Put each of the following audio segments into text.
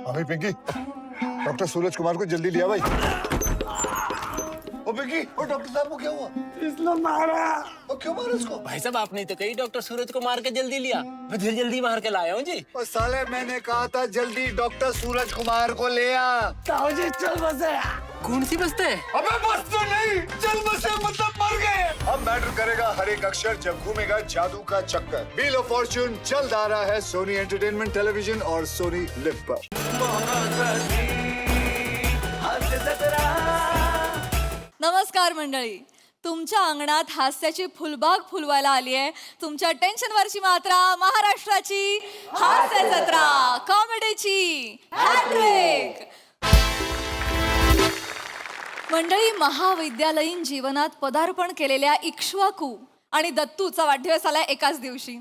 अभी पिंकी, डॉक्टर सूरज कुमार को जल्दी लिया भाई। ओ पिंकी, और डॉक्टर साहब को क्या हुआ? इसने मारा। और क्यों मारा इसको? भाई साहब आपने तो कही डॉक्टर सूरज को मार के जल्दी लिया, मैं जल्दी मार के लाया हूँ जी। और साले मैंने कहा था जल्दी डॉक्टर सूरज कुमार को ले आ। ताऊजी चल बसे। कौन सी बसते? अबे बस तो नहीं, चल बसे मतलब मर गए। अब मैटर करेगा हर एक अक्षर जब घूमेगा जादू का चक्कर। व्हील ऑफ फॉर्च्यून जल्द आ रहा है सोनी एंटरटेनमेंट टेलीविजन और सोनी लिव पर। नमस्कार मंडळी, तुमच्या अंगणात हास्याची फुलबाग फुलवायला आली आहे. तुमच्या टेन्शनवरची मात्रा महाराष्ट्राची हास्य जत्रा, कॉमेडीची हॅट्रिक. मंडळी, महाविद्यालयीन जीवनात पदार्पण केलेल्या इक्ष्वाकू आणि दत्तूचा वाढदिवस आलाय एकाच दिवशी.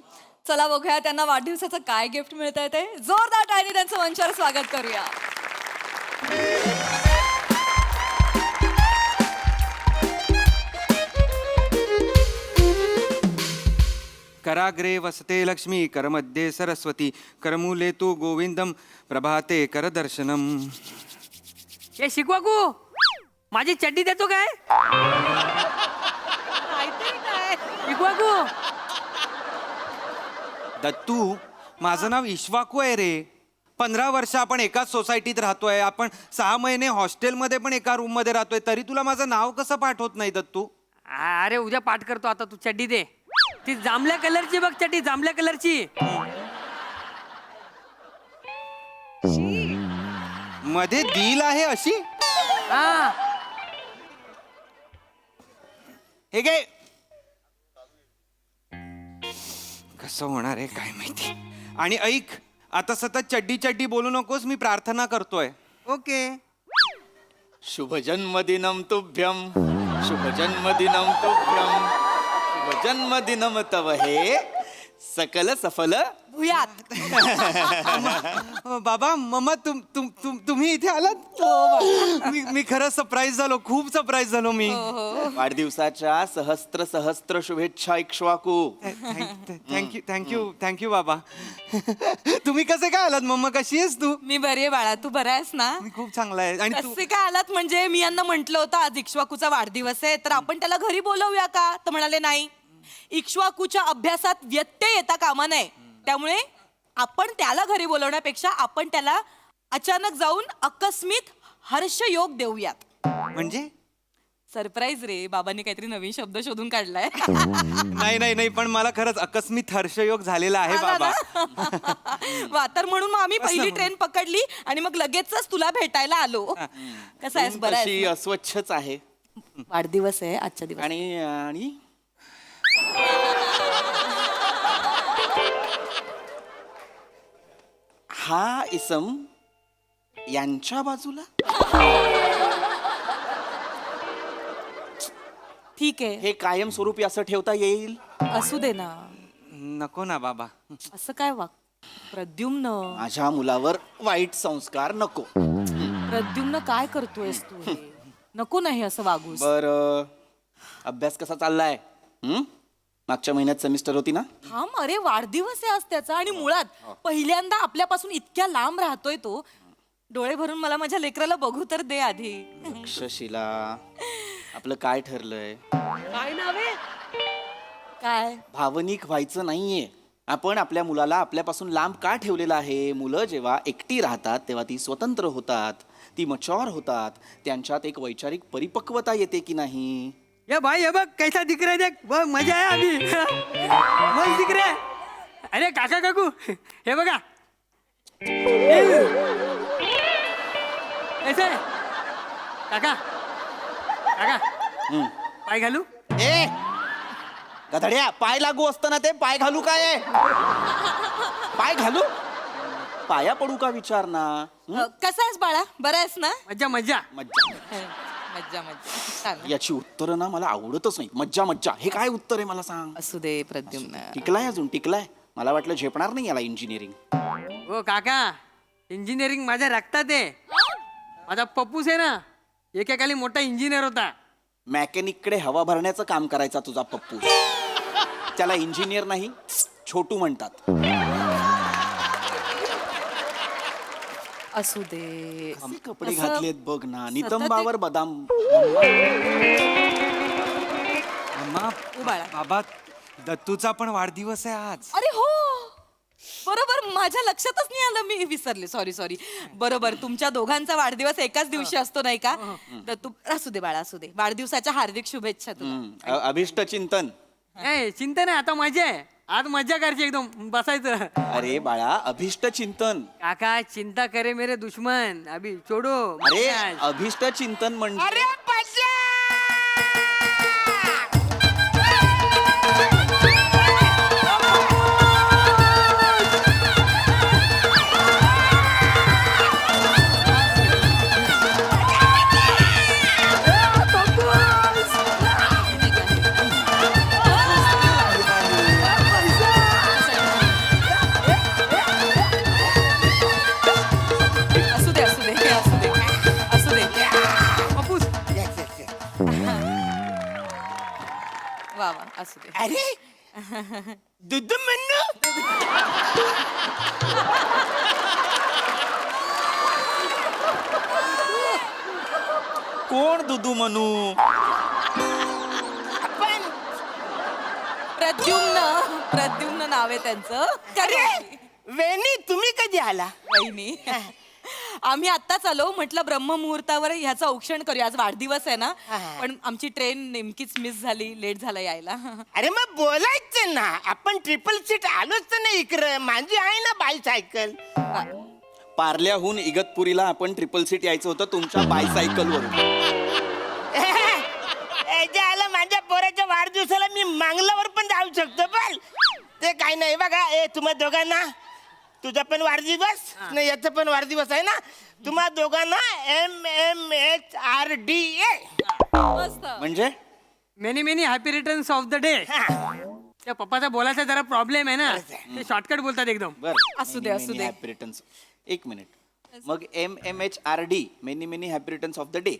चला बघूया त्यांना वाढदिवसाचं काय गिफ्ट मिळतंय ते. जोरदार टाळ्यांनी त्यांचं मंचावर स्वागत करूया. कराग्रे वसते लक्ष्मी, करमध्ये सरस्वती, करमूले तू गोविंदम, प्रभाते करदर्शनम. हे शिकवाकू, माझी चड्डी देतो काय? शिकवाकू. दत्तू, माझं नाव ईश्वाकू आहे रे. 15 वर्ष आपण एकाच सोसायटीत राहतोय. आपण 6 महिने हॉस्टेलमध्ये पण एका रूम मध्ये राहतोय, तरी तुला माझं नाव कसं पाठ होत नाही दत्तू? अरे उद्या पाठ करतो. आता तू चड्डी दे. ती जांभळ्या कलरची बघ, चड्डी जांभळ्या कलरची. मध्ये दिल आहे अशी. हा, हे काय कसं होणार आहे काय माहिती. आणि ऐक, आता सतत चड्डी चड्डी बोलू नकोस, मी प्रार्थना करतोय. ओके. शुभ जन्मदिनम तुभ्यम, शुभ जन्मदिनम तुभ्यम, शुभ जन्मदिनम तव हे, सकल सफल भूयात. बाबा मम्मा तुम्ही इथे आलात. मी खरं सरप्राईज झालो, खूप सरप्राईज झालो मी. वाढदिवसाच्या सहस्त्र सहस्त्र शुभेच्छा इक्ष्वाकू. थँक्यू थँक्यू थँक्यू बाबा. तुम्ही कसे काय आलात मम्मा? कशी आहेस तू? मी बरी आहे बाळा, तू बरा आहेस ना? मी खूप चांगला आहे. आणि तू? कसे काय आलात म्हणजे मी यांना म्हंटल होतं आज इक्ष्वाकूचा वाढदिवस आहे, तर आपण त्याला घरी बोलवूया का? तर म्हणाले नाही, इक्ष्वाकूच्या अभ्यासात व्यत्यय येता कामा नये, त्यामुळे आपण त्याला घरी बोलवण्यापेक्षा आपण त्याला अचानक जाऊन आकस्मित हर्षयोग देऊयात. म्हणजे सरप्राईज रे, बाबांनी काहीतरी नवीन शब्द शोधून काढलाय. नाही नाही नाही, पण मला खरंच अकस्मित हर्षयोग झालेला आहे बाबा. वा, तर म्हणून मग आम्ही पहिली ट्रेन पकडली आणि मग लगेचच तुला भेटायला आलो. कसं आहेस? बरं तशी आहेस ना? अस्वच्छच आहे. वाढदिवस आहे आजच्या दिवस. आणि आणि हा इसम यांच्या बाजूला. ठीक आहे, हे कायमस्वरूपी असं ठेवता येईल? असू दे ना. नको ना बाबा. असं काय वाग प्रद्युम्न? माझ्या मुलावर वाईट संस्कार नको. प्रद्युम्न काय करतोयस तू हे? नको नाही असं वागूस. बर, अभ्यास कसा चाललाय? मागच्या महिन्यात सेमिस्टर होती ना? थांब, अरे वाढदिवस आहे आज त्याचा, आणि मुळात पहिल्यांदा आपल्यापासून इतक्या लांब राहतोय तो. डोळे भरून मला माझ्या लेकराला बघू तर दे आधी. तक्षशिला, आपलं काय ठरलंय? काय नाव आहे? काय? भावनिक व्हायचं नाहीये. आपण आपल्या मुलाला आपल्यापासून लांब का ठेवलेलं आहे? मुलं जेव्हा एकटी राहतात तेव्हा ती स्वतंत्र होतात, ती मच्युअर होतात, त्यांच्यात एक वैचारिक परिपक्वता येते की नाही? ये भाई, ये बघ कैसा दिख रहा है, देख बहुत मजा आहे अभी. मस्त दिख रहा है. अरे काका काकू, हे बघा. ऐसे काका काका, पाय घालू? ए गधड्या, पाय लागू असताना ते पाय घालू काय? पाय घालू? पाया पडू का विचार ना. कसा आहेस बाळा? बरा आहेस ना? मज्जा मज्जा. मज्जा मज्जा मज्जा. छान. याची उत्तरं ना मला आवडतच नाही. मज्जा मज्जा हे काय उत्तर आहे मला सांग. असू दे प्रद्युम्न. टिकलाय अजून टिकलाय. मला वाटलं झेपणार नाही याला इंजिनिअरिंग. हो काका, इंजिनिअरिंग माझ्या रक्तात आहे. माझा पप्पूस आहे ना, एकेकाली मोठा इंजिनियर होता. मॅकॅनिककडे हवा भरण्याचं काम करायचा तुझा पप्पू. त्याला इंजिनियर नाही, छोटू म्हणतात. असू दे कसे कपडे असं घातलेत बघ ना सतत नितंबावर बदाम अम्मा ओ बाळा. बाबा दत्तूचा पण वाढदिवस आहे आज. अरे हो बरोबर माझ्या लक्षातच नाही आलं मी विसरले सॉरी बरोबर तुमच्या दोघांचा वाढदिवस एकाच दिवशी असतो नाही का तर तू असू दे बाळा असू दे वाढदिवसाच्या हार्दिक शुभेच्छा तुला अभिष्ट चिंतन ए चिंता नाही आता मजा आहे. आज मजा करायची एकदम बसायचं. अरे बाळा अभिष्ट चिंतन काका चिंता करे मेरे दुश्मन अभी छोडो. अरे अभिष्ट चिंतन म्हणजे असू दे असू दे असू दे असू दे पप्पूस वा वा असू दे अरे दूध म्हणू कोण दुदू म्हणू आपण प्रद्युम्न नाव आहे त्यांचं अरे वेणी तुम्ही कधी आला वहिनी आम्ही आत्ताच आलो म्हटलं ब्रह्ममुहूर्तावर ह्याचं औक्षण करूया आज वाढदिवस आहे ना पण आमची ट्रेन नेमकीच मिस झाली लेट झाला यायला अरे मग बोलायचं ना आपण ट्रिपल सीट आलोच तर नाही इकडं माझी आहे ना बायसायकल पार्ल्याहून इगतपुरीला आपण ट्रिपल सीट यायचं होतं तुमच्या बायसायकलवरून आला माझ्या पोराच्या वाढदिवसाला मी मांगलावर पण जाऊ शकतो पण ते काय नाही बघा तुम्हा दोघांना तुझा पण वाढदिवस नाही याचा पण वाढदिवस आहे ना तुम्हा दोघांना MMHRDA मस्त म्हणजे many many happy returns of the day. त्या पप्पाचा बोलायचा जरा प्रॉब्लेम आहे ना ते शॉर्टकट बोलतात एकदम. बर असू दे, असू दे. हॅपी रिटर्न्स एक मिनिट मग MMHRD many many happy returns of the day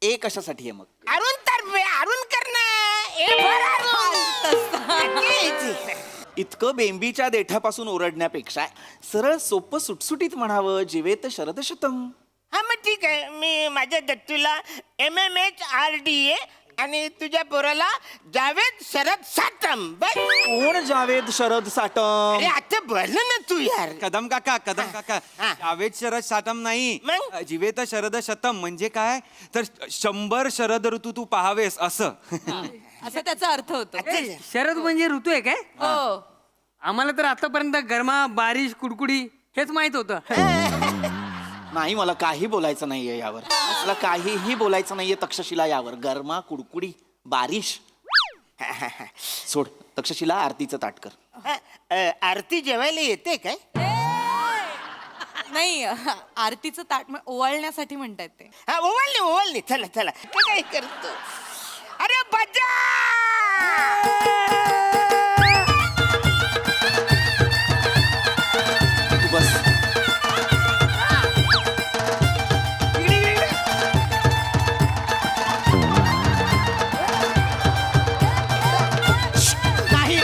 ए कशासाठी आहे मग अरुण तर्फे अरुण करणं इतकं बेंबीच्या देठापासून ओरडण्यापेक्षा सरळ सोपं सुटसुटीत म्हणावं जीवेत शरदशतम हा मग ठीक आहे मी माझ्या दत्तूला MMHRDA आणि तुझ्या पोराला जावेद शरद साटम बस कोण जावेद शरद साटम अरे आता बोल ना तू यार कदम काका हा. जावेद शरद शातम नाही मग? जिवेत शरद शतम म्हणजे काय तर 100 शरद ऋतू तू पाहावेस असं. असं त्याचा अर्थ होतो शरद म्हणजे ऋतू आहे काय हो आम्हाला तर आतापर्यंत गरमा बारिश कुडकुडी हेच माहित होतं. नाही मला काही बोलायचं नाहीये यावर मला काहीही बोलायचं नाहीये तक्षशिला यावर गरमा कुडकुडी बारिश सोड तक्षशिला आरतीचं ताट कर आरती जेवायला येते काय नाही आरतीचं ताट ओवाळण्यासाठी म्हणतायत ते हा ओवाळणी चला चला ते काय करतो अरे बजा तू बस नाही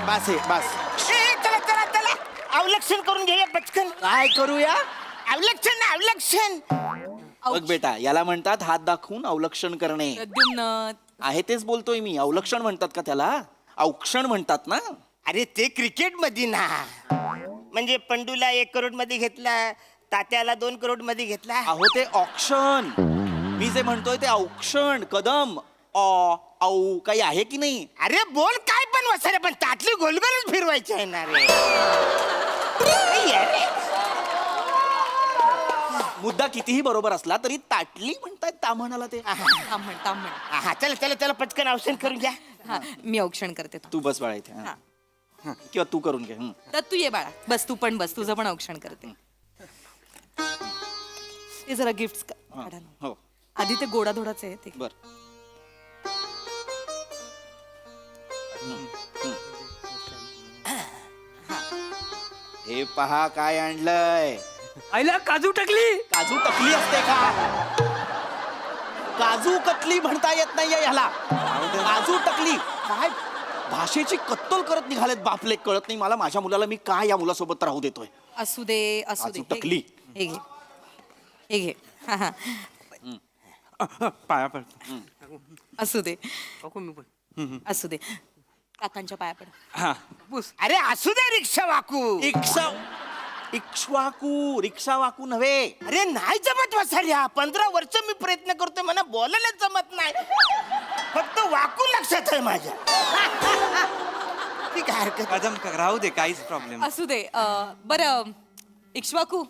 बस हे बस चला चला चला अवलक्षण करून घेऊया पटकन काय करूया अवलक्षण बघ बेटा याला म्हणतात हात दाखवून अवलक्षण करणे प्रद्युम्न आहे तेच बोलतोय मी अवलक्षण म्हणतात का त्याला औक्षण म्हणतात ना अरे ते क्रिकेट मध्ये ना म्हणजे पंडूला 1 करोड मध्ये घेतला तात्याला 2 करोड मध्ये घेतला अहो ते ऑक्शन मी जे म्हणतोय ते औक्षण कदम औ काही आहे की नाही अरे बोल काय पण वसारे पण ताटली गोलगोलच फिरवायची आहे ना रे काय आहे रे? मुद्दा कितीही बरोबर असला तरी ताटली म्हणतायत ता म्हणाला ते तांबण हा चला चला चला पटकन औषण करून घ्या हा मी औक्षण करते तू बस बाळा इथे हा. हा, किंवा तू करून घे तर तू ये बाळा बस तू पण बस तुझं पण औक्षण करते ते जरा गिफ्ट काढा ना. हो आधी ते गोडाधोडाचे आहे ते बर हे पहा काय आणलंय आईला काजू टाकली. काजू टकली असते का काजू कतली म्हणता येत नाहीये ह्याला. काजू टकली काय भाषेची कत्तल करत निघालेत बापले. कळत नाही मला माझ्या मुलाला मी काय या मुलासोबत राहू देतोय. असू दे असू दे. काजू टकली. हे घे हे घे हा, हा. पाया पडतो. असू दे काकू मी पण असू दे. काकांच्या पाया पड. हा पप्पूस अरे असू दे रिक्षा वाकू. इक्ष्वाकू रिक्षा वाकू नव्हे. अरे नाही जमत वसाड्या. 15 वर्ष मी प्रयत्न करतोय मला बोलायला जमत नाही. फक्त वाकू लक्षात आहे माझ्या. ती काय हरकत नाही. कदम राहू दे काहीच प्रॉब्लेम. असू दे बरं इक्ष्वाकू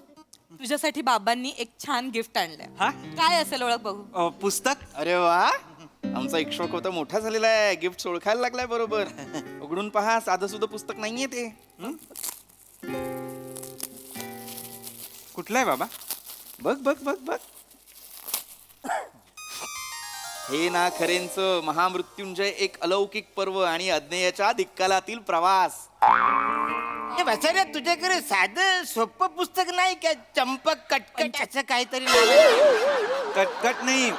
तुझ्यासाठी बाबांनी एक छान गिफ्ट आणलंय. हा? काय असेल ओळख बघू. पुस्तक. अरे वा आमचा इक्ष्वाकू तर मोठा झालेला आहे. गिफ्ट ओळखायला लागलाय बरोबर. उघडून पहा साधं सुद्धा पुस्तक नाहीये ते. कुठलं आहे बाबा? बघ बघ बघ बघ. हे ना खरेंचं महामृत्युंजय एक अलौकिक पर्व आणि अज्ञेयाच्या दिक्कालातील प्रवास. हे वसाड्या तुझ्याकडे साधं सोपं पुस्तक नाही का? चंपक कटकट असं काहीतरी नाव आहे? कटकट नाही,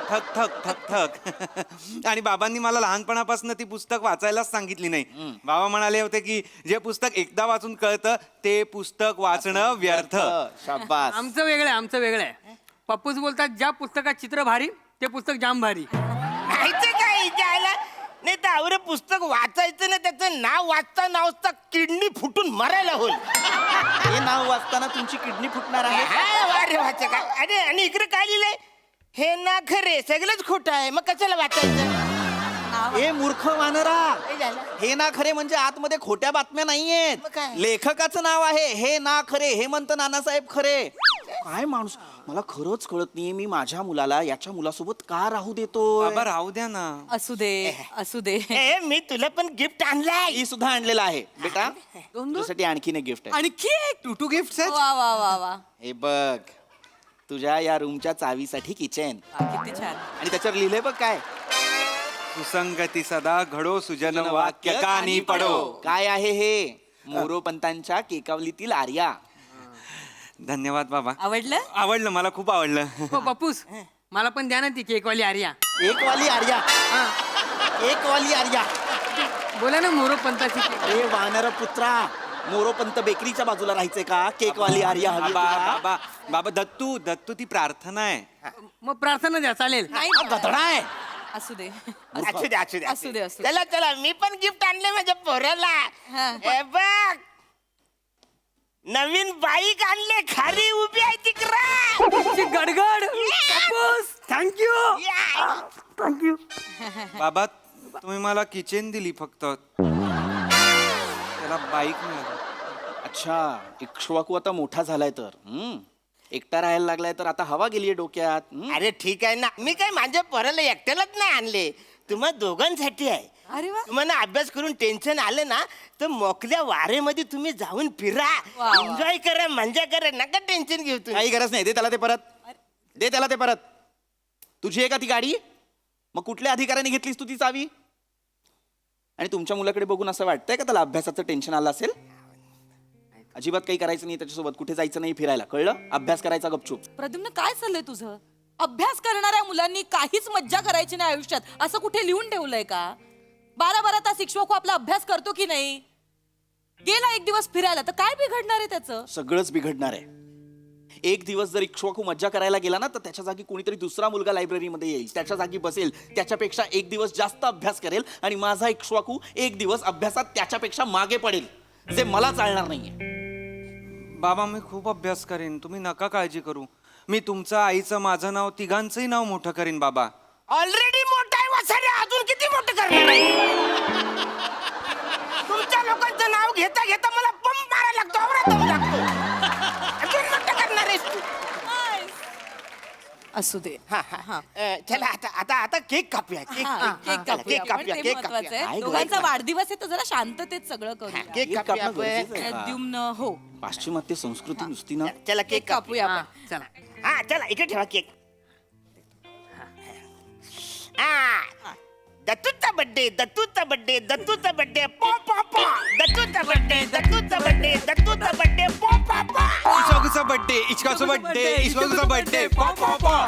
थक थक थक थक. आणि बाबांनी मला लहानपणापासून ती पुस्तक वाचायलाच सांगितली नाही. बाबा म्हणाले होते की जे पुस्तक एकदा वाचून कळतं ते पुस्तक वाचणं व्यर्थ. शाबास. आमचं वेगळं आहे आमचं वेगळं आहे. पप्पूस बोलतात ज्या पुस्तकात चित्र भारी ते पुस्तक जाम भारी. माहिती काय जायला नाही तर आवरे पुस्तक वाचायचं ना त्याचं नाव वाचता किडनी फुटून मरायला होईल. हे नाव वाचताना तुमची किडनी फुटणार आहे. हा, वा रे वाचा काय. अरे आणि इकडे काय लिहिलंय? हे ना खरे सगळंच खोटं आहे. मग कशाला वाचायचं? हे मूर्ख वानरा. हे झालं. हे ना खरे म्हणजे आतमध्ये खोट्या बातम्या मग नाहीयेत. काय? लेखकाचं नाव आहे हे ना खरे. हेमंत नानासाहेब खरे. काय माणूस मला खरंच कळत नाहीये मी माझ्या मुलाला याच्या मुलासोबत का राहू देतो. बाबा राहू द्या ना. असू दे असू दे. ए मी तुला पण गिफ्ट आणलाय. ही सुद्धा आणलेला आहे बेटा. तुझ्यासाठी आणखीन एक गिफ्ट आहे. आणखी एक. टू गिफ्ट आहेत. वा वा वा वा हे बघ तुझ्या या रूमच्या चावीसाठी किचन. किती छान. आणि त्याच्यावर लिहिलंय बघ काय. सुसंगती सदा घडो सुजन वाक्य कानी पडो. काय आहे हे? मोरोपंतांच्या केकावलीतील आर्या. धन्यवाद बाबा. आवडलं. आवडलं मला खूप आवडलं. हो पप्पूस मला पण द्या ना ती केकवाली आर्या. एक वाली आर्या. एक वाली आर्या. बोला ना मोरोपंताची. अरे वानर पुत्रा मोरोपंत बेकरीच्या बाजूला राहायचंय का? केकवाली आर्या हवी बाबा तुला? बाबा बाबा दत्तू दत्तू ती प्रार्थना आहे. मग प्रार्थना द्या चालेल. नाही हा गधडा आहे. असू दे असू दे असू दे असू दे, असू दे. चला चला मी पण गिफ्ट आणले माझ्या पोराला. हा. हे बघ नवीन बाईक आणले. खाली उभी आहे तिकडे. गडगड. पप्पूस थँक्यू. थँक्यू. बाबा तुम्ही मला किचन दिली फक्त. त्याला बाईक मिळाली. अच्छा इक्ष्वाकू आता मोठा झालाय तर एकटा राहायला लागलाय तर आता हवा गेलीये डोक्यात. अरे ठीक आहे ना. मी काय माझ्या पोराला एकट्यालाच नाही आणले. तुम्हा दोघांसाठी आहे. अरे वा. तुम्हाला अभ्यास करून टेन्शन आलं ना तर मोकल्या वारेमध्ये तुम्ही जाऊन फिरा. वा. एन्जॉय करा मजा करा. नका टेन्शन घेऊ तुम्ही. काही गरज नाही. दे त्याला ते परत. दे त्याला ते परत. तुझी आहे का ती गाडी? मग कुठल्या अधिकाऱ्याने घेतलीस तू ती चावी? आणि तुमच्या मुलाकडे बघून असं वाटतंय का त्याला अभ्यासाचं टेन्शन आलं असेल? अजिबात काही करायचं नाही त्याच्यासोबत. कुठे जायचं नाही फिरायला. कळलं? अभ्यास करायचा गपचूप. प्रद्युम्न काय चाललंय तुझं. अभ्यास करणाऱ्या मुलांनी काहीच मज्जा करायची नाही आयुष्यात असं कुठे लिहून ठेवलंय का? 12 तास शिक्षक आपला अभ्यास करतो की नाही? गेला एक दिवस फिरायला तर काय बिघडणार आहे त्याचं? सगळंच बिघडणार आहे. एक दिवस जर इक्ष्वाकू मज्जा करायला गेला ना तर त्याच्या जागी कोणीतरी दुसरा मुलगा लायब्ररीमध्ये येईल. त्याच्या जागी बसेल. त्याच्यापेक्षा एक दिवस जास्त अभ्यास करेल आणि माझा इक्ष्वाकू एक दिवस अभ्यासात त्याच्यापेक्षा मागे पडेल. जे मला चालणार नाहीये. बाबा मी खूप अभ्यास करेन. तुम्ही नका काळजी करू. मी तुमचं आईचं माझं नाव तिघांचंही नाव मोठं करीन बाबा. ऑलरेडी मोठा आहे वसाड्या. अजून किती मोठं करणार आहे? तुमच्या लोकांचं नाव घेता घेता मला पंप मारायला लागतो. आवरा दम लागतो. अजून मोठं करणार आहेस तू. असू दे. हा, हा. चला आता आता आता केक कापूया. केक हा, केक चला, कापूया केक आपण, कापूया. ते केक महत्वाचं कापूया. आहे. काय दोघांचा गं? वाढदिवस आहे तर जरा शांततेत सगळं करूया. केक केक कापूया कापणं आपण. गरजेचं आहे. प्रद्युम्न हो पाश्चिमात्य संस्कृती नुसती ना. चला केक कापूया. कापूया आपण. चला हा चला इकडे ठेवा केक. हा दत्तूचा बर्थडे दत्तूचा बर्थडे दत्तूचा बर्थडे पो पो पो. दत्तूचा बर्थडे दत्तूचा बर्थडे दत्तूचा बर्थडे पो पो पो. इश्वाकूचा बर्थडे इश्वाकूचा बर्थडे इश्वाकूचा बर्थडे पॉ पॉ पॉ.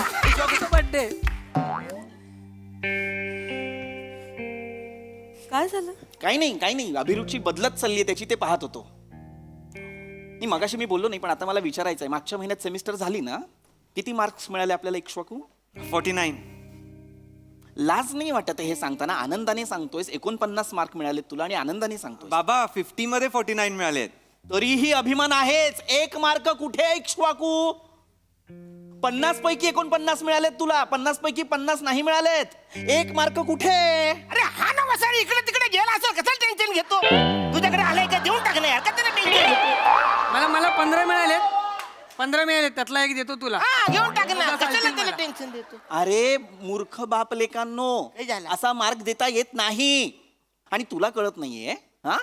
बर्थडे. काय झालं? काही नाही अभिरुची बदलत चालली त्याची ते पाहत होतो. नाही मगाशी मी बोललो नाही पण आता मला विचारायचं आहे, मागच्या महिन्यात सेमिस्टर झाली ना, किती मार्क्स मिळाले आपल्याला इक्ष्वाकू? 49. लाज नाही वाटत हे सांगताना? आनंदाने सांगतोयस 49 मार्क मिळाले तुला आणि आनंदाने सांगतोय. बाबा 50 मध्ये 49 मिळालेत. तरीही अभिमान आहेच. 1 मार्क कुठे इक्ष्वाकू? 50 पैकी 49 मिळालेत तुला, 50 पैकी 50 नाही मिळालेत. 1 मार्क कुठे? अरे हा ना वसाडी इकडे तिकडे गेला असेल, कसं टेन्शन घेतो? तुझ्याकडे आलाय का देऊन टाक ना यार, का त्याला टेन्शन घेतो? मला 15 मिळालेत. 15 मिळालेत, त्यातला एक देतो तुला. हा घेऊन टाक ना, चालतील कशाला त्याला मला. टेन्शन देतो? अरे मूर्ख बाप लेकांनो, काय झालं? असा मार्क देता येत नाही आणि तुला कळत नाहीये. हा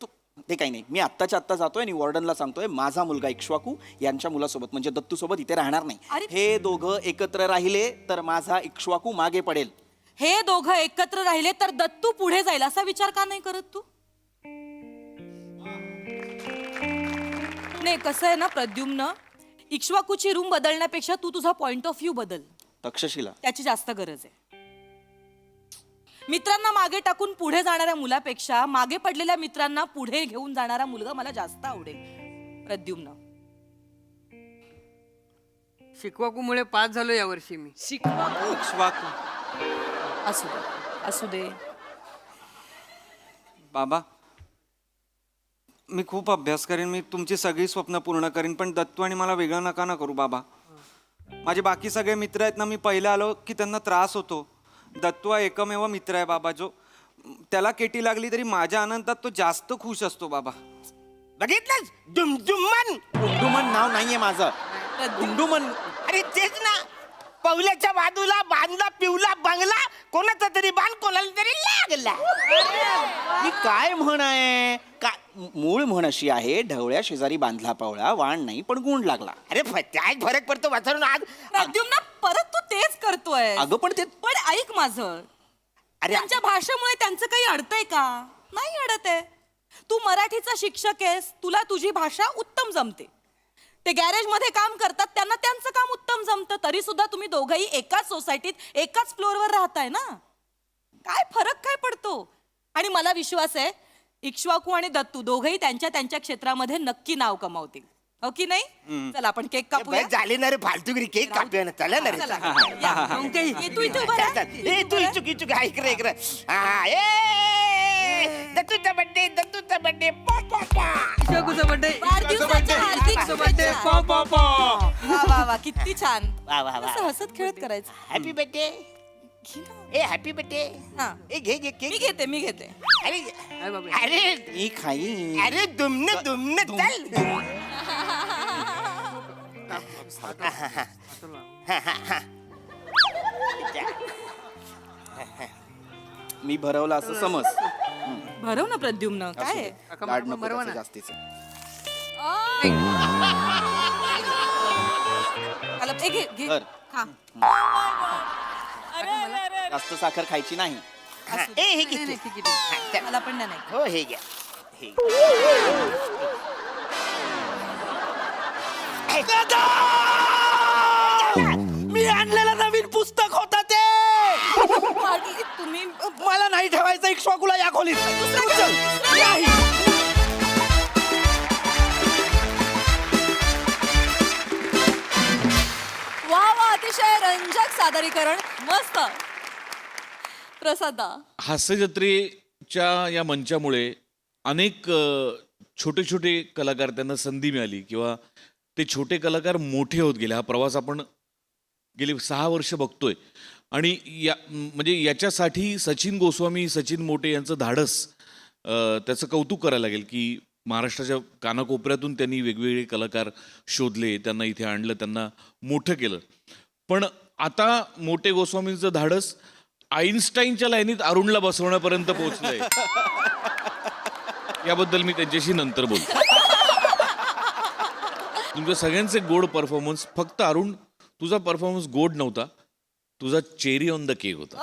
तू ते काही नाही, मी आत्ताच्या आत्ता जातोय आणि वॉर्डनला सांगतोय माझा मुलगा इक्ष्वाकू यांच्या मुलासोबत म्हणजे दत्तू सोबत इथे राहणार नाही. अरे. हे दोघं एकत्र राहिले तर माझा इक्ष्वाकू मागे पडेल. हे दोघं एकत्र राहिले तर दत्तू पुढे जाईल असा विचार का नाही करत तू? नाही कसं आहे ना प्रद्युम्न, इक्ष्वाकूची रूम बदलण्यापेक्षा तू तुझा पॉइंट ऑफ व्ह्यू बदल, तक्षशिला त्याची जास्त गरज आहे. मित्रांना मागे टाकून पुढे जाणाऱ्या मुलापेक्षा मागे पडलेल्या मित्रांना पुढे घेऊन जाणारा मुलगा मला जास्त आवडेल प्रद्युम्न. शिकवाकूमुळे पास झालो यावर्षी मी. इक्ष्वाकू. असू दे असू दे. बाबा मी खूप अभ्यास करेन, मी तुमची सगळी स्वप्न पूर्ण करीन, पण दत्तू आणि मला वेगळं नका ना करू बाबा. माझे बाकी सगळे मित्र आहेत ना, मी पहिले आलो की त्यांना त्रास होतो. दत्तू हा एकमेव मित्र आहे बाबा, जो त्याला केटी लागली तरी माझ्या आनंदात तो जास्त खुश असतो बाबा. बघितलंस दुमदुमन? गुंडुमन नाव नाहीये माझं. गुंडुमन अरे तेच ना, पवल्याच्या बाजूला बांधला पिवला बंगला, कोणाचा तरी बांध कोणाला तरी लागला. ही काय म्हण आहे? मूळ म्हण अशी आहे, ढवळ्या शेजारी बांधला पावळा, वाण नाही पण गुण लागला. अरे काय फरक पडतो वाचून आज? प्रद्युम्न परत तू तेच करतोय. अगं पण ते पण ऐक माझं, अरे त्यांच्या भाषेमुळे त्यांचं काही अडतंय का? नाही अडत आहे. तू मराठीचा शिक्षक आहेस, तुला तुझी भाषा उत्तम जमते. ते गॅरेज मध्ये काम करतात, त्यांना त्यांचं काम उत्तम जमतं, तरी सुद्धा तुम्ही दोघंही एकाच सोसायटीत एकाच फ्लोअरवर राहताय ना. काय फरक काय पडतो? आणि मला विश्वास आहे इक्ष्वाकू आणि दत्तू दोघंही त्यांच्या त्यांच्या क्षेत्रामध्ये नक्की नाव कमावतील. हो की नाही? चला आपण केक कापूया. बस झाले ना रे फालतूगिरी, केक कापूया ना, चला ना रे. चला, या. ये, तू इथे उभा राहा. ए तू इचुक हा इकडे इकडे. हा ए दत्तूचा बर्थडे, दत्तूचा बर्थडे. शिकवाकूचा बर्थडे. वाढदिवसाच्या हार्दिक शुभेच्छा. वा वा वा, किती छान. वा वा वा. असं हसत खेळत करायचं. Happy birthday. घे ना. ए हॅपी बर्थडे. हा. ए घे घे मी केक. घेते मी घेते. अरे हाय बाबा. अरे मी खाई. अरे दुमन चल. मी भरवलं असं समज. भरव ना प्रद्युम्न, काय आहे? काका, लाड नको मरवा त्याचं ना. जास्तीचं. आला, ए, घे घे कर. खा. जास्त साखर खायची नाही. ए हे घे नाही, तू. नाही, ठीक आहे. हा, चल. मला पण नाही. हो हे घ्या. हे मी आणलेलं नवीन पुस्तक होतं ते. तुम्ही मला नाही ठेवायचं इक्ष्वाकूला या खोलीत. उचल. नाही. वा वा, अतिशय रंजक सादरीकरण, मस्त. प्रसादा, हास्य जत्रेच्या या मंचामुळे अनेक छोटे छोटे कलाकार त्यांना संधी मिळाली किंवा ते छोटे कलाकार मोठे होत गेले. हा प्रवास आपण गेली 6 वर्ष बघतोय आणि या म्हणजे याच्यासाठी सचिन गोस्वामी, सचिन मोटे यांचं धाडस, त्याचं कौतुक करायला लागेल की महाराष्ट्राच्या कानाकोपऱ्यातून त्यांनी वेगवेगळे कलाकार शोधले, त्यांना इथे आणलं, त्यांना मोठं केलं. पण आता मोटे गोस्वामींचं धाडस आईन्स्टाईनच्या लाईनीत अरुणला बसवण्यापर्यंत पोहोचलंय. याबद्दल मी त्यांच्याशी नंतर बोलतो. तुमच्या सगळ्यांचे गोड परफॉर्मन्स. फक्त अरुण, तुझा परफॉर्मन्स गोड नव्हता, तुझा चेरी ऑन द केक होता.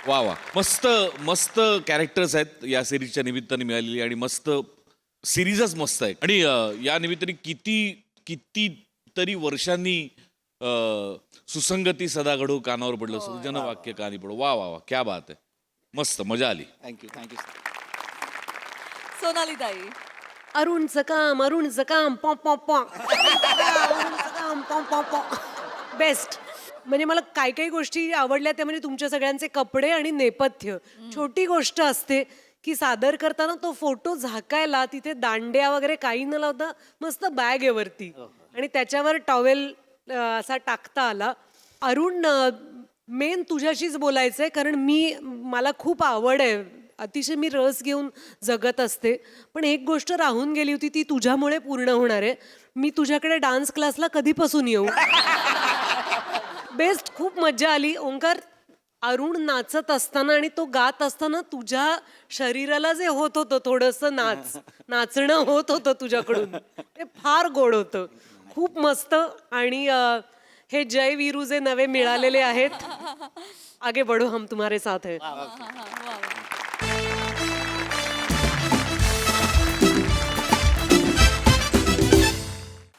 वा वा, मस्त मस्त कॅरेक्टर्स आहेत या सिरीजच्या निमित्ताने मिळालेली आणि मस्त सिरीजच मस्त आहे. आणि या निमित्ताने किती तरी वर्षांनी सुसंगती सदा घडो कानावर पडलं सृजन वाक्य कानी पडो. वा वा वा, क्या बात आहे, मस्त, मजा आली. थँक्यू. सोनाली ताई. अरुणचं काम पॉ पॉ पॉ बेस्ट. म्हणजे मला काही गोष्टी आवडल्या त्या म्हणजे तुमच्या सगळ्यांचे कपडे आणि नेपथ्य. छोटी गोष्ट असते की सादर करताना तो फोटो झाकायला तिथे दांड्या वगैरे काही न लावता मस्त बॅग आहे वरती आणि त्याच्यावर टॉवेल असा टाकता आला. अरुण, मेन तुझ्याशीच बोलायचंय कारण मला खूप आवड आहे, अतिशय मी रस घेऊन जगत असते. पण एक गोष्ट राहून गेली होती ती तुझ्यामुळे पूर्ण होणार आहे. मी तुझ्याकडे डान्स क्लासला कधीपासून येऊ? बेस्ट, खूप मजा आली. ओंकार, अरुण नाचत असताना आणि तो गात असताना तुझ्या शरीराला जे होत होतं थोडंसं नाचणं होत होतं तुझ्याकडून, ते फार गोड होतं, खूप मस्त. आणि हे जय वीरू जे नवे मिळालेले आहेत, आगे बढो, हम तुम्हारे साथ है.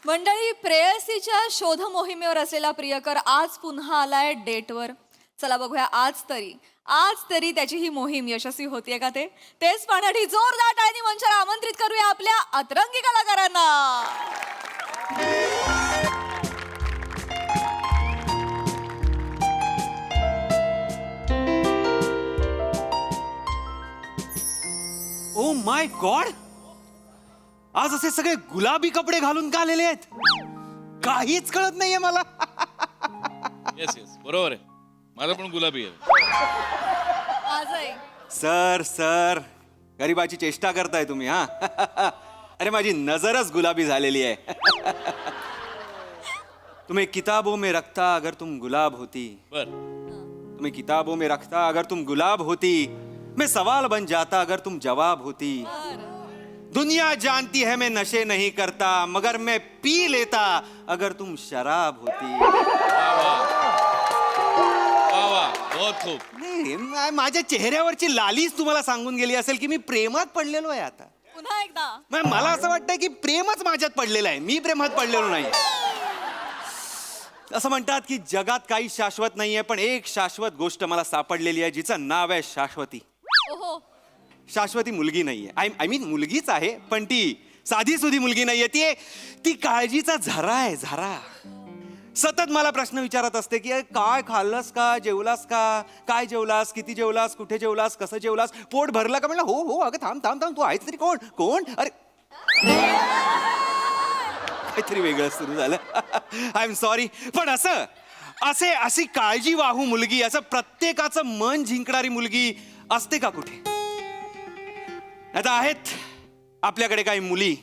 मंडळी, प्रेयसीच्या शोध मोहिमेवर असलेला प्रियकर आज पुन्हा आलाय डेटवर. चला बघूया आज तरी त्याची ही मोहीम यशस्वी होतीये का तेच पाहण्यासाठी जोरदार टाळ्यांनी मंचाला आमंत्रित करूया आपल्या अतरंगी कलाकारांना. ओ माय गॉड, आज असे सगळे गुलाबी कपडे घालून का आलेले आहेत? काहीच कळत नाहीये मला. येस बरोबर आहे, माझा पण गुलाबी आहे. आजही सर गरीबाची चेष्टा करताय तुम्ही हा? अरे माझी नजरच गुलाबी झालेली आहे. तुम्हें किताबों में रखता अगर तुम गुलाब होती, बर, तुम्हें किताबों में रखता अगर तुम गुलाब होती, मैं सवाल बन जाता अगर तुम जवाब होती. दुनिया जानती है मैं नशे नहीं करता मगर मैं पी लेता अगर तुम शराब होती. वा वा, बहुत खूप. नाही, माझ्या चेहऱ्यावरची लालीच तुम्हाला सांगून गेली असेल की मी प्रेमात पडलेलो आहे आता. पुन्हा एकदा मला असं वाटतंय की प्रेमच माझ्यात पडलेलं आहे, मी प्रेमात पडलेलो नाही. असं म्हणतात की जगात काही शाश्वत नाहीये, पण एक शाश्वत गोष्ट मला सापडलेली आहे जिचं नाव आहे शाश्वती. ओहो, शाश्वती मुलगी नाहीये, आय मीन मुलगीच आहे, पण ती साधी सुधी मुलगी नाहीये, ती काळजीचा झरा आहे, झरा. सतत मला प्रश्न विचारत असते की काय खाल्लंस का, जेवलास का, काय जेवलास, किती जेवलास, कुठे जेवलास, कसं जेवलास, पोट भरलं का? म्हणलं हो. अगं थांब तू आहेस तरी कोण? अरे काहीतरी वेगळं सुरू झालं. I am sorry. पण अशी काळजी वाहू मुलगी, असं प्रत्येकाचं मन जिंकणारी मुलगी असते का कुठे? आता आहेत आपल्याकडे काही मुली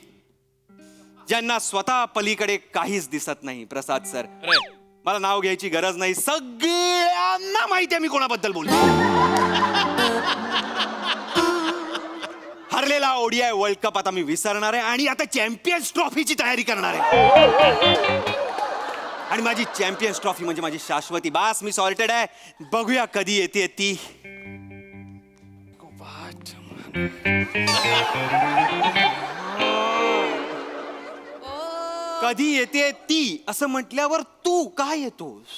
ज्यांना स्वतः पलीकडे काहीच दिसत नाही. प्रसाद सर, अरे मला नाव घ्यायची गरज नाही, सगळ्यांना माहिती आहे मी कोणाबद्दल बोलतो. हरलेला ओडीआय वर्ल्ड कप आता मी विसरणार आहे आणि आता चॅम्पियन्स ट्रॉफीची तयारी करणार आहे. आणि माझी चॅम्पियन्स ट्रॉफी म्हणजे माझी शाश्वती. बास, मी सॉर्टेड आहे. बघूया कधी येते ती. कधी येते ती असं म्हटल्यावर तू काय येतोस?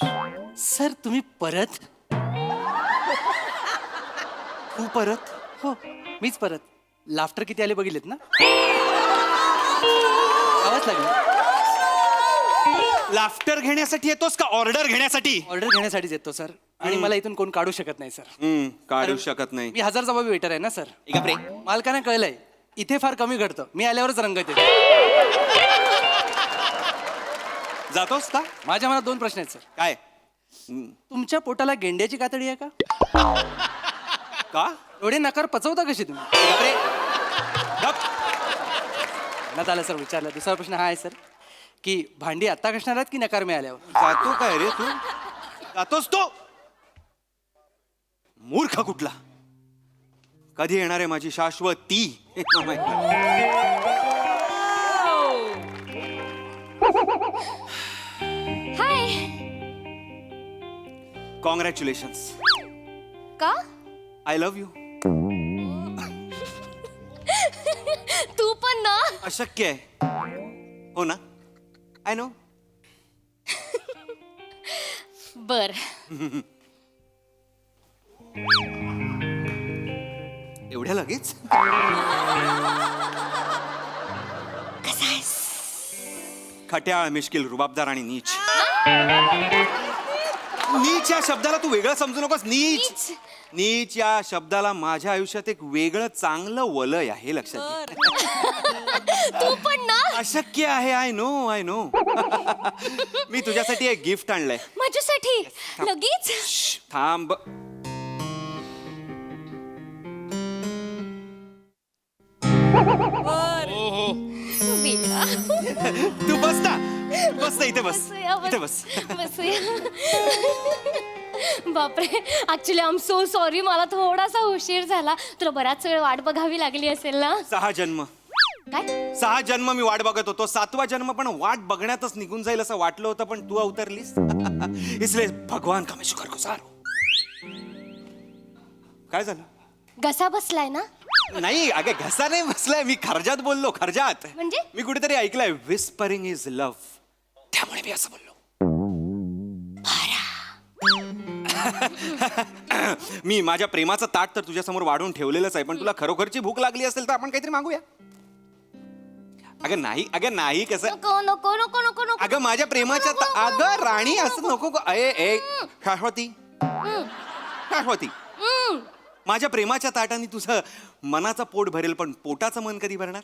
सर तुम्ही परत? तू परत? हो, मीच परत. लाफ्टर किती आले बघितलेत ना? आवाज लागला. लाफ्टर घेण्यासाठी येतोस का ऑर्डर घेण्यासाठी? ऑर्डर घेण्यासाठीच येतो सर, आणि मला इथून कोण काढू शकत नाही सर. काढू शकत नाही. मी 1000 जबाबी वेटर आहे ना सर. बापरे. मालकाने कळलंय इथे फार कमी घडतं, मी आल्यावरच रंगत येते. जातोस का? माझ्या मनात 2 प्रश्न आहेत सर. काय? तुमच्या पोटाला गेंड्याची कातडी आहे का? का? एवढे नकार पचवता कशी तुम्ही? बापरे. गप. मनात आलं सर, विचारलं. दुसरा प्रश्न हा आहे सर की भांडी आत्ता घासणार आहात की नकार मिळाल्यावर? जातो काय रे तू? जातोस तो? मूर्ख कुठला. कधी येणार आहे माझी शाश्वती? हाय. कॉंग्रॅच्युलेशन्स. का? I love you. तू पण ना. अशक्य आहे. हो ना? I know. बर. एवढ्या लगेच खट्याळ, मिश्किल, रुबाबदार आणि नीच. नीच या शब्दाला तू वेगळं समजू नकोस. नीच नीच या शब्दाला माझ्या आयुष्यात एक वेगळं चांगलं वलय आहे, लक्षात घे. तू पण ना. अशक्य आहे. आय नो मी तुझ्यासाठी एक गिफ्ट आणलंय. माझ्यासाठी लगेच. थांब. वेडा. तू बस ना. बस ना, इथे बस. बसूया, इथे बस. बसूया. बापरे, actually I am so sorry. मला थोडासा उशीर झाला. तुला बराच वेळ वाट बघावी लागली असेल ना. 6 जन्म काय 6 जन्म मी वाट बघत होतो. 7वा जन्म पण वाट बघण्यातच निघून जाईल असं वाटलं होतं, पण तू अवतरलीस. इसलिए भगवान का मैं शुक्रगुजार हूं. काय झालं? घसा बसलाय ना. नाही अगं, घसा नाही बसलाय. मी खर्जात बोललो. खर्जात म्हणजे? मी कुठेतरी ऐकलंय विस्परिंग इज लव्ह, त्यामुळे मी असं बोललो. मी माझ्या प्रेमाचं ताट तर तुझ्या समोर वाढून ठेवलेलंच आहे, पण तुला खरोखरची भूक लागली असेल तर आपण काहीतरी मागूया. अगं नाही कसं. नको नको नको नको नको. अगं माझ्या प्रेमाच्या अगं राणी असं नको. शाश्वती शाश्वती, माझ्या प्रेमाच्या ताटाने तुझं मनाचं पोट भरेल, पण पोटाचं मन कधी भरणार?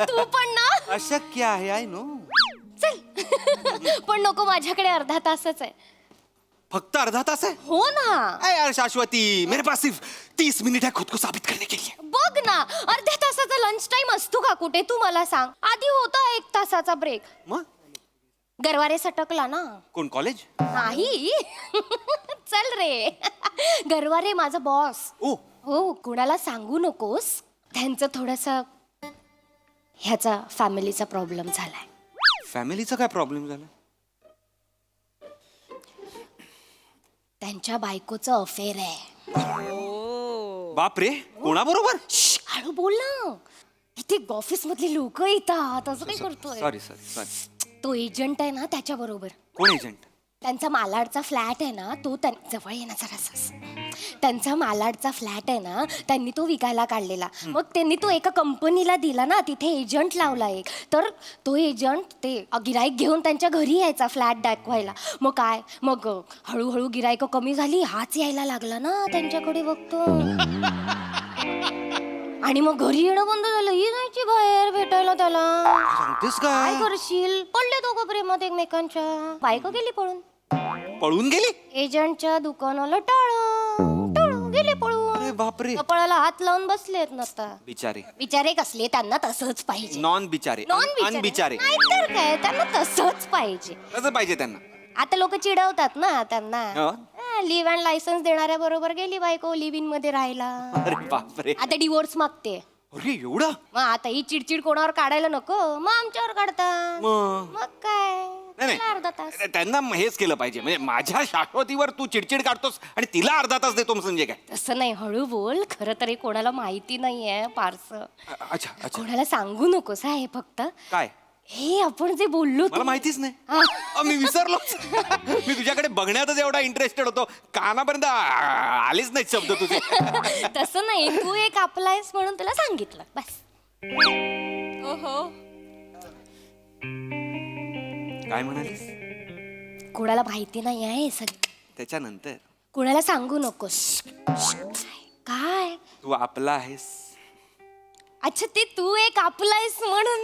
तू पण ना. अशक्य आहे. I know. चल. पण नको, माझ्याकडे अर्धा तासच आहे. फक्त अर्धा तास आहे? हो ना. अरे यार शाश्वती, मेरे पास सिर्फ 30 मिनिट है खुद को साबित करने के लिए. बघ ना, अर्ध्या तासाचा लंच टाइम असतो का कुठे? तू मला सांग. आधी होता 1 तासाचा ब्रेक. मग गरवारे सटकला ना. कोण? कॉलेज? नाही. चल रे. गरवारे माझा बॉस. ओ हो, कुणाला सांगू नकोस. त्यांचं थोडस ह्याचा फॅमिलीचा प्रॉब्लेम झालाय. फॅमिलीचा काय प्रॉब्लेम झाला? त्यांच्या बायकोचं अफेअर आहे. बापरे, कोणाबरोबर? हळू बोल ना. इथे ऑफिस मधली लोक येतात. असं काय करतोय? सॉरी. तो एजंट आहे ना, त्याच्या बरोबर. कोण एजंट? त्यांचा मालाडचा फ्लॅट आहे ना, तो जवळ ये ना जरासाच. त्यांचा मालाडचा फ्लॅट आहे ना, त्यांनी तो विकायला काढलेला. मग त्यांनी तो एका कंपनीला दिला ना, तिथे एजंट लावला एक. तर तो एजंट ते गिराईक घेऊन त्यांच्या घरी यायचा फ्लॅट दाखवायला. मग काय, मग हळूहळू गिराईक कमी झाली, हाच यायला लागला ना त्यांच्याकडे बघतो. आणि मग घरी येणं बंद झालं. ही जायची बाहेर भेटायला त्याला. सांगतेस काय काय? करशील? पडले दोघं प्रेमात एकमेकांच्या. बायको गेली पळून. पळून गेली? एजंटच्या दुकानाला टाळून गेले पळून. अरे बापरे. कपाळाला हात लावून बसलेत नसता. बिचारे. बिचारे कसले? त्यांना तसंच पाहिजे. नॉन बिचारे. नॉन बिचारे. नाहीतर काय, त्यांना तसंच पाहिजे. कसं पाहिजे त्यांना? आता लोक चिडवतात ना त्यांना. हो. लिव्ह अँड लायसन्स देणाऱ्या बरोबर गेली बायको लिव्ह इन मध्ये राहायला. अरे बापरे. आता डिवोर्स मागते. अरे एवढं? मग आता ही चिडचिड कोणावर काढायला नको, मग आमच्यावर काढता. मग काय, नाही अर्धा तास. त्यांना हेच केलं पाहिजे. म्हणजे माझ्या शाश्वतीवर तू चिडचिड काढतोस आणि तिला अर्धा तास देतो म्हणजे काय? तसं नाही, हळू बोल. खरं तरी कोणाला माहिती नाहीये फारसं. अच्छा. कोणाला सांगू नकोस हे फक्त. काय? हे आपण जे बोललो मला माहितीच नाही. मी विसरलो. मी तुझ्याकडे बघण्यातच एवढा इंटरेस्टेड होतो, कानापर्यंत आलीच नाही शब्द तुझे. तसं नाही, तू एक आपला आहेस म्हणून तुला सांगितलं बस. ओहो. काय म्हणालीस? कोणाला माहिती नाही आहे सगळं. त्याच्यानंतर कोणाला सांगू नकोस. काय? तू आपला आहेस. अच्छा, ते तू एक आपला आहेस म्हणून.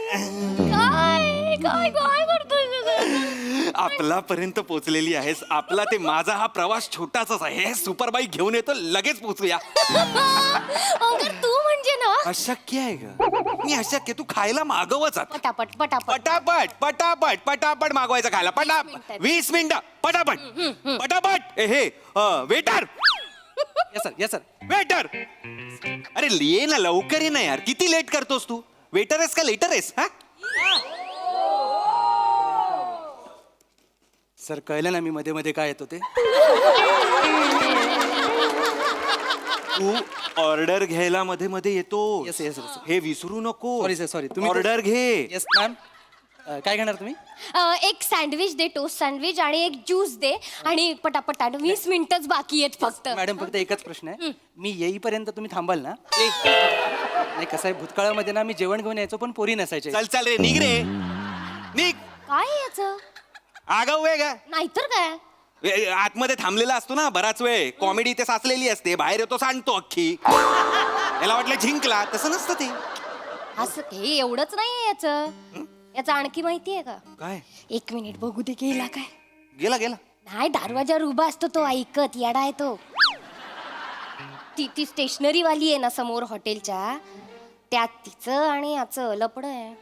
काय काय काय करतोय? आपलापर्यंत पोहोचलेली आहेस. आपला ते माझा हा प्रवास छोटासाच आहे. सुपर बाईक घेऊन येतो, लगेच पोहोचूया. अगर तू म्हणजे ना अशक्य आहे ग. मी अशक्य. तू खायला मागवच आता. पटापट पटापट पटापट पटापट पटापट मागवायचं खायला. 20 मिनिटं. पटापट. हे वेटर. Yes sir. वेटर. अरे ये ना, लवकर ये ना यार. किती लेट करतोस तू? वेटर आहेस का लेटर आहेस? हा सर कळलं ना मी मध्ये मध्ये काय येतो ते. तू ऑर्डर घ्यायला मध्ये मध्ये येतो. Yes. हे विसरू नको. Sorry, sir, sorry. तुम्ही ऑर्डर घे. Yes ma'am. काय घेणार तुम्ही? एक सँडविच दे, टोस्ट सँडविच, आणि एक ज्यूस दे, आणि पटापट 20 मिनिटच बाकी आहेत फक्त. मॅडम फक्त एकच प्रश्न आहे, मी येईपर्यंत तुम्ही थांबाल ना? नाही, कसं आहे, भूतकाळामध्ये ना मी जेवण घेऊन यायचो पण पोरी नसायचे. चल चल रे निघ रे निघ. काय आहे याचं? आगाऊ आहे का? नाहीतर काय. आतमध्ये थांबलेला असतो ना बराच वेळ, कॉमेडी इथे साचलेली असते, बाहेर येतो सांगतो अख्खी. याला वाटलं जिंकला, तसं नसतं ते. असं हे एवढंच नाहीये याचं आणखी माहिती आहे का? काय 1 मिनिट बघू दे, गेला काय? गेला गेला. नाही, दरवाजावर उभा असतो तो, ऐकत येडा आहे तो. ती स्टेशनरी वाली आहे ना समोर हॉटेलच्या, त्यात तिचं आणि याचं लपड आहे.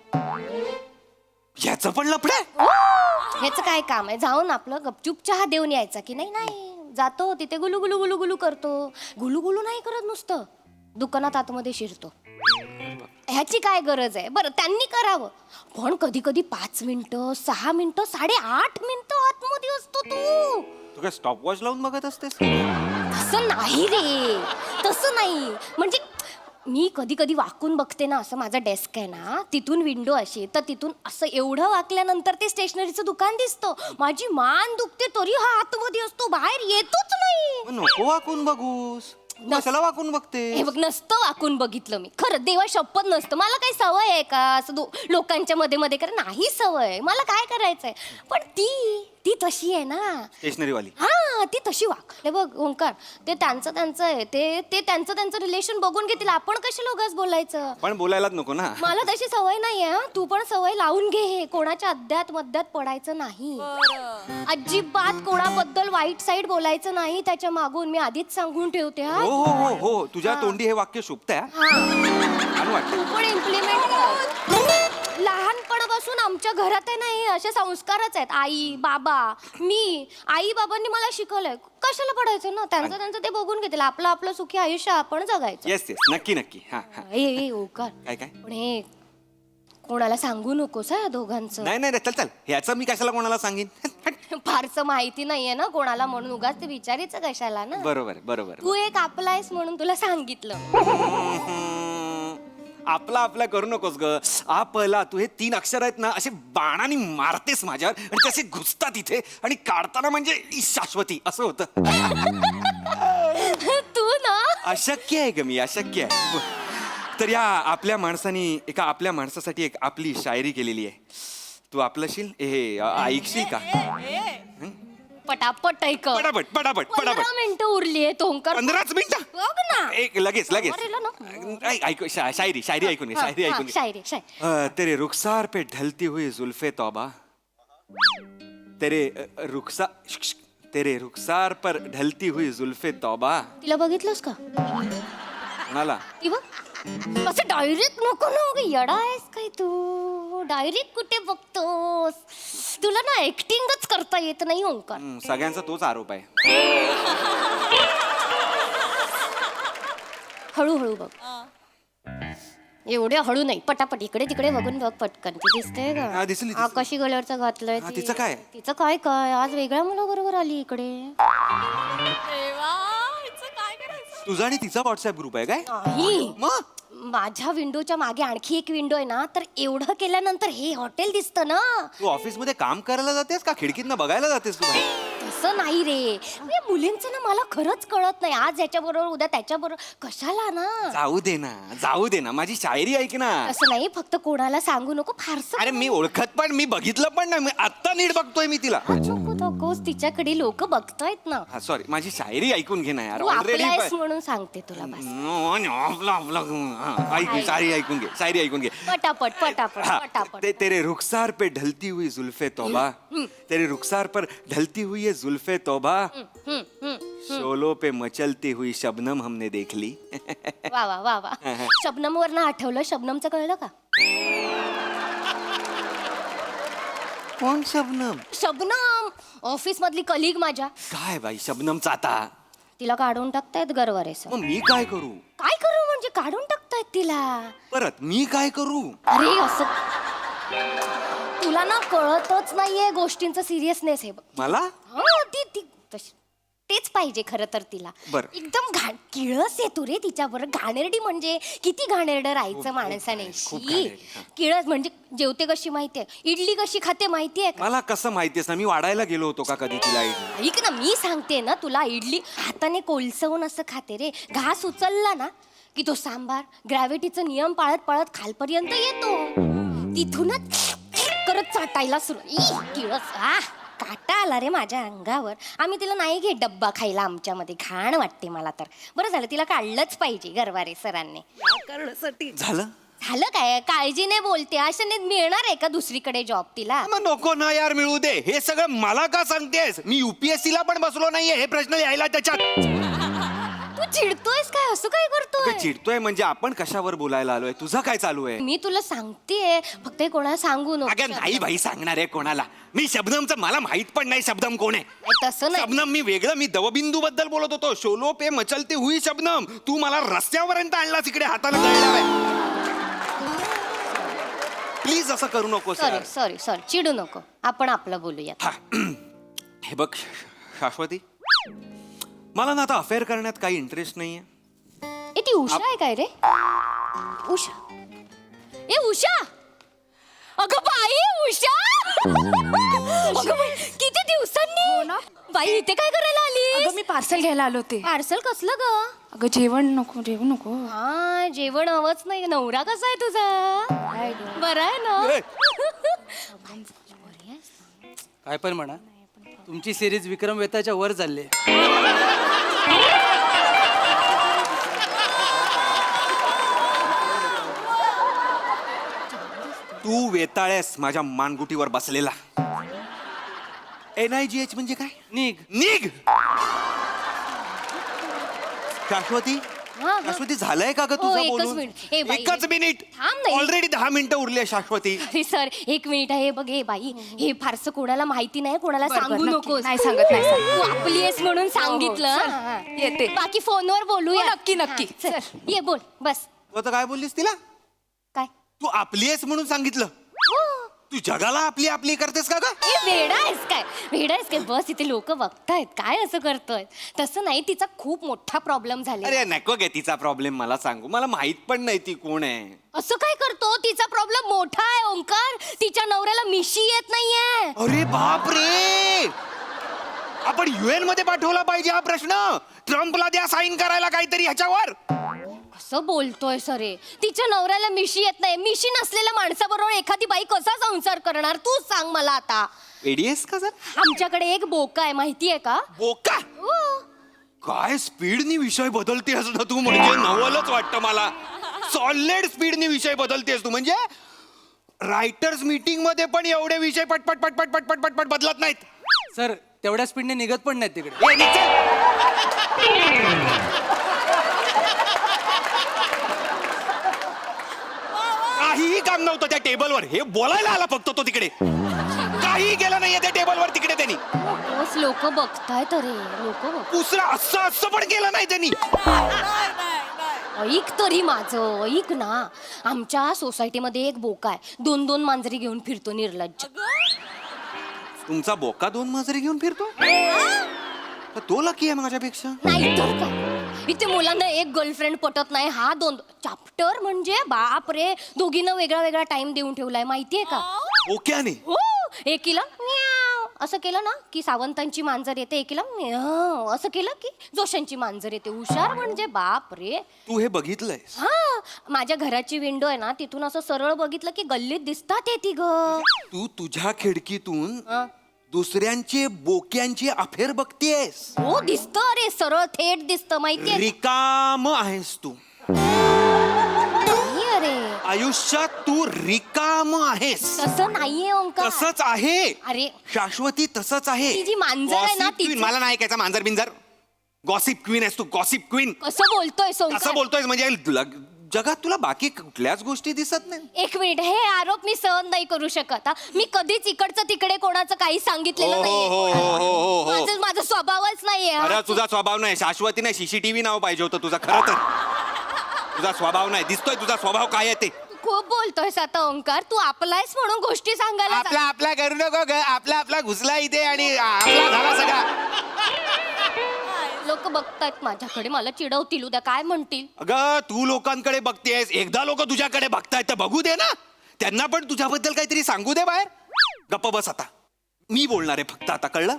याचं पण लफडं आहे? ह्याचं काय काम आहे? जाऊन आपलं गपचूप चहा देऊन यायचा की नाही? नाही, जातो तिथे गुलू गुलू गुलू गुलू करतो. गुलू गुलू नाही करत, नुसतं दुकानात आतमध्ये शिरतो. ह्याची काय गरज आहे? बरं, त्यांनी करावं, पण कधी कधी 5 मिनिटं, 6 मिनिटं, 8.5 मिनिटं आतमध्ये असतो तू. तू काय स्टॉप वॉच लावून बघत असतेस? तसं नाही रे, तसं नाही. म्हणजे मी कधी कधी वाकून बघते ना, असं माझा डेस्क आहे ना, तिथून विंडो अशी, तर तिथून असं एवढं वाकल्यानंतर ते स्टेशनरीचं दुकान दिसतं. माझी मान दुखते तरी हा आतमध्ये असतो, बाहेर येतोच नाही. मग नको वाकून बघूस. कशाला वाकून बघते? हे बघ, नसतं वाकून बघितलं मी, खरं देवा शपथ नसतं. मला काही सवय आहे का असं लोकांच्या मध्ये मध्ये कर? नाही सवय, मला काय करायचंय. पण ती तशी आहे ना, स्टेशनरी वाली. हा, ती तशी वाग. हे बघ ओंकार, ते त्यांचं आहे, ते त्यांचं रिलेशन बघून घेतील, आपण कशाला उगाच बोलायचं? पण बोलायलाच नको ना. मला तशी सवय नाहीये. हा, तू पण सवय लावून घे. हे कोणाच्या अद्यात मध्यात पडायचं नाही, अजिबात कोणाबद्दल वाईट साईड बोलायचं नाही त्याच्या मागून, मी आधीच सांगून ठेवते. हा, हो हो हो हो, तुझ्या तोंडी हे वाक्य शोभतंय. तू पण इम्प्लिमेंट कर. लहानपणापासून आमच्या घरात आहे नाही असे संस्कारच आहेत. आई बाबा, मी, आई बाबांनी मला शिकवलंय, कशाला पडायचं ना, त्यांचं ते बघून घेतील. आपलं सुखी आयुष्य आपण जगायचं. येस येस, नक्की नक्की. हा हा. ए ओकार, काय काय? पण हे कोणाला सांगू नकोस हा दोघांचं. नाही नाही, चल चल, ह्याचं मी कशाला कोणाला सांगेन? फारसं माहिती नाहीये ना कोणाला, म्हणून उगाच ते विचारायचं कशाला ना. बरोबर बरोबर. तू एक आपलायस म्हणून तुला सांगितलं. आपला आपला करू नकोस ग. आपला, तू हे 3 अक्षर आहेत ना, असे बाणाने मारतेस माझ्यावर, आणि तसे घुसतात इथे, आणि काढताना म्हणजे शाश्वती असं होतं. तू ना अशक्य आहे ग मी, अशक्य आहे. तर या आपल्या माणसानी एका आपल्या माणसासाठी एक आपली शायरी केलेली आहे. तू आपलंशील हे ऐकशील का? पटापट ऐक. पटापट पटापट पटापट. 15 मिनिटं उरली आहे ओंकार. 15च मिनिटं? बघ ना. एक लगेच लगेच. अरे ना. ऐक शायरी ऐकून घे, शायरी ऐकून घे. शायरी. तेरे रुखसार पे ढलती हुई जुल्फे तौबा, तेरे रुखसार पर ढलती हुई जुल्फे तौबा. तिला बघितलंस का? म्हणाला ती बघ, असं डायरेक्ट नको ना, येडा आहेस काय तू? डायरेक्ट कुठे बघतोस? तुला ना ऍक्टिंगच करता येत नाही ओंकार. सगळ्यांचा तोच आरोप आहे. हळूहळू बघ, एवढे हळू नाही, पटापट इकडे तिकडे बघून बघ पटकन. ती दिसते हा, का? दिसली. आकाशी कलरचं घातलंय ती. तिचं काय? तिचं काय काय आज वेगळ्या मुलाबरोबर आली इकडे. तुझा आणि तिचा व्हॉट्सअप ग्रुप आहे काय? नाही, मग माझ्या विंडोच्या मागे आणखी एक विंडो आहे ना, तर एवढं केल्यानंतर हे हॉटेल दिसतं ना. तू ऑफिस मध्ये काम करायला जातेस का खिडकीतनं बघायला जातेस तू? तसं नाही रे, म्हणजे मुलींचं ना मला खरंच कळत नाही, आज याच्याबरोबर उद्या त्याच्याबरोबर, कशाला ना. जाऊ दे ना, माझी शायरी ऐक ना. असं नाही, फक्त कोणाला सांगू नको फारसं. अरे मी ओळखत पण, मी बघितलं पण नाही, मी आत्ता नीट बघतोय मी तिला. नकोस, तिच्याकडे लोक बघतायत ना. हा सॉरी, माझी शायरी ऐकून घे ना यार. तू आपलायस म्हणून सांगते तुला बस. शायरी ऐकून घे, शायरी ऐकून घे. पटापट पटापट हाँ, पटापट. तेरे रुखसार पे ढलती हुई जुल्फे तौबा, तेरे रुखसार पर ढलती हुई ये जुल्फे तौबा, शोलों पे मचलती हुई शबनम हमने देख ली. वा वा वा वा. शबनम वरनं आठवलं, शबनमचं कळलं का? कोण शबनम? शबनम ऑफिस मधली कलिग माझ्या. काय बाई शबनमचा आता? तिला काढून टाकतायत गरवारेस. मग मी काय करू? काय करू म्हणजे काढून टाकतायत तिला. परत मी काय करू? अरे असं तुला ना कळतच नाहीये गोष्टींचा सिरियसनेस. हे बघ मला हा, ती तेच पाहिजे खरं तर तिला. बरं. एकदम किळस येतो रे तिच्याबरोबर. घाणेरडी म्हणजे किती घाणेरडं राहायचं माणसाने. खूप घाणेरडी, किळस म्हणजे जेवते कशी माहितीये, इडली कशी खाते माहितीये का? मला कसं माहितीये ना, मी वाढायला गेलो होतो का कधी तिला इडली? ऐक ना, मी सांगते ना तुला, इडली हाताने कोलसवून असं खाते रे. घास उचलला ना की तो सांबार ग्रॅव्हिटीचा नियम पाळत पाळत खालपर्यंत येतो. तिथूनच करत चाटायला सुरू. किळस, काटा आला रे माझ्या अंगावर. आम्ही तिला नाही घेत डब्बा खायला, आमच्यामध्ये घाण वाटते मला तर. बरं झालं तिला काढलंच पाहिजे गरवारे सरांनी. या कारणासाठी झालं झालं काय, काळजीने बोलते. अशाने मिळणार आहे का दुसरीकडे जॉब तिला? मग नको ना यार, मिळू दे. हे सगळं मला का सांगतेस? मी UPSC ला पण बसलो नाहीये हे प्रश्न यायला त्याच्यात. तू चिडतोयस काय, असं काय करतोय? चिडतोय म्हणजे आपण कशावर बोलायला आलोय? तुझं काय चालू आहे? मी तुला सांगतेय, फक्त हे कोणाला सांगू नको. अगं नाही भाई, सांगणार आहे कोणाला? मी शबनमचं, मला माहित पण नाही शबनम कोण आहे. तसं नाही. शबनम मी वेगळं, मी दवबिंदू बद्दल बोलत होतो. शोलो पे मचलते हुई शबनम. तू मला रस्त्यापर्यंत आणलास इकडे हाताला गळणार. प्लीज असं करू नको. सॉरी सॉरी सॉरी, चिडू नको. आपण आपलं बोलूया. हे बघ शाश्वती, मला ना आता अफेअर करण्यात काही इंटरेस्ट नाहीये. ए ती उषा आहे काय रे? उषा, ए उषा, अगं बाई उषा. अगं बाई, किती दिवसांनी. बाई इथे काय करायला आली? अगं मी पार्सल घ्यायला आलो होते. पार्सल कसलं ग? अगं जेवण नको, जेवण नको. हा, जेवण हवंच नाही. नवरा कसा आहे तुझा? बरा आहे ना? काय पण म्हणा, तुमची सिरीज विक्रम वेताच्या वर चालली. तू वेताळेस माझ्या मानगुटीवर बसलेला. NIGH म्हणजे काय? निघ. निघ. शाश्वती, हा. शाश्वती झालंय का ग हो, तुझं एकच बोलून? मिनिट. ए बाई, एकच मिनिट. थांब नाही. ऑलरेडी 10 मिनिटं उरले शाश्वती. अरे सर, एक मिनिट आहे. बघ हे बाई, हे फारसं कोणाला माहिती नाही, कोणाला बरं, सांगू नक्की. नकोस. नाही सांगत, नाही सांगत. तू आपली आहेस म्हणून सांगितलं. चल, हा. येते. बाकी फोनवर बोलूया. हो, नक्की, नक्की. हा, चल, ये बोल बस. तू आता काय बोललीस तिला? काय? तू आपली आहेस म्हणून सांगितलं? हो. तू जगाला आपली आपली करतेस का ग? ए, वेडा आहेस काय? वेडा आहेस काय? बस इथे लोक बघतायत, काय असं करतोय? तसं नाही, तिचा खूप मोठा प्रॉब्लेम झाला. अरे नको गे तिचा प्रॉब्लेम मला सांगू. मला माहित पण नाही ती कोण आहे. असं काय करतो? तिचा प्रॉब्लेम मोठा आहे ओंकार. तिच्या नवऱ्याला मिशी येत नाहीये. अरे बाप रे, आपण UN मध्ये पाठवला पाहिजे हा प्रश्न. ट्रम्पला द्या साईन करायला काहीतरी ह्याच्यावर. असं बोलतोय सरे. तिच्या नवऱ्याला मिशी येत नाही. मिशी नसलेल्या माणसाबरोबर एखादी बाई कसा संसार करणार? तू सांग मला आता. एडीएस का जर आमच्याकडे एक बोका आहे, माहितीये का? बोका? हो. काय स्पीडनी विषय बदलतेस ना तू, म्हणजे नवलच वाटतं मला. सॉलिड स्पीडनी विषय बदलतेस तू. म्हणजे रायटर्स मीटिंग मध्ये पण एवढे विषय पटपट पटपट पटपट पटपट बदलत नाहीत. सर तेवढ्या स्पीडने निघत पण नाहीत तिकडे. ए, निघ चल. काहीही काम नव्हतं त्या टेबलवर. हे बोलायला आला फक्त तो तिकडे. काही गेलं नाहीये त्या टेबलवर तिकडे त्यांनी. लोक बघतायत रे, लोक बघ. दुसरं असं पण केलं नाही त्यांनी. ऐक तरी माझं, ऐक ना. आमच्या सोसायटीमध्ये एक बोका आहे, 2-2 मांजरी घेऊन फिरतो, निर्लज्ज. तुमचा बोका 2 मांजरी घेऊन फिरतो? तर तो लकी आहे माझ्यापेक्षा. नाही तर काय. इथे मुलांना एक गर्लफ्रेंड पटत नाही, हा 2 चॅप्टर. म्हणजे बाप रे, दोघींना वेगळा वेगळा टाइम देऊन ठेवलाय, माहितीये का? बोक्याने? हो. एकीला म्याव असं केलं ना की सावंतांची मांजर येते, एकीला म्याव असं केलं की जोशांची मांजर येते. हुशार म्हणजे बाप रे. तू हे बघितलंयस? हा, माझ्या घराची विंडो आहे ना, तिथून असं सरळ बघितलं की गल्लीत दिसतात हे तिघं. तू तुझ्या खिडकीतून हा. दुसऱ्यांचे बोक्यांची अफेअर बघतेस? हो, दिसत रे, सरळ थेट दिसत, माहितीये? रिकाम आहेस तू. नाही अरे, आयुष्यात तू रिकाम आहेस. तसं नाहीये ओंकार. तसंच आहे. अरे शाश्वती तसंच आहे. ती जी मांजर आहे ना, Gossip queen. तिचं- मला नाही ऐकायचं मांजर बिंजर. गॉसिप क्वीन आहेस तू, गॉसिप क्वीन. कसं बोलतोय असं ओंकार? बोलतोय म्हणजे जगात तुला बाकी कुठल्याच गोष्टी दिसत नाही. एक मिनिट, हे आरोप मी सहन नाही करू शकत. हा. मी कधीच इकडचं तिकडे कोणाचं काही सांगितलेलं हो, हो, हो, हो, हो, हो. नाहीये. माझा स्वभावच नाहीये. हा. अरे तुझा स्वभाव नाही, शाश्वती नाही, CCTV नाव पाहिजे होतं तुझा. खरं तर तुझा स्वभाव नाही. दिसतोय तुझा स्वभाव काय आहे ते. खूप बोलतोयस आता ओंकार. तू आपलायस म्हणून गोष्टी सांगायला आपला आपला करू नको ग. आपला आपला घुसला इथे आणि आपला झाला सगळा. लोक बघतायत माझ्याकडे, मला चिडवतील उद्या, काय म्हणतील? अगं तू लोकांकडे बघतेस, एकदा लोक तुझ्याकडे बघतायत तर बघू दे ना. त्यांना पण तुझ्याबद्दल काहीतरी सांगू दे बाहेर. गप्प बस आता. मी बोलणार आहे फक्त आता, कळलं?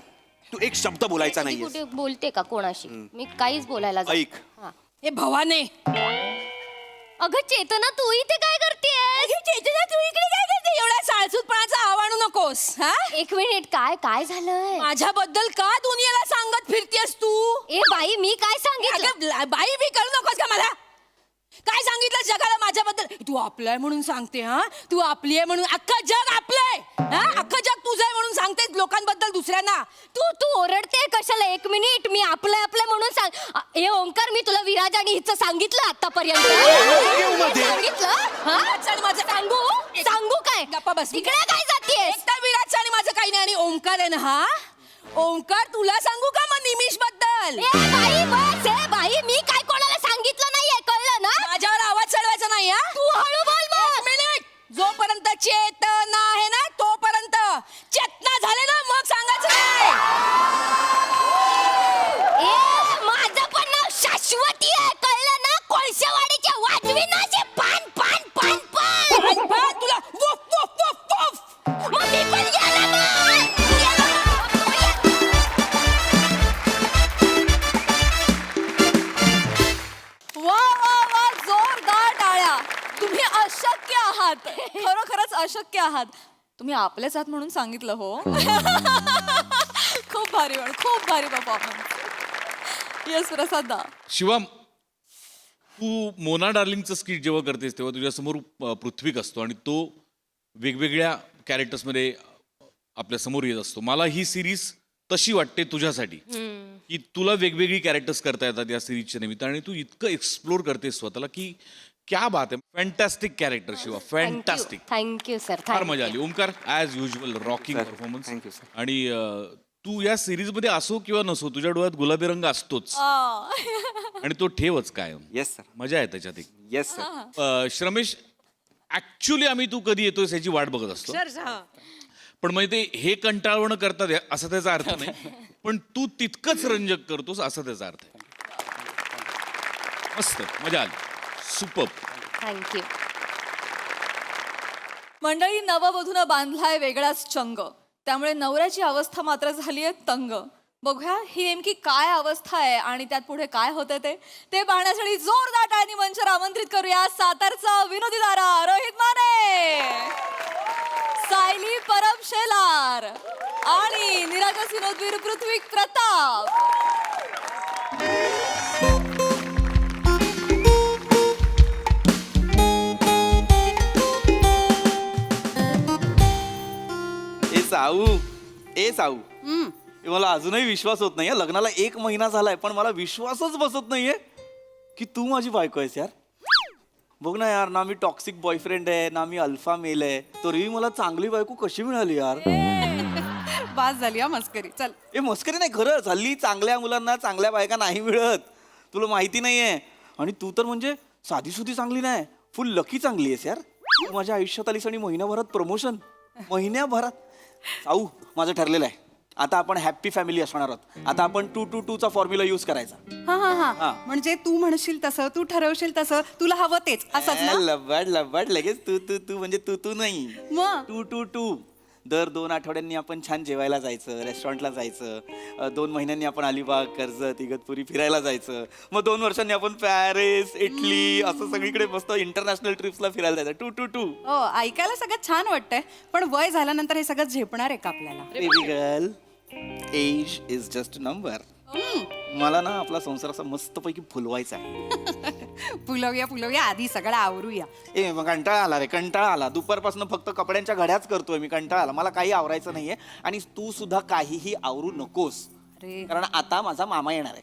तू एक शब्द बोलायचा मी नाहीये. कुठे बोलते का कोणाशी? मी काहीच बोलायला जात- ऐक. हा. ए भवाने, अगं चेतना, तू इथे काय करतेय? चेतना तू इकडे काय करते? एवढ्या साळसूतपणाचा आव आणू नकोस. हा, एक मिनिट, काय काय झालंय? माझ्याबद्दल का दुनियेला सांगत फिरतेस तू? ए बाई, मी काय सांगितलं? अगं, बाई बी करू नकोस का मला? काय सांगितलं जगाला माझ्याबद्दल? तू आपलाय म्हणून सांगते. हा, तू आपली आहे म्हणून अख्खं जग आपलंय. हा, अख्खं जग तुझं आहे म्हणून सांगते लोकांबद्दल दुसऱ्यांना. तू ओरडते कशाला? एक मिनिट, मी आपलं आपलं म्हणून सांग. ए ओंकार, मी तुला विराज आणि हिचं सांगितलं आतापर्यंत? सांगितलं? हा? आणि माझं सांगू काय? गप्पा बस. इकडे काय जातीयेस? एकटा विराटचं आणि माझं काही नाही. आणि ओंकार आहे ना, हा ओंकार, तुला सांगू का मग निमिष बद्दल? ए बाई, बस. ए बाई, मी काय कोणाला सांगितलं नाहीये, कळलं ना? माझ्यावर आवाज चढवायचा नाही. हा, तू हळू बोल मग. एक मिनिट. जोपर्यंत चेतना आहे ना तोपर्यंत, चेतना झाले ना मग सांगायचं नाही. ए माझं पण नाव शाश्वती आहे, कळलं ना? कोळशेवाडीच्या वाजवी नाचे पान पान पान पान. आणि बघ तुला वुफ वुफ वुफ वुफ. मग मी पण गेला मग. वा वा वा, जोरदार टाळ्या. तुम्ही अशक्य आहात, खरोखरच अशक्य आहात. तुम्ही आपलेच आहात म्हणून सांगितलं हो. खूप भारी पण, खूप भारी परफॉर्मन्स. येस प्रसाद दा. शिवम, तू मोना डार्लिंगचं स्किट जेव्हा करतेस तेव्हा तुझ्यासमोर पृथ्वीक असतो आणि तो वेगवेगळ्या कॅरेक्टर्समध्ये आपल्या समोर येत असतो. मला ही सिरीज तशी वाटते तुझ्यासाठी की तुला वेगवेगळी कॅरेक्टर्स करता येतात या सिरीजच्या निमित्त आणि तू इतकं एक्सप्लोर करतेस स्वतःला की क्या बात आहे. Fantastic character Shiva, fantastic. Thank you sir. फार मजा आली. Omkar, as usual rocking performance. Thank you, sir. आणि तू या सिरीज मध्ये असो किंवा नसो, तुझ्या डोळ्यात गुलाबी रंग असतोच आणि तो ठेवच कायम. Yes sir. मजा आहे त्याच्यात एक. Yes sir. श्रमेश, ऍक्च्युली आम्ही तू कधी येतोय याची वाट बघत असतो, अक्षरशः. पण मग ते हे कंटाळवणं करतात असा त्याचा अर्थ नाही, पण तू तितकंच रंजक करतोस असा त्याचा अर्थ आहे. मस्त मजा आली. सुपर. थँक्यू. मंडळी, नववधूनं बांधलाय वेगळाच चंग, त्यामुळे नवऱ्याची अवस्था मात्र झालीये तंग. बघूया ही नेमकी काय अवस्था आहे आणि त्यात पुढे काय होतं ते पाहण्यासाठी जोरदार टाळ्यांनी मंचावर आमंत्रित करूया सातारचा विनोदी तारा रोहित माने, सायली परब शेलार आणि निरागस विनोदवीर पृथ्वीक प्रताप. साऊ मला अजूनही विश्वास होत नाहीये. लग्नाला 1 महिना झालाय पण मला विश्वासच बसत नाहीये की तू माझी बायको आहेस यार. बघ ना यार, ना मी टॉक्सिक बॉयफ्रेंड आहे ना मी अल्फा मेल आहे, तरीही मला चांगली बायको कशी मिळाली यार. बास झाली हा मस्करी. चल. ए मस्करी नाही, खरंच हल्ली चांगल्या मुलांना चांगल्या बायका नाही मिळत, तुला माहिती नाहीये. आणि तू तर म्हणजे साधी सुधी चांगली नाही, फुल लकी चांगली आहेस यार. तू माझ्या आयुष्यात आलीस आणि महिन्याभरात प्रमोशन. महिन्याभरात. साऊ, माझं ठरलेलं आहे, आता आपण हॅप्पी फॅमिली असणार आहोत. आता आपण 2-2-2 चा फॉर्म्युला यूज करायचा. हा हा हा, म्हणजे तू म्हणशील तसं, तू ठरवशील तसं, तुला हवं तेच असंच ना. लबाड लबाड लगेच तू तू तू म्हणजे तू नाही, मग 2-2-2. दर 2 आठवड्यांनी आपण छान जेवायला जायचं, रेस्टॉरंटला जायचं. 2 महिन्यांनी आपण अलिबाग, कर्जत, इगतपुरी फिरायला जायचं. मग 2 वर्षांनी आपण पॅरिस, इटली असं सगळीकडे मस्त इंटरनॅशनल ट्रिप्सला फिरायला जायचं. 2-2-2. हो, ऐकायला सगळं छान वाटतंय, पण वय झाल्यानंतर हे सगळं झेपणार आहे का आपल्याला? Baby girl, age is just number. मला ना आपला संसार असा मस्तपैकी फुलवायचा आहे. फुलवूया आधी सगळं आवरूया. ए मग कंटाळा आला रे, कंटाळा आला. दुपारपासून फक्त कपड्यांच्या घड्याच करतोय मी, कंटाळा आला. मला काही आवरायचं नाहीये आणि तू सुद्धा काहीही आवरू नकोस, कारण आता माझा मामा येणार आहे.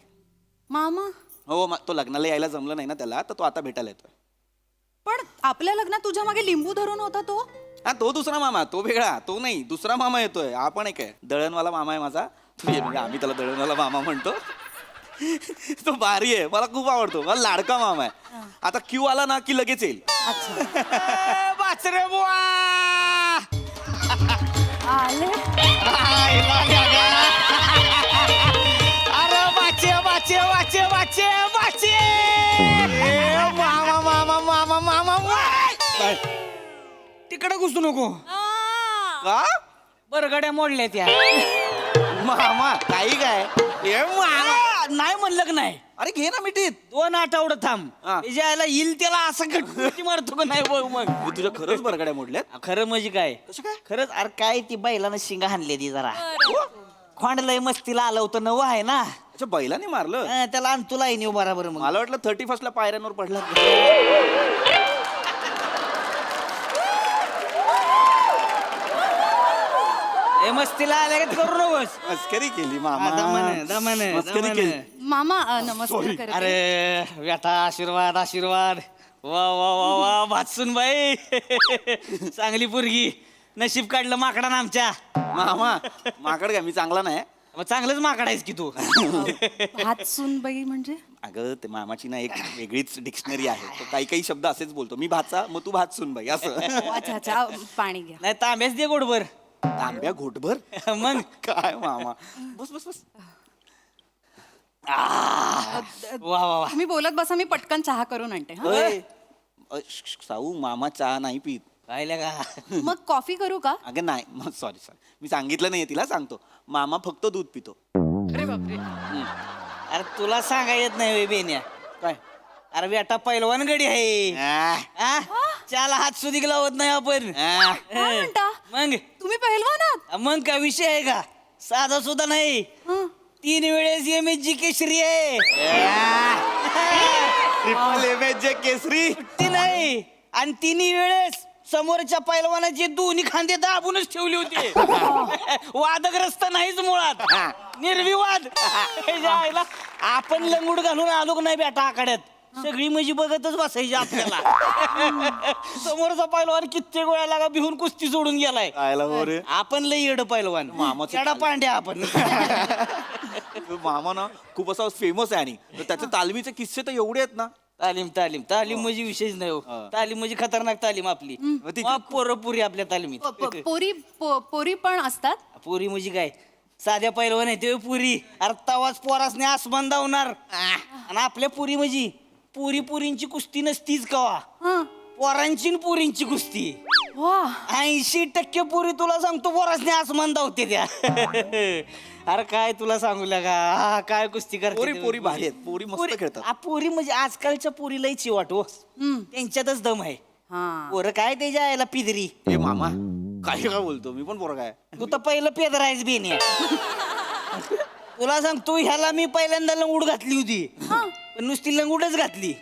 मामा? हो, तो लग्नाला यायला जमलं नाही ना त्याला, तर तो आता भेटायला येतोय. पण आपल्या लग्नात तुझ्या मागे लिंबू धरून होता तो? हा, तो दुसरा मामा, तो वेगळा, तो नाही, दुसरा मामा येतोय. हा पण एक आहे, दळणवाला मामा आहे माझा. तो म्हणजे आम्ही त्याला दळणवाला मामा म्हणतो. तो भारी आहे, मला खूप आवडतो, मला लाडका मामा आहे. आता क्यू आला ना की लगेच येईल. वाचरे बुवा. अरे वाचे वाचे वाचे वाचे वाचे. मामा मामा मामा मामा. तिकडे घुसू नको का बरगड्या मोडल्या त्या मामा काही काय नाही म्हणलं की नाही अरे घे ना मिठीत 2 आठवडं थांब हा. यायला येईल त्याला असं गट्टी मारतो का नाही बघ मग मी तुझ्या खरंच बरगड्या मोडल्यात खरं म्हणजे काय कसं काय खरंच अरे काय ती बैलानं शिंगा हाणली ती जरा खोंड लय मस्तीला आलं होतं नवं आहे ना अच्छा बैलाने मारलं त्याला आण तुला येईन बरोबर मग मला वाटलं 31 ला पायऱ्यांवर पडला ए मस्तीला आल्या का करू नकोस मस्करी केली मामा दमन मस्करी केली मामा नमस्कार करते. अरे बेटा आशीर्वाद आशीर्वाद वा वा वा वा भातसून बाई चांगली पोरगी नशीब काढलं माकडानं आमच्या मामा माकड काय मी चांगला नाही मग चांगलंच माकडायस की तू हात सुनबाई म्हणजे अगं ते मामाची ना एक वेगळीच डिक्शनरी आहे तो काही काही शब्द असेच बोलतो मी भाचा मग तू भात सुन बाई असं अच्छा अच्छा पाणी घ्या. नाही तांब्याच दे गोडभर तांब्या घोटभर मग काय मामा बस बस बस वा वा वा तुम्ही बोलत बसा मी पटकन चहा करून आणते हा? अय, साऊ मामा चहा नाही पीत पाहिलं का मग कॉफी करू का? अगं नाही मग सॉरी मी सांगितलं नाही तिला सांगतो मामा फक्त दूध पितो अरे तुला सांगा येत नाही होय बेन्या काय अरे बेटा पैलवान गडी आहे आ? त्याला हात सुधी लावत नाही आपण काय म्हणता मग तुम्ही पहिलवान आहात? मग काय विषय आहे का साधा सुद्धा नाही हं. 3 वेळेस MSG केसरी आहे ट्रिपल एमएच केसरी ती नाही आणि 3 वेळेस समोरच्या पैलवानाचे दोन्ही खांदे दाबूनच ठेवले होते वादग्रस्त नाहीच मुळात निर्विवाद ह्याच्या आईला आपण लंगूड घालून आलो का नाही बेटा आखाड्यात सगळी म्हणजे बघतच बसायची आपल्याला समोरचा पैलवान कित्येक वेळा लागा भिवून कुस्ती सोडून गेलाय आयला हो रे आपण लई येड पैलवान मामाचं चढा पांड्या आपण मामा ना खूप असा फेमस आहे आणि तर त्याचे तालमीचे किस्से तर एवढे आहेत ना तालीम तालीम तालीम म्हणजे विषयच नाही हो तालीम म्हणजे खतरनाक तालीम आपली पोरं पुरी आपल्या तालमीत पोरी पण असतात. पुरी म्हणजे काय साध्या पैलवान आहे ते पुरी अरे तवाच पोरासने आसमान धावणार आणि आपल्या पुरी म्हणजे पुरी पुरींची कुस्ती नसतीच कवा हं. पोरांची न पुरींची कुस्ती वा 80% पुरी तुला सांगतो पोरासने आसमान धावते त्या अरे काय तुला सांगू लागा हा, काय कुस्ती करते पोरी ते पोरी भारी आहेत पोरी मस्त खेळतात पुरी म्हणजे आजकालच्या पुरी लई चिवाट हो त्यांच्यातच दम आहे हा पोरं काय त्याच्या यायला पिदरी ए मामा काय काय बोलतो मी पण पोरं काय तू तर पहिलं पेदर आहेस बेने तुला सांगतो ह्याला मी पहिल्यांदा लंगूड घातली होती पण नुसती लंगूडच घातली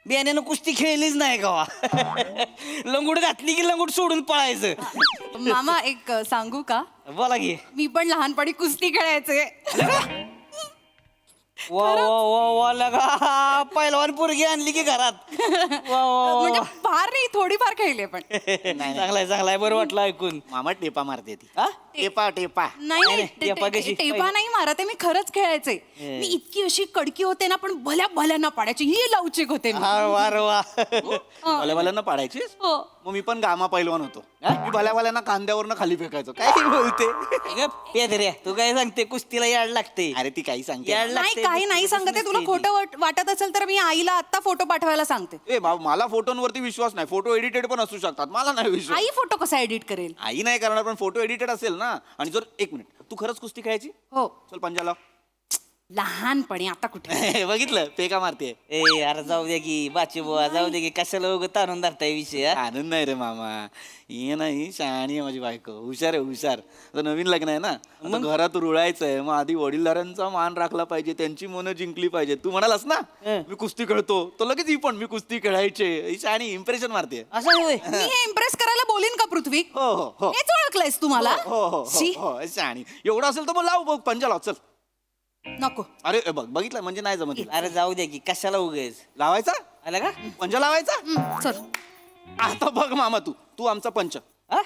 बेण्यानं कुस्ती खेळलीच नाही गावा लंगूड घातली की लंगूड सोडून पळायचं मामा एक सांगू का? बोला की मी पण लहानपणी कुस्ती खेळायचे. वा वा वा वा लगा पहिलवान पोरगी आणली की घरात वा वा म्हणजे फार नाही थोडीफार खेळले पण चांगलाय चांगलाय बरं वाटलं ऐकून मामा टेपा मारते ती हा? टेपा टेपा नाही टेपा कशी? टेपा नाही मारत आहे मी खरंच खेळायचे. मी इतकी अशी कडकी होते ना पण भल्या भल्यांना पाडायची ही लवचिक होते मी. हा वा रे वा भल्यावाल्यांना पाडायचीस हो. मग मी पण गामा पैलवान होतो मी भल्यावाल्यांना कांद्यावरनं खाली फेकायचो काय बोलते पेदऱ्या तू काय सांगते कुस्तीला याड लागते अरे ती काही सांगते याड नाही लागते काही नाही सांगत आहे. तुला खोटं वाटत असेल तर मी आईला आता फोटो पाठवायला सांगते. ए मला फोटोंवरती विश्वास नाही फोटो एडिटेड पण असू शकतात मला नाही विश्वास आई फोटो कसा एडिट करेल? आई नाही करणार पण फोटो एडिटेड असेल ना आणि जर एक मिनिट तू खरंच कुस्ती खेळायची हो चल पंजा लाव लहानपणी आता कुठे बघितलं पेका मारते ए अरे जाऊ दे की बाची बुवा जाऊ दे की कशाला उगं ताणून धरताय विषय हा? आनंद नाही रे मामा ये नाही शहाणी आहे माझी बायको हुशार आहे हुशार आता नवीन लग्न आहे ना आता घरात रुळायचंय मग आधी वडीलधाऱ्यांचा मान राखला पाहिजे त्यांची मनं जिंकली पाहिजे तू म्हणालास ना मी कुस्ती खेळतो तो लगेच ही पण मी कुस्ती खेळायचे ही शहाणी इम्प्रेशन मारते असं आहे होय? मी हे इम्प्रेस करायला बोलीन का पृथ्वी? हो हो हो हेच ओळखलंयस तुम्हाला? हो हो शी. हो शहाणी एवढं असेल तर मग लाव बघ पंजा लाव चल नको. अरे बघ बघितलं म्हणजे नाही जमत तुला. अरे जाऊ दे की कशाला उगेच लावायचा आला का पंजा लावायचा चल आता बघ मामा तू आमचा पंच हा?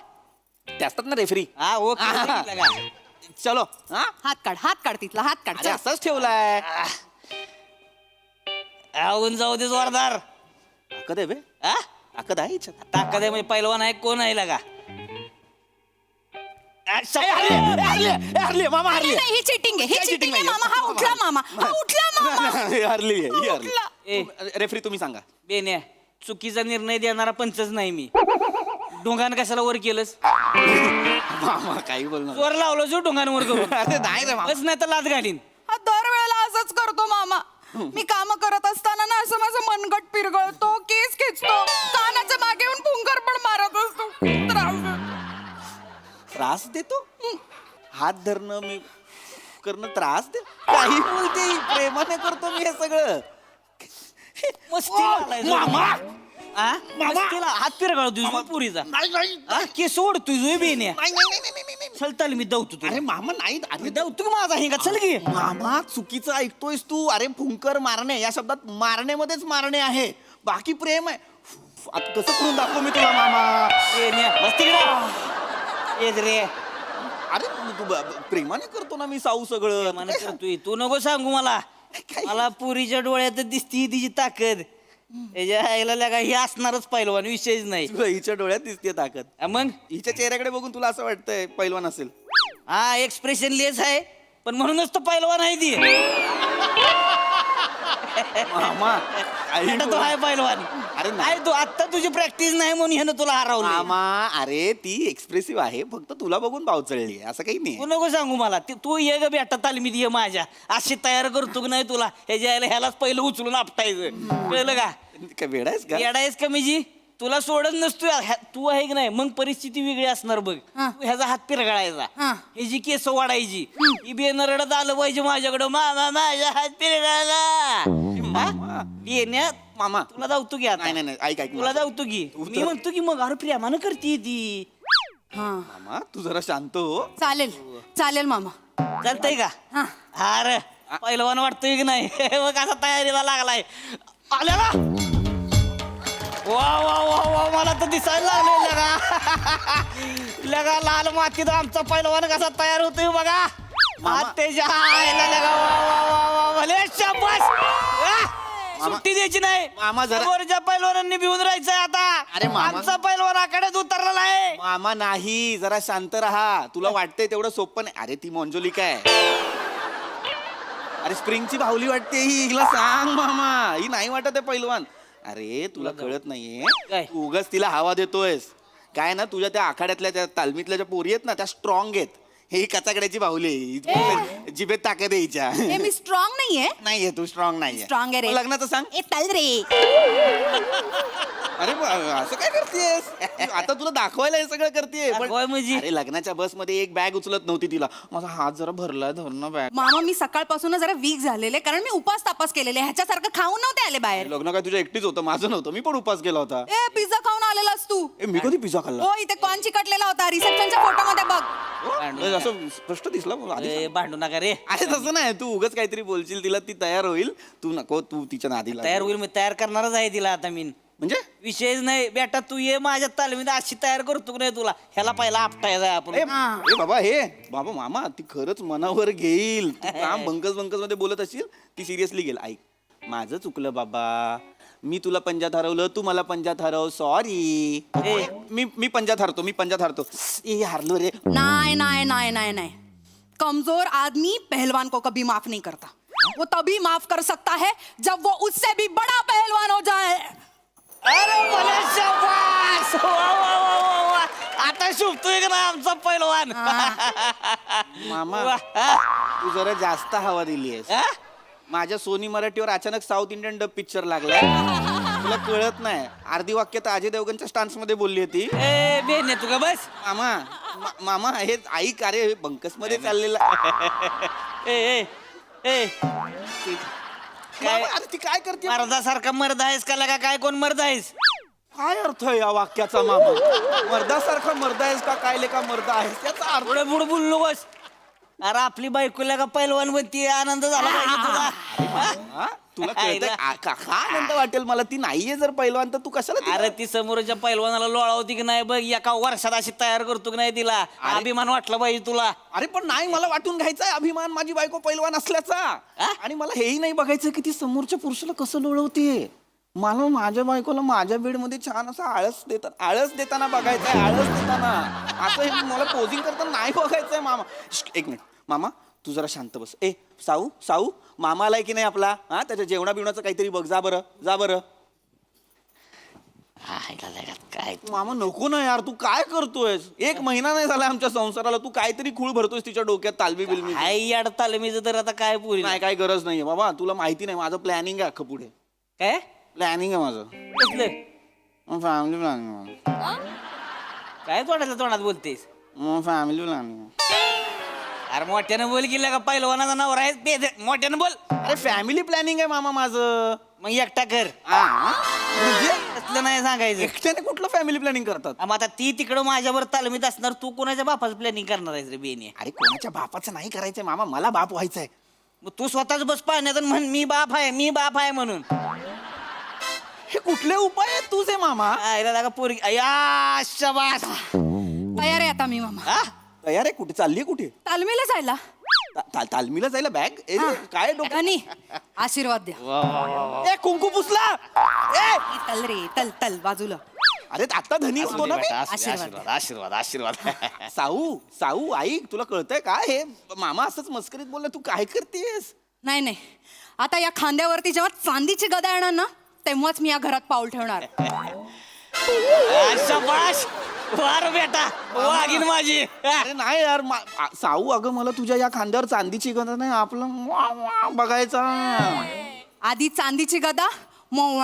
ते असतात ना रेफरी हा ओके सांगितलं का? चलो हा हात काढ तिथला हात काढ. अरे असंच ठेवलाय आवून जाऊ दे जोरदार ताकद आहे बे हा? ताकद आहे हिच्यात. ताकद आहे म्हणजे पैलवान आहे कोण आहे लागा हरली मामा हरली नाही, ही चिटिंग आहे. ही चिटिंग आहे मामा. हा उठला मामा. हा उठला मामा. हरली ही हरली ए रेफरी तुम्ही सांगा बेन्या चुकीचा निर्णय देणारा पंचच नाही मी ढोंगान कशाला वर केलंस मामा काही बोलणार वर लावलं जो ढोंगान वर करून अरे नाही रे मामा. बस नाही तर लाद घालीन हा दरवेळेला असंच करतो मामा मी काम करत असताना ना असं माझं मनगट पिरगळतो केस खेचतो कानाच्या मागे येऊन भुंकर पण मारत असतो खूप त्रास देतो. त्रास देतो हात धरणं मी करणं त्रास दे काही बोलते ही, प्रेमाने करतो मी हे सगळं. मस्तीला आलाय जो. आ? मस्तीला हात पिरगळ तुझ्या पुरीचा आ? केस सोडतोय जो बेन्या चल चल मी दवतो तुला. अरे मामा नाही मी अरे दवतो की माझा हिंगा चल की मामा चुकीचं ऐकतोयस तू. अरे फुंकर मारणे या शब्दात मारण्यामध्येच मारणे आहे, बाकी प्रेम आहे. आता कसं करून दाखवू मी तुला मामा. बेन्या बस तिकडे येत रे अरे तू प्रेमाने करतो ना मी साऊ सगळं. मला करतोय तू नको सांगू मला मला पुरीच्या डोळ्यात दिसती तिची ताकद त्याच्या आईला लगा हे असणारच पहिलवान विषयच नाही तुला हिच्या डोळ्यात दिसते ताकद. मग हिच्या चेहऱ्याकडे बघून तुला असं वाटतंय पैलवान असेल. हा एक्सप्रेशन लेस आहे पण म्हणूनच तो पहिलवान आहे ती मामा आता तो आहे पहिलवान अरे नाही. नाही तू आता तुझी प्रॅक्टिस नाही म्हणून ह्यानं तुला हरवलं मामा अरे ती एक्सप्रेसिव्ह आहे, फक्त तुला बघून भाव चढली असं काही नाही. तू नको सांगू मला तू ये ग बेटा तालमीत ये माझ्या अशी तयार करतो की नाही तुला ह्याच्या आईला ह्यालाच पहिलं उचलून आपटायचं कळलं का काय वेळ आहेस का? येडायस का मी जी तुला सोडत नसतोय तू आहे की नाही मग परिस्थिती वेगळी असणार बघ तू ह्याचा हात पिरगळायचा ह्याची केस वाढायची ही बेनरडत आलं पाहिजे माझ्याकडं मामा माझा हात पिरगळाला येण्यात मामा तुला जाऊतो की आता नाही नाही नाही ऐक ऐक तुला जाऊतो की मी म्हणतो की मग अरे प्रेमानं करते ती हा मामा तू जरा शांत हो. चालेल चालेल मामा चालतंय का अरे पहिलवान वाटतोय की नाही मग कसा तयारीला लागलाय आल्याला वा वा वा वा मला तर दिसायला लागले लगा लाल मातीत आमचा पहिलवान कसा तयार होतोय बघा त्याच्या आईला लगा वा वा वा वा भले शाबास सुट्टी द्यायची नाही मामा जरा- समोरच्या पैलवानांनी भिवून राहायचंय आता अरे मामा- आमचा पैलवान आकड्यात उतरलेला आहे मामा नाही जरा शांत राहा. तुला वाटतंय तेवढं सोपं नाही. अरे ती मंजोलिका आहे. अरे स्प्रिंगची बाहुली वाटते ही. हिला सांग मामा ही नाही वाटत आहे पैलवान. अरे तुला कळत नाहीये काय? तू उगाच तिला हवा देतोयस काय ना. तुझ्या त्या आखाड्यातल्या त्या तालमीतल्या ज्या पोरी आहेत ना त्या स्ट्रॉंग आहेत. ही कचाकड्याची बाहुली आहे. जिभेत ताकद आहे हिच्या. ए मी स्ट्रॉंग नाहीये नाहीये तू स्ट्रॉंग नाहीये. स्ट्रॉंग आहे रे. मग लग्नाचं सांग. ए चल रे अरे असं काय करतेस आता तुला दाखवायला हे सगळं करतेय दाखवाय म्हणजे? अरे लग्नाच्या बसमध्ये एक बॅग उचलत नव्हती तिला. माझा हात जरा भरला धरणं बॅग. मामा मी सकाळपासून जरा वीक झालेले कारण मी उपास तापास केलेले ह्याच्यासारखं खाऊन नव्हते आले बाहेर लग्न काय तुझ्या एकटीच होतं, माझं नव्हतं. मी पण उपास केला होता. ए पिझ्झा खाऊन आलेलास तू ए मी कधी पिझ्झा खाल्ला? हो इथे कॉर्न चिकटलेला होता रिसेप्शनच्या फोटोमध्ये बघ अरे, असं स्पष्ट दिसला मला आधी. ए, भांडू नका रे अरे तसं नाही, तू उगाच काहीतरी बोलशील तिला ती तयार होईल. तू नको, तू तिच्या नादी लाग. तयार होईल मी तयार करणारच आहे तिला आता मी म्हणजे विषयच नाही बेटा तू ये माझ्या तालमीत अशी तयार करतो की नाही तुला ह्याला पहिला आपटायचा आपण ए बाबा हे बाबा मामा ती खरंच मनावर घेईल. तू काम बंकस मध्ये बोलत असशील ती सिरियसली घेईल. ऐक माझं चुकलं बाबा. मी तुला पंजात हरवलं, तू मला पंजात हरव. सॉरी. मी पंजात हरतो. ए हारलो रे. नहीं नहीं नहीं नहीं नहीं कमजोर आदमी पहलवान को कभी माफ नहीं करता. वो तभी माफ कर सकता है जब वो उससे भी बड़ा पहलवान हो जाए. अरे भले शाबास वा, वा, वा, वा, वा. आता शुभतोय का ना आमचा पैलवान मामा वा. तू जरा जास्त हवा दिलीयस. हा? माझ्या सोनी मराठीवर अचानक साऊथ इंडियन डब पिक्चर लागला. तुला कळत नाही. अर्धी वाक्य तर अजय देवगणच्या स्टान्स मध्ये बोलली होती. ए बेन तू का बस मामा हे ऐक. अरे बंकस मध्ये चाललेला. ए ए ए मामा, अरे ती काय करते? मर्दासारखा मर्द आहेस का लगा काय कोण मर्द आहेस काय अर्थ आहे या वाक्याचा मामा? मर्दासारखा मर्द आहेस का काय लेका मर्द आहेस त्याचा अर्थ? पुढे पुढे बोललो बस अरे आपली बायकोला का पैलवान बनती आनंद झाला पाहिजे तुला हा? तुला कळतंय? का आनंद वाटेल मला. ती नाहीये जर पैलवान तर तू कशाला तिला- अरे ती समोरच्या पैलवानाला लोळावती की नाही बघ एका वर्षात अशी तयार करतो की नाही तिला अभिमान वाटला पाहिजे तुला अरे पण नाही, मला वाटून घ्यायचा अभिमान माझी बायको पैलवान असल्याचा. आणि मला हेही नाही बघायचं की ती समोरच्या पुरुषाला कसं लोळवते. मला माझ्या बायकोला माझ्या बेडमध्ये छान असं आळस देताना बघायचंय. आळस देताना असं हे मला पोझिंग करताना नाही बघायचंय मामा. एक मिनिट मामा तू जरा शांत बस. ए साऊ मामा आलाय की नाही आपला? हा त्याच्या जेवणा बिवणाचं काहीतरी बघ. जा बरं काय मामा नको ना यार, तू काय करतोयस? 1 महिना नाही झाला आमच्या संसाराला, तू काहीतरी खूळ भरतोयस तिच्या डोक्यात तालमी बिलमी. आई याड तालमीचं तर आता काय पुरी नाही, काही गरज नाहीये बाबा, तुला माहिती नाही माझं प्लॅनिंग आहे अख्खं पुढे. काय प्लॅनिंग आहे माझं, कसलं फॅमिली प्लॅनिंग. काय तोंडात बोलतेस फॅमिली प्लॅनिंग. अरे मोठ्यानं बोल गेला का पहिलवानाचा नवरा आहे मोठ्यानं बोल. अरे फॅमिली प्लॅनिंग आहे मामा माझं. मग एकटा कर म्हणजे असलं नाही सांगायचं. एकट्याने कुठलं फॅमिली प्लॅनिंग करतात? मग आता ती तिकडं माझ्यावर तालमीत असणार, तू कोणाच्या बापाचं प्लॅनिंग करणार आहेस रे बेनी? अरे कोणाच्या बापाचं नाही करायचंय मामा, मला बाप व्हायचंय. मग तू स्वतःच बस पाहण्यात म्हण मी बाप आहे म्हणून. हे कुठले उपाय आहेत तुझे मामा? आईला लागा पोरगी अय्या शाबास. तयार आहे आता मी मामा हा? तयार आहे? कुठे चालली? कुठे? तालमीला जायला. तालमीला जायला बॅग? काय डोक्यात? गणी आशीर्वाद द्या. ए कुंकू पुसला. ए तल रे तल तल बाजूला. अरे आता धनी होतो ना मी. आशीर्वाद आशीर्वाद आशीर्वाद. साऊ ऐक, तुला कळतंय का हे मामा असंच मस्करीत बोलला, तू काय करतेस? नाही आता या खांद्यावरती जेव्हा चांदीची गदा येणार ना तेव्हाच मी या घरात पाऊल ठेवणार. शाबास वार बेटा वागीन माझी. अरे नाही यार साऊ, अगं मला तुझ्या या खांद्यावर चांदीची गदा नाही, आपलं बघायचा. आधी चांदीची गदा मग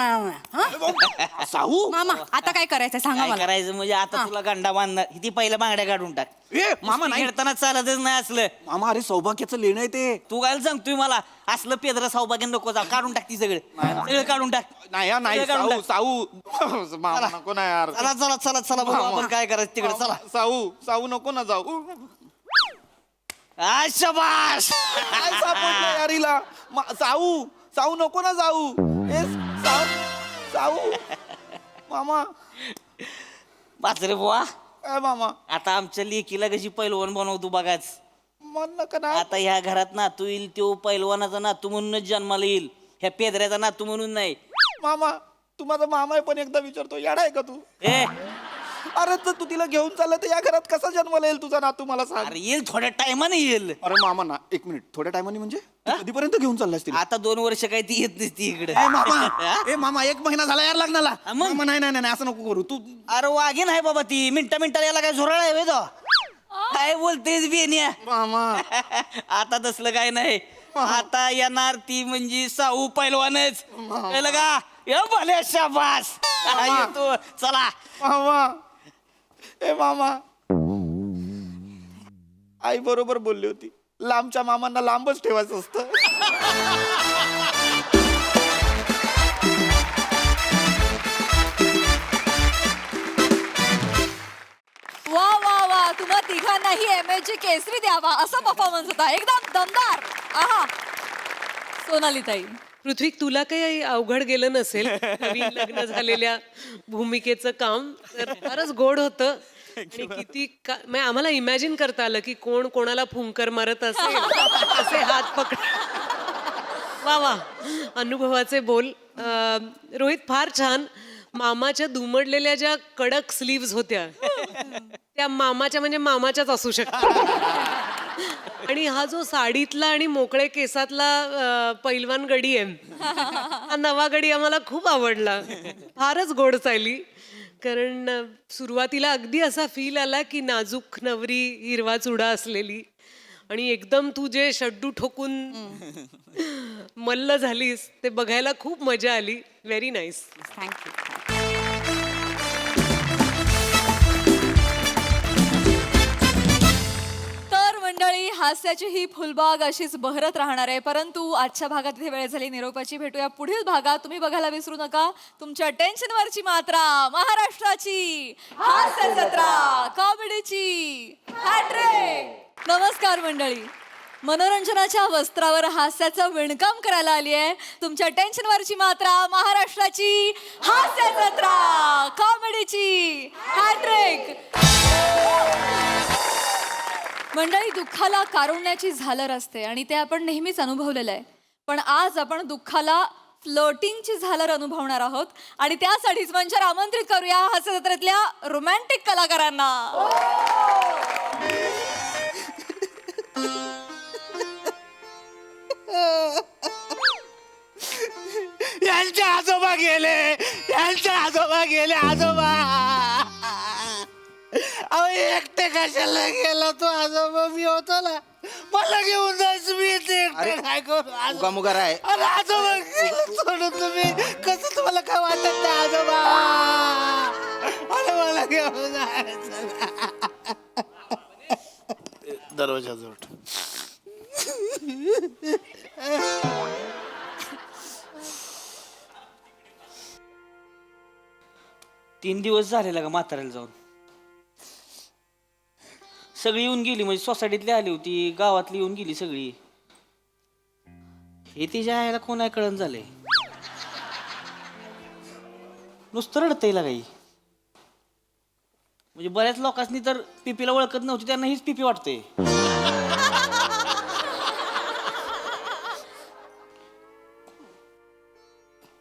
हा? साऊ मामा आता काय करायचं सांगा काय मला. करायचं म्हणजे आता तुला गंडा बांधणार, किती पहिल्या बांगड्या काढून टाक. ए मामा नाही. खेळताना चालतच नाही असलं. मामा अरे सौभाग्याचं लेणं आहे ते. तू काय सांगतोय मला असलं पेदरा सौभाग्य नको जा, काढून टाक ती सगळं काढून टाक. नाही यार, नाही सगळं काढून साऊ टाक. साऊ मामा नको ना यार. चला चला चला चला बघू आपण काय करायचं तिकडे. चला साऊ नको ना जाऊ. शाबास. काय सापडलं यार हिला? साऊ नको ना जाऊ. ए साऊ मामा. बाचरे बुवा, काय मामा? आता आमच्या लेकीला कशी पैलवान बनवतो बघाच. मन नका ना. आता ह्या घरात नातू येईल, तो पैलवानाचा नातू म्हणूनच जन्माला येईल, ह्या पेदऱ्याचा नातू म्हणून नाही. मामा तू माझा मामा आहे, पण एकदा विचारतो, येडा आहे का तू? ए अरे तर तू तिला घेऊन चालला तर या घरात कसा जन्माला येईल तुझा नातू, मला सांग. अरे येईल थोड्या टायमाने येईल. अरे मामा ना, 1 मिनिट, थोड्या टायमाने म्हणजे तू कधीपर्यंत घेऊन चाललास तिला? आता 2 वर्ष काही ती येत नसती इकडे. ए मामा 1 महिना झाला यार लग्नाला. मग? मामा नाही नाही नाही, असं नको करू तू. अरे वागीन आहे बाबा ती, मिनिटाला याला काय झोराळ आहे तो. काय बोलतेस बेनिया? मामा आता तसलं काय नाही. आता येणार ती म्हणजे साऊ पैलवानच. कळलं का? ये भले शाबास. येतो चला. मामा ए मामा, आई बरोबर बोलली होती, लांबच्या मामांना लांबच ठेवायचं असतं. वा वा वा, तुम्हा तिघांनाही MSG केसरी द्यावा असा परफॉर्मन्स होता, एकदम दमदार. आहा. सोनालीताई, पृथ्वी, तुला काही अवघड गेलं नसेल नवीन लग्न झालेल्या भूमिकेचं काम, तर फारच गोड होतं. आणि किती म्हणजे आम्हाला इमॅजिन करता आलं की कोण कोणाला फुंकर मारत असेल, असे हात पकड. वा वा, अनुभवाचे बोल. रोहित, फार छान. मामाच्या दुमडलेल्या ज्या कडक स्लीव्स होत्या त्या मामाच्या म्हणजे मामाच्याच असू शकतात. आणि हा जो साडीतला आणि मोकळे केसातला पैलवान गडी आहे, हा नवा गडी आम्हाला खूप आवडला. फारच गोड चालली. कारण सुरुवातीला अगदी असा फील आला की नाजूक नवरी, हिरवा चुडा असलेली, आणि एकदम तू जे शड्डू ठोकून मल्ल झालीस ते बघायला खूप मजा आली. Very nice. थँक्यू. तर मंडळी, हास्याची ही फुलबाग अशीच बहरत राहणार आहे, परंतु आजच्या भागात इथे वेळ झाली निरोपाची. भेटूया पुढील भागात. तुम्ही बघायला विसरू नका तुमच्या टेन्शनवरची मात्रा, महाराष्ट्राची हास्य जत्रा, कॉमेडीची हॅट्रिक. नमस्कार मंडळी, मनोरंजनाच्या वस्त्रावर हास्याचं विणकाम करायला आली आहे तुमच्या टेन्शनवरची मात्रा, महाराष्ट्राची हास्य जत्रा, कॉमेडीची हॅट्रिक. मंडळी, दुःखाला कारुण्याची झालर असते आणि ते आपण नेहमीच अनुभवलेलं आहे, पण आज आपण दुःखाला फ्लोटिंगची झालर अनुभवणार आहोत. आणि त्यासाठीच मंचावर आमंत्रित करूया हास्य जत्रेतल्या रोमॅन्टिक कलाकारांना. यांचे आजोबा गेले. गेले आजोबा. अहो एकटे कशाला गेला तो आजोबा, मी होतो ना, मला घेऊन जायचं, मी इथे एकटे काय करू. उगामुगा राय. अरे आजोबा गेलं सोडून तुम्ही, कसं तुम्हाला काय वाटत नाही आजोबा. अरे मला घेऊन जायचं. दरवाजाजवळ. तीन दिवस झालेला का म्हाताऱ्याला जाऊन. सगळी येऊन गेली, म्हणजे सोसायटीतली आली होती, गावातली येऊन गेली सगळी. हे तिच्या आईला कोण आहे कळण झालंय. नुसतं रडतंय काही. म्हणजे बऱ्याच लोकांनी तर पिपीला ओळखत नव्हती, त्यांना हीच पिपी वाटते.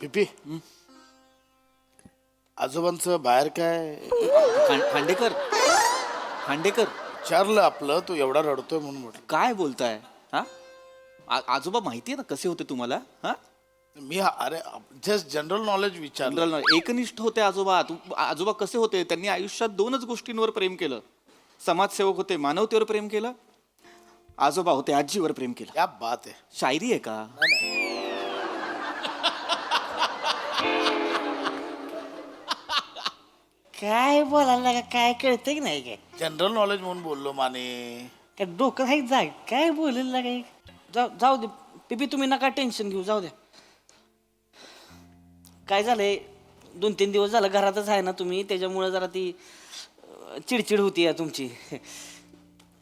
पिपी आजोबांचं बाहेर काय खांडेकर खांडेकर विचारलं आपलं, तू एवढा रडतोय म्हणून म्हटलं. काय बोलताय हा? आजोबा माहिती आहे ना कसे होते तुम्हाला? हा, मी अरे जस्ट जनरल नॉलेज विचारलं. जनरल एकनिष्ठ होते आजोबा. आजोबा कसे होते? त्यांनी आयुष्यात 2च गोष्टींवर प्रेम केलं. समाजसेवक होते, मानवतेवर प्रेम केलं. आजोबा होते, आजीवर प्रेम केलं. क्या बात आहे. शायरी आहे का? काय बोलायला लागा, काय कळतंय की नाही काय. जनरल नॉलेज म्हणून बोललो माने. काय डोकं आहे जाग, काय बोलायला लागाय. जाऊ दे पिपी, तुम्ही नका टेन्शन घेऊ, जाऊ द्या. काय झालंय, 2-3 दिवस झालं घरातच आहे ना तुम्ही, त्याच्यामुळे जरा ती चिडचिड होती या तुमची.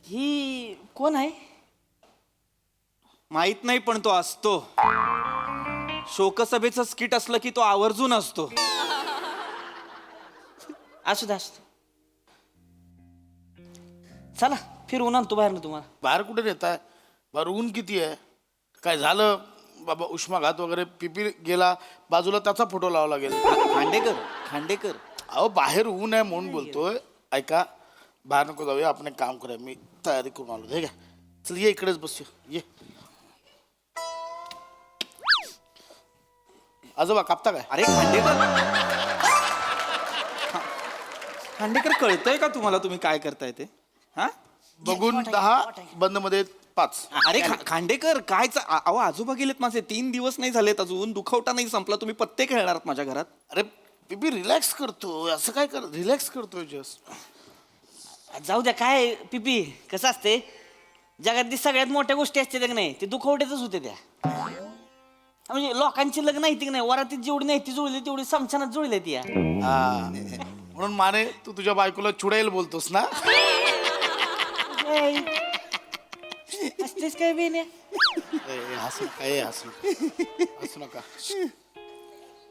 ही कोण आहे? माहित नाही, पण तो असतो. शोकसभेचं स्किट असलं की तो आवर्जून असतो. असू दे असू दे. चला फिरवून आणतो बाहेर ना तुम्हाला. बाहेर कुठे नेताय? बाहेर ऊन किती आहे? काय झालं बाबा, उष्माघात वगैरे? पिपी गेला बाजूला, त्याचा फोटो लावावा लागेल. खांडेकर खांडेकर अहो बाहेर ऊन आहे म्हणून बोलतोय. ऐका, बाहेर नको जाऊया, आपण एक काम करूया. मी तयारी करून आलो. हे का, चल ये इकडेच बसूया. ये आजोबा, कापता काय? अरे खांडेकर कळतंय का तुम्हाला तुम्ही काय करताय ते? हा, बघून 10, बंद मध्ये 5. अरे खांडेकर काय अहो आजोबा गेलेत माझे, 3 दिवस नाही झालेत अजून. दुखवटा नाही संपला, तुम्ही पत्ते खेळणार आहात माझ्या घरात. अरे पिपी रिलॅक्स करतो, असं काय कर, रिलॅक्स करतोय जस्ट. जाऊ द्या. काय पिपी कसं असते, जगातली सगळ्यात मोठ्या गोष्टी असते की नाही, ते दुखवट्यातच होते त्या. म्हणजे लोकांची लग्न नाही की नाही, वरातीत जेवढी नाही ती जुळली तेवढी समशानात जुळली ती. म्हणून माने, तू तुझ्या बायकोला चुडेल बोलतोस ना? असतेच काय बेने. हसू नका, हसू नका.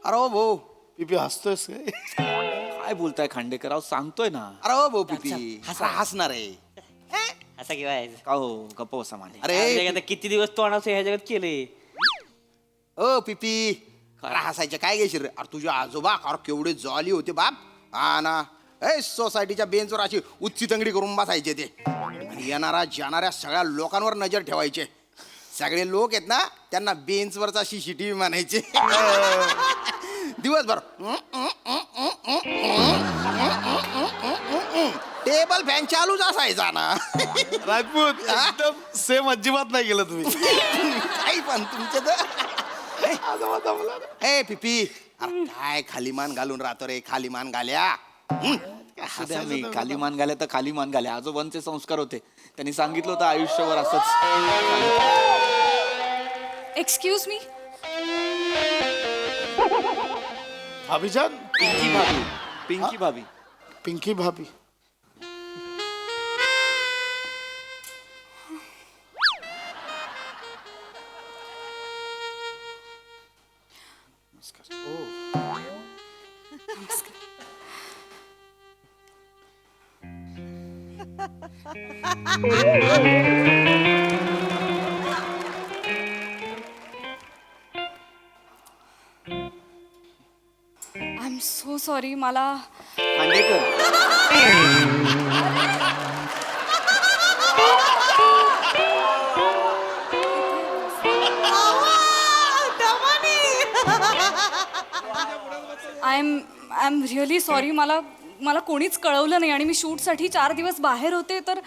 अरे हो भाऊ, पिपी हसतोयस काय? काय बोलताय खांडेकर? अहो सांगतोय ना. अरे हो भाऊ, पिपी हसणार आहे. असा किंवा का हो, गप्प बसा माने. अरे किती दिवस तोंडाचं ह्या जगात केले. ओ पिपी, खरं हसायचं काय घेशील रे? अरे तुझे आजोबा अरे केवढे जॉली होते बाप. हा ना, सोसायटीच्या बेंचवर अशी उच्ची तंगडी करून बसायचे ते. आणि येणाऱ्या जाणाऱ्या सगळ्या लोकांवर नजर ठेवायचे. सगळे लोक आहेत ना, त्यांना बेंचवरचा CCTV म्हणायचे. दिवसभर टेबल फॅन चालूच असायचा ना. राजपूत एकदम सेम, अजिबात नाही गेलं तुम्ही. काही पण तुमचे तर. ए पिपी, अरे काय खाली मान घालून राहतो रे, खाली मान घाल्या. मी खाली मान घाल्या तर खाली मान घाल्या. आजोबांचे संस्कार होते, त्यांनी सांगितलं होतं आयुष्यभर असंच. Excuse me. भाभीजान, पिंकी भाभी, पिंकी भाभी. पिंकी भाभी. I am so sorry. मला Khandekar I am really sorry. मला कोणीच कळवलं नाही आणि मी शूटसाठी 4 दिवस बाहेर होते, तर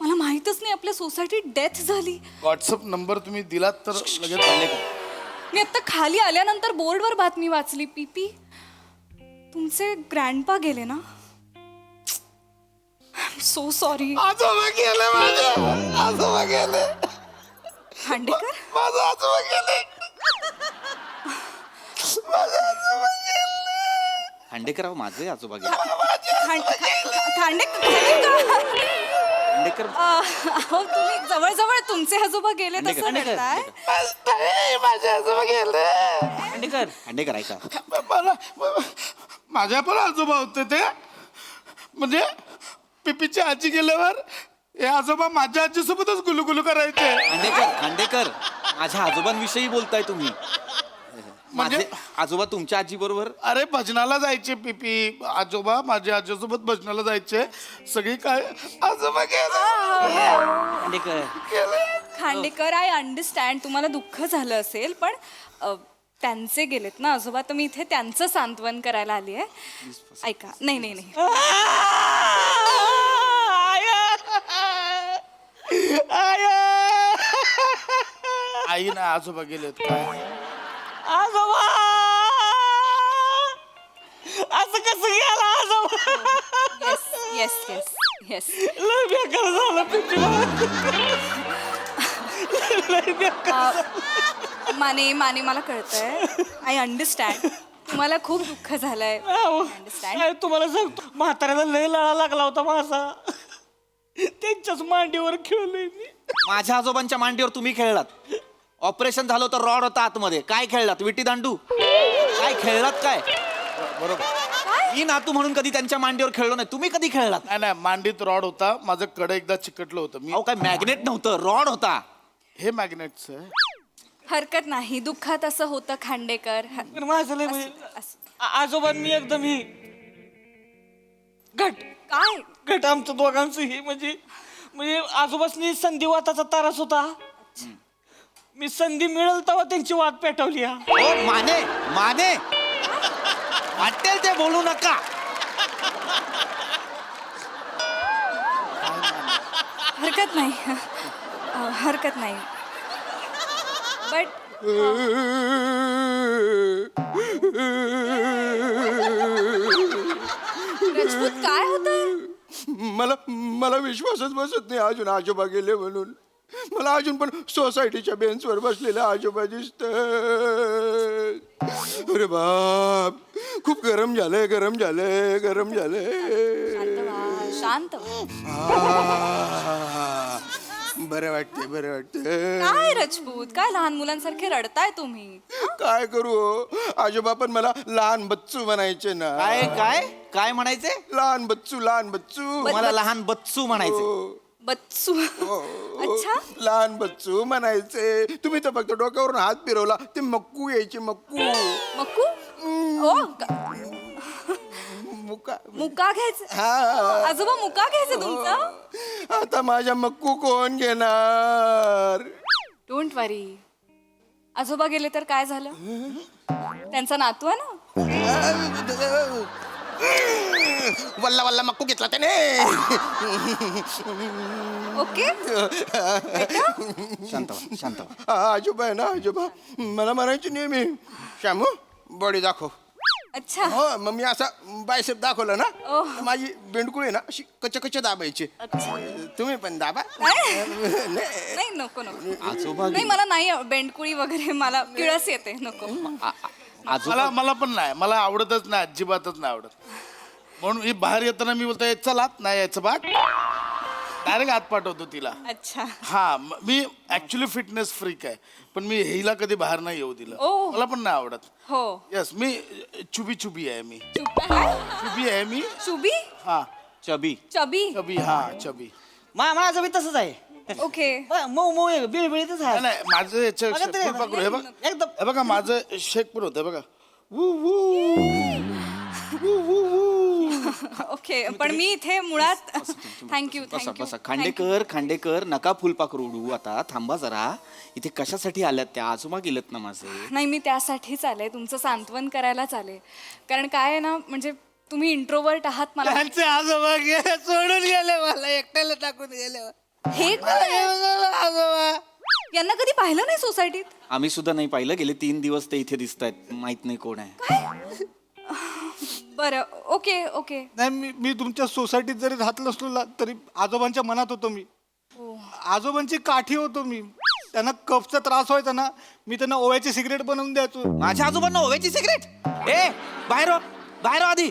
मला माहीतच नाही आपल्या सोसायटीत डेथ झाली. व्हॉट्सअप नंबर तुम्ही दिलात तर लगेच मी आता खाली आल्यानंतर बोर्डवर बातमी वाचली. पीपी तुमचे ग्रँडपा गेले ना. So sorry. आजोबा गेले माझे, आजोबा गेले, खांडेकर. माझे आजोबा गेले, माझे आजोबा गेले. खांडेकर माझे आजोबा गेले. खांडेकर अहो तुम्ही जवळजवळ तुमचे आजोबा गेले तसं म्हणताय. माझे आजोबा गेले. खांडेकर खांडेकर ऐका, माझ्या पण आजोबा होते ते, म्हणजे पिपीची आजी गेल्यावर हे आजोबा माझ्या आजीसोबतच गुलुगुलू करायचे. खांडेकर माझ्या आजोबांविषयी बोलताय तुम्ही. म्हणजे? माझे आजोबा तुमच्या आजी बरोबर अरे भजनाला जायचे पिपी आजोबा माझ्या आजीसोबत भजनाला जायचे सगळी काय आजोबा गेले. खांडेकर खांडेकर आय अंडरस्टँड तुम्हाला दुःख झालं असेल, पण त्यांचे गेलेत ना आजोबा, तर मी इथे त्यांचं सांत्वन करायला आली आहे. ऐका. नाही नाही नाही. आई ना आजोबा गेलेत काय. आजोबा असं कसं गेला आजोबा. Yes yes yes yes. लय बेकार झालं पिपी. लय बेकार. माने मला कळतंय. I understand. तुम्हाला खूप दुःख झालंय. अंडरस्टँड. काय तुम्हाला सांगतो, म्हाताऱ्याला लय लळा लागला होता माझा, त्यांच्याच मांडीवर खेळलोय मी. माझ्या आजोबांच्या मांडीवर तुम्ही खेळलात. ऑपरेशन झालं तर रॉड होता आतमध्ये. काय खेळलात? विटी दांडू काय खेळलात? काय बरोबर. मी नातू म्हणून कधी त्यांच्या मांडीवर खेळलो नाही. तुम्ही कधी खेळलात? नाही नाही मांडीत रॉड होता, माझं कडे एकदा चिकटलं होतं मी. अहो काय मॅग्नेट नव्हतं, रॉड होता. हे मॅग्नेटच आहे. हरकत नाही. दुःखात असं होतं खांडेकर. पण माझं लय म्हणजे आजोबांनी एकदम ही काय घट आमचं दोघांचं ही म्हणजे आजोबासनी संधिवाताचा त्रास होता. मी संधी मिळेल तेव्हा त्यांची वाट पेटवली. ओ माने माने वाटेल ते बोलू नका. हरकत नाही. हरकत नाही. बट राजपूत काय होतंय? मला विश्वासच बसत नाही अजून आजोबा गेले म्हणून. मला अजून पण सोसायटीच्या बेंचवर बसलेले आजोबा दिसत. अरे बाप खूप गरम झालंय. शांत. बरं वाटते. काय राजपूत काय लहान मुलांसारखे रडताय तुम्ही? काय करू, आजोबा पण मला लहान बच्चू म्हणायचे ना. काय काय काय म्हणायचे? लहान बच्चू. मला लहान बच्चू म्हणायचे. बच्चू. अच्छा. लहान बच्चू म्हणायचे. तुम्ही तर फक्त डोक्यावरून हात फिरवला ते मक्कू यायचे. मक्कू. ओ मुका. मुका घ्यायचं. हा. आजोबा मुका घ्यायचं तुमचा. आता माझ्या मक्कू कोण घेणार? डोंट वरी. आजोबा गेले तर काय झालं? त्यांचा नातू आहे ना. वल्ला मक्कू घेतला त्याने. ओके. शांत. आजोबा आहे ना आजोबा मला म्हणायचे नेहमी श्यामू बॉडी दाखव. अच्छा. हो मग मी असा बायसेप दाखवला ना माझी बेंडकुळी ना अशी कच दाबायची. तुम्ही पण दाबा. नाही नको. आजोबा नाही मला नाही बेंडकुळी वगैरे मला किळस येते. नको. मला पण नाही, मला आवडतच नाही, अजिबातच नाही आवडत. म्हणून ही बाहेर येताना मी बोलतोय चला नाही यायचं बा, डायरेक्ट हात पाठवतो तिला. अच्छा. हा मी ऍक्च्युली फिटनेस फ्रीक आहे, पण मी हिला कधी बाहेर नाही येऊ दिलं. मला पण नाही आवडत. हो. येस मी चुबी आहे. मी काय? चुबी आहे मी. चुबी. हा चबी. हा चबी. माझं बी तसंच आहे. ओके. मऊ बिळबिळीतच आहे. नाही माझं याच्या फुलपाखरू हे बघ एकदम. हे बघा माझं शेक पण होतं बघा. वू वू वू वू वू ओके पण मी इथे मुळात थँक्यू बसा थँक्यू बसा. खांडेकर नका फुलपाखरू उडू. आता थांबा जरा. इथे कशासाठी आल्यात त्या? आजोबा गेलेत ना माझे. नाही मी त्यासाठीच आले, तुमचं सांत्वन करायलाच आले. कारण काय आहे ना, म्हणजे तुम्ही इंट्रोवर्ट आहात मला त्यांचे आजोबा गेले, सोडून गेले, मला एकट्याला टाकून गेले. हे कोण आहे? आजोबा यांना कधी पाहिलं नाही सोसायटीत? आम्ही सुद्धा नाही पाहिलं. गेले 3 दिवस ते इथे दिसत आहेत. माहित नाही कोण आहे. बरं ओके ओके. नाही मी तुमच्या सोसायटीत जरी राहत नसलो ना, तरी आजोबांच्या मनात होतो मी. आजोबांची काठी होतो मी. त्यांना कफचा त्रास व्हायचा ना, मी त्यांना ओव्याची सिगरेट बनवून द्यायचो. माझ्या आजोबांना ओव्याची सिगरेट? बाहेर हो, बाहेर हो आधी.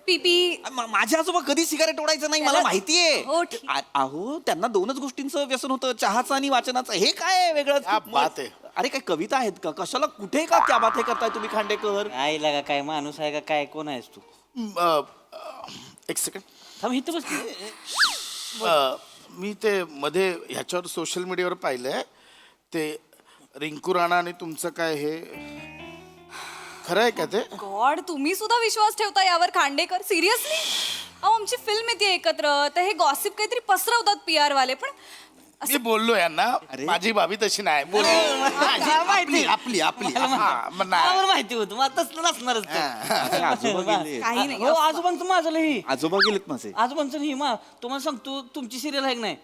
पीपी माझे आजोबा कधी सिगारेट ओढायचं नाही, मला माहितीये. हो, ठीक. अहो त्यांना 2च गोष्टींचं व्यसन होतं, चहाचं आणि वाचनाचं. हे काय वेगळंच? क्या बात आहे. अरे काय कविता आहेत का? कशाला कुठे का क्या बात करताय तुम्ही खांडेकर? काय लागा, काय माणूस आहे का काय? कोण आहेस तू? एक सेकंड. थांब इथं बस. मी ते मध्ये ह्याच्यावर सोशल मीडियावर पाहिलंय ते रिंकू राणा आणि तुमचं काय हे खरं आहे का ते? गॉड, तुम्ही सुद्धा विश्वास ठेवता यावर खांडेकर? सिरियसली? अहो आमची फिल्म येते एकत्र, तर हे गॉसिप काहीतरी पसरवतात PR वाले. पण मी बोललो यांना, माझी भाभी तशी नाही बोललो. आपली आपली आपली हा, मग नाही. मला माहिती होतं, मग तसलं नसणारच ते. माझे आजोबा गेले. काही नाही. हो, आजोबांचं माझं लई. आजोबा गेलेत माझे. आजोबांचं नाही तुम्हाला सांगतो, तुमची सिरियल आहे की नाही,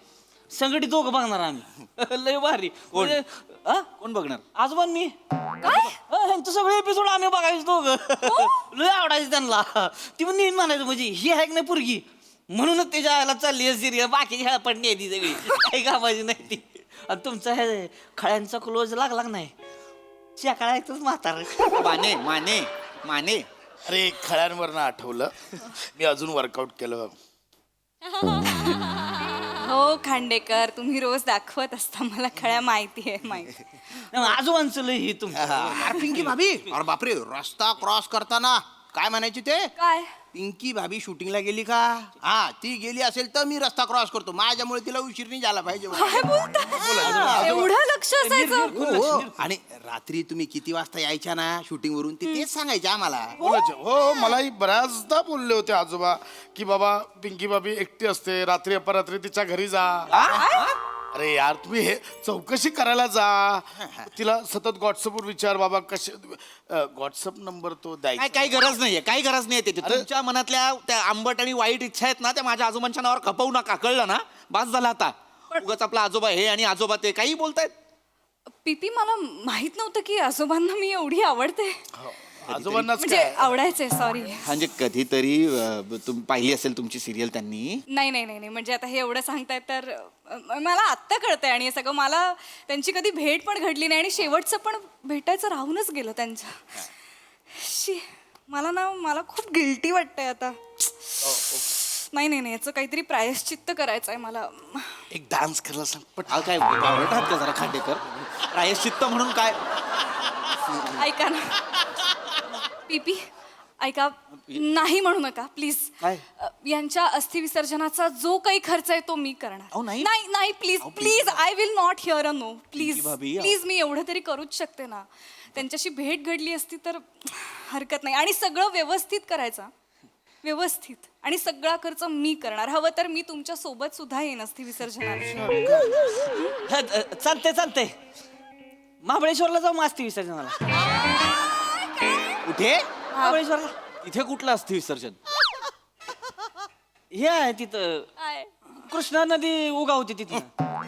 संघटित दोघं बघणार आम्ही. लय भारी. म्हणजे, हा? कोण बघणार? आजोबा आणि मी. ह्यांचं सगळे एपिसोड आम्ही बघायचो दोघं. लय आवडायचं त्यांना. ती पण नेहमी म्हणायचं, म्हणजे ही आहे की नाही पोरगी, म्हणूनच त्याच्या आयला चालली आहे सिरियल. बाकी ह्या पण नाही सगळी, काही कामाची नाही ती. आणि तुमचा हे खळ्यांचा क्लोज लागला का नाही, शेकाळायचंच म्हातार. माने माने माने. अरे खळ्यांवरनं आठवलं, मी अजून वर्कआउट केलं. हो खांडेकर, तुम्ही रोज दाखवत असता मला, खळ्या माहिती आहे माहिती. आजोबांचं लय ही तुमचं. पिंकी भाभी, अरे बापरे, रस्ता क्रॉस करताना काय म्हणायची ते? काय? पिंकी भाभी शूटिंगला गेली का? हा, ती गेली असेल तर मी रस्ता क्रॉस करतो. माझ्यामुळे तिला उशीर नाही झाला पाहिजे. काय बोलता? एवढं लक्ष असायचं? हो. आणि रात्री तुम्ही किती वाजता यायच्या ना शूटिंग वरून, तेच सांगायचे आम्हाला. हो, मलाही बऱ्याचदा बोलले होते आजोबा की बाबा पिंकी बाबी एकटी असते, रात्री अपरात्री तिच्या घरी जा. अरे यार, तुम्ही हे चौकशी करायला जा. तिला सतत व्हॉट्सअपवर विचार, बाबा कसे व्हॉट्सअप नंबर तो द्यायचा. काही गरज नाहीये, काही गरज नाहीये त्याची. तुमच्या मनातल्या त्या आंबट आणि वाईट इच्छा आहेत ना, त्या माझ्या आजोबांच्या नावावर खपवू नका, कळलं ना? बास झाला आता. उगाच आपला आजोबा हे आणि आजोबा ते काही बोलतायत. पीपी, मला माहित नव्हतं की आजोबांना मी एवढी आवडते. आजोबांनाच म्हणजे काय? आवडायचे, सॉरी. म्हणजे कधीतरी तुम्ही पाहिली असेल तुमची सिरियल त्यांनी. नाही नाही नाही नाही, म्हणजे आता हे एवढं सांगतायत तर मला आत्ता कळतंय. आणि हे सगळं मला त्यांची कधी भेट पण घडली नाही, आणि शेवटचं पण भेटायचं राहूनच गेलं त्यांचं. शी, मला खूप गिल्टी वाटतंय आता. नाही नाही नाही, याचं काहीतरी प्रायश्चित्त करायचं आहे मला. एक डान्स करायला सांग पट. हा काय आवडतात का जरा खांडेकर? प्रायश्चित्त म्हणून काय? ऐका ना पीपी, ऐका, नाही म्हणू नका प्लीज. काय? यांच्या अस्थि विसर्जनाचा जो काही खर्च आहे तो मी करणार. अहो, नाही. नाही नाही, please please, I will not hear a no. Please भाभी, प्लीज, मी एवढं तरी करूच शकते ना. त्यांच्याशी भेट घडली असती तर हरकत नाही. आणि सगळं व्यवस्थित करायचं, व्यवस्थित. आणि सगळा खर्च मी करणार. हवं तर मी तुमच्या सोबत सुद्धा येईन अस्थि विसर्जनाला. चालते महाबळेश्वरला जाऊ मास्ती विसर्जनाला. कुठे? महाबळेश्वरला. इथे कुठलं असते विसर्जन? हे आहे तिथं, काय? कृष्णा नदी उगावते तिथं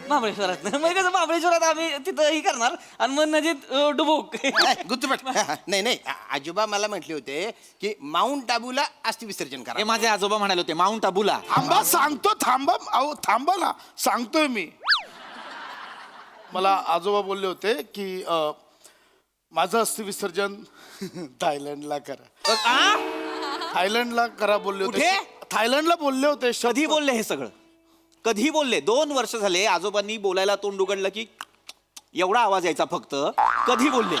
महाबळेश्वरात. मग कसं महाबळेश्वरात आम्ही तिथं ही करणार आणि मग नदीत डुबुक. गुत्तपट. नाही आजोबा मला म्हटले होते की माउंट आबूला अस्थि विसर्जन हे करा. माझे आजोबा म्हणाले होते माउंट आबूला. थांबा, सांगतो. थांबा, अहो थांबा ना, सांगतोय मी. मला आजोबा बोलले होते की माझं अस्थि विसर्जन थायलंडला करा. थायलंडला करा बोलले होते. कुठे? थायलंडला बोलले होते. कधी बोलले हे सगळं? कधी बोलले? 2 वर्ष झाले आजोबांनी बोलायला तोंड उघडलं की एवढा आवाज यायचा फक्त. कधी बोलले?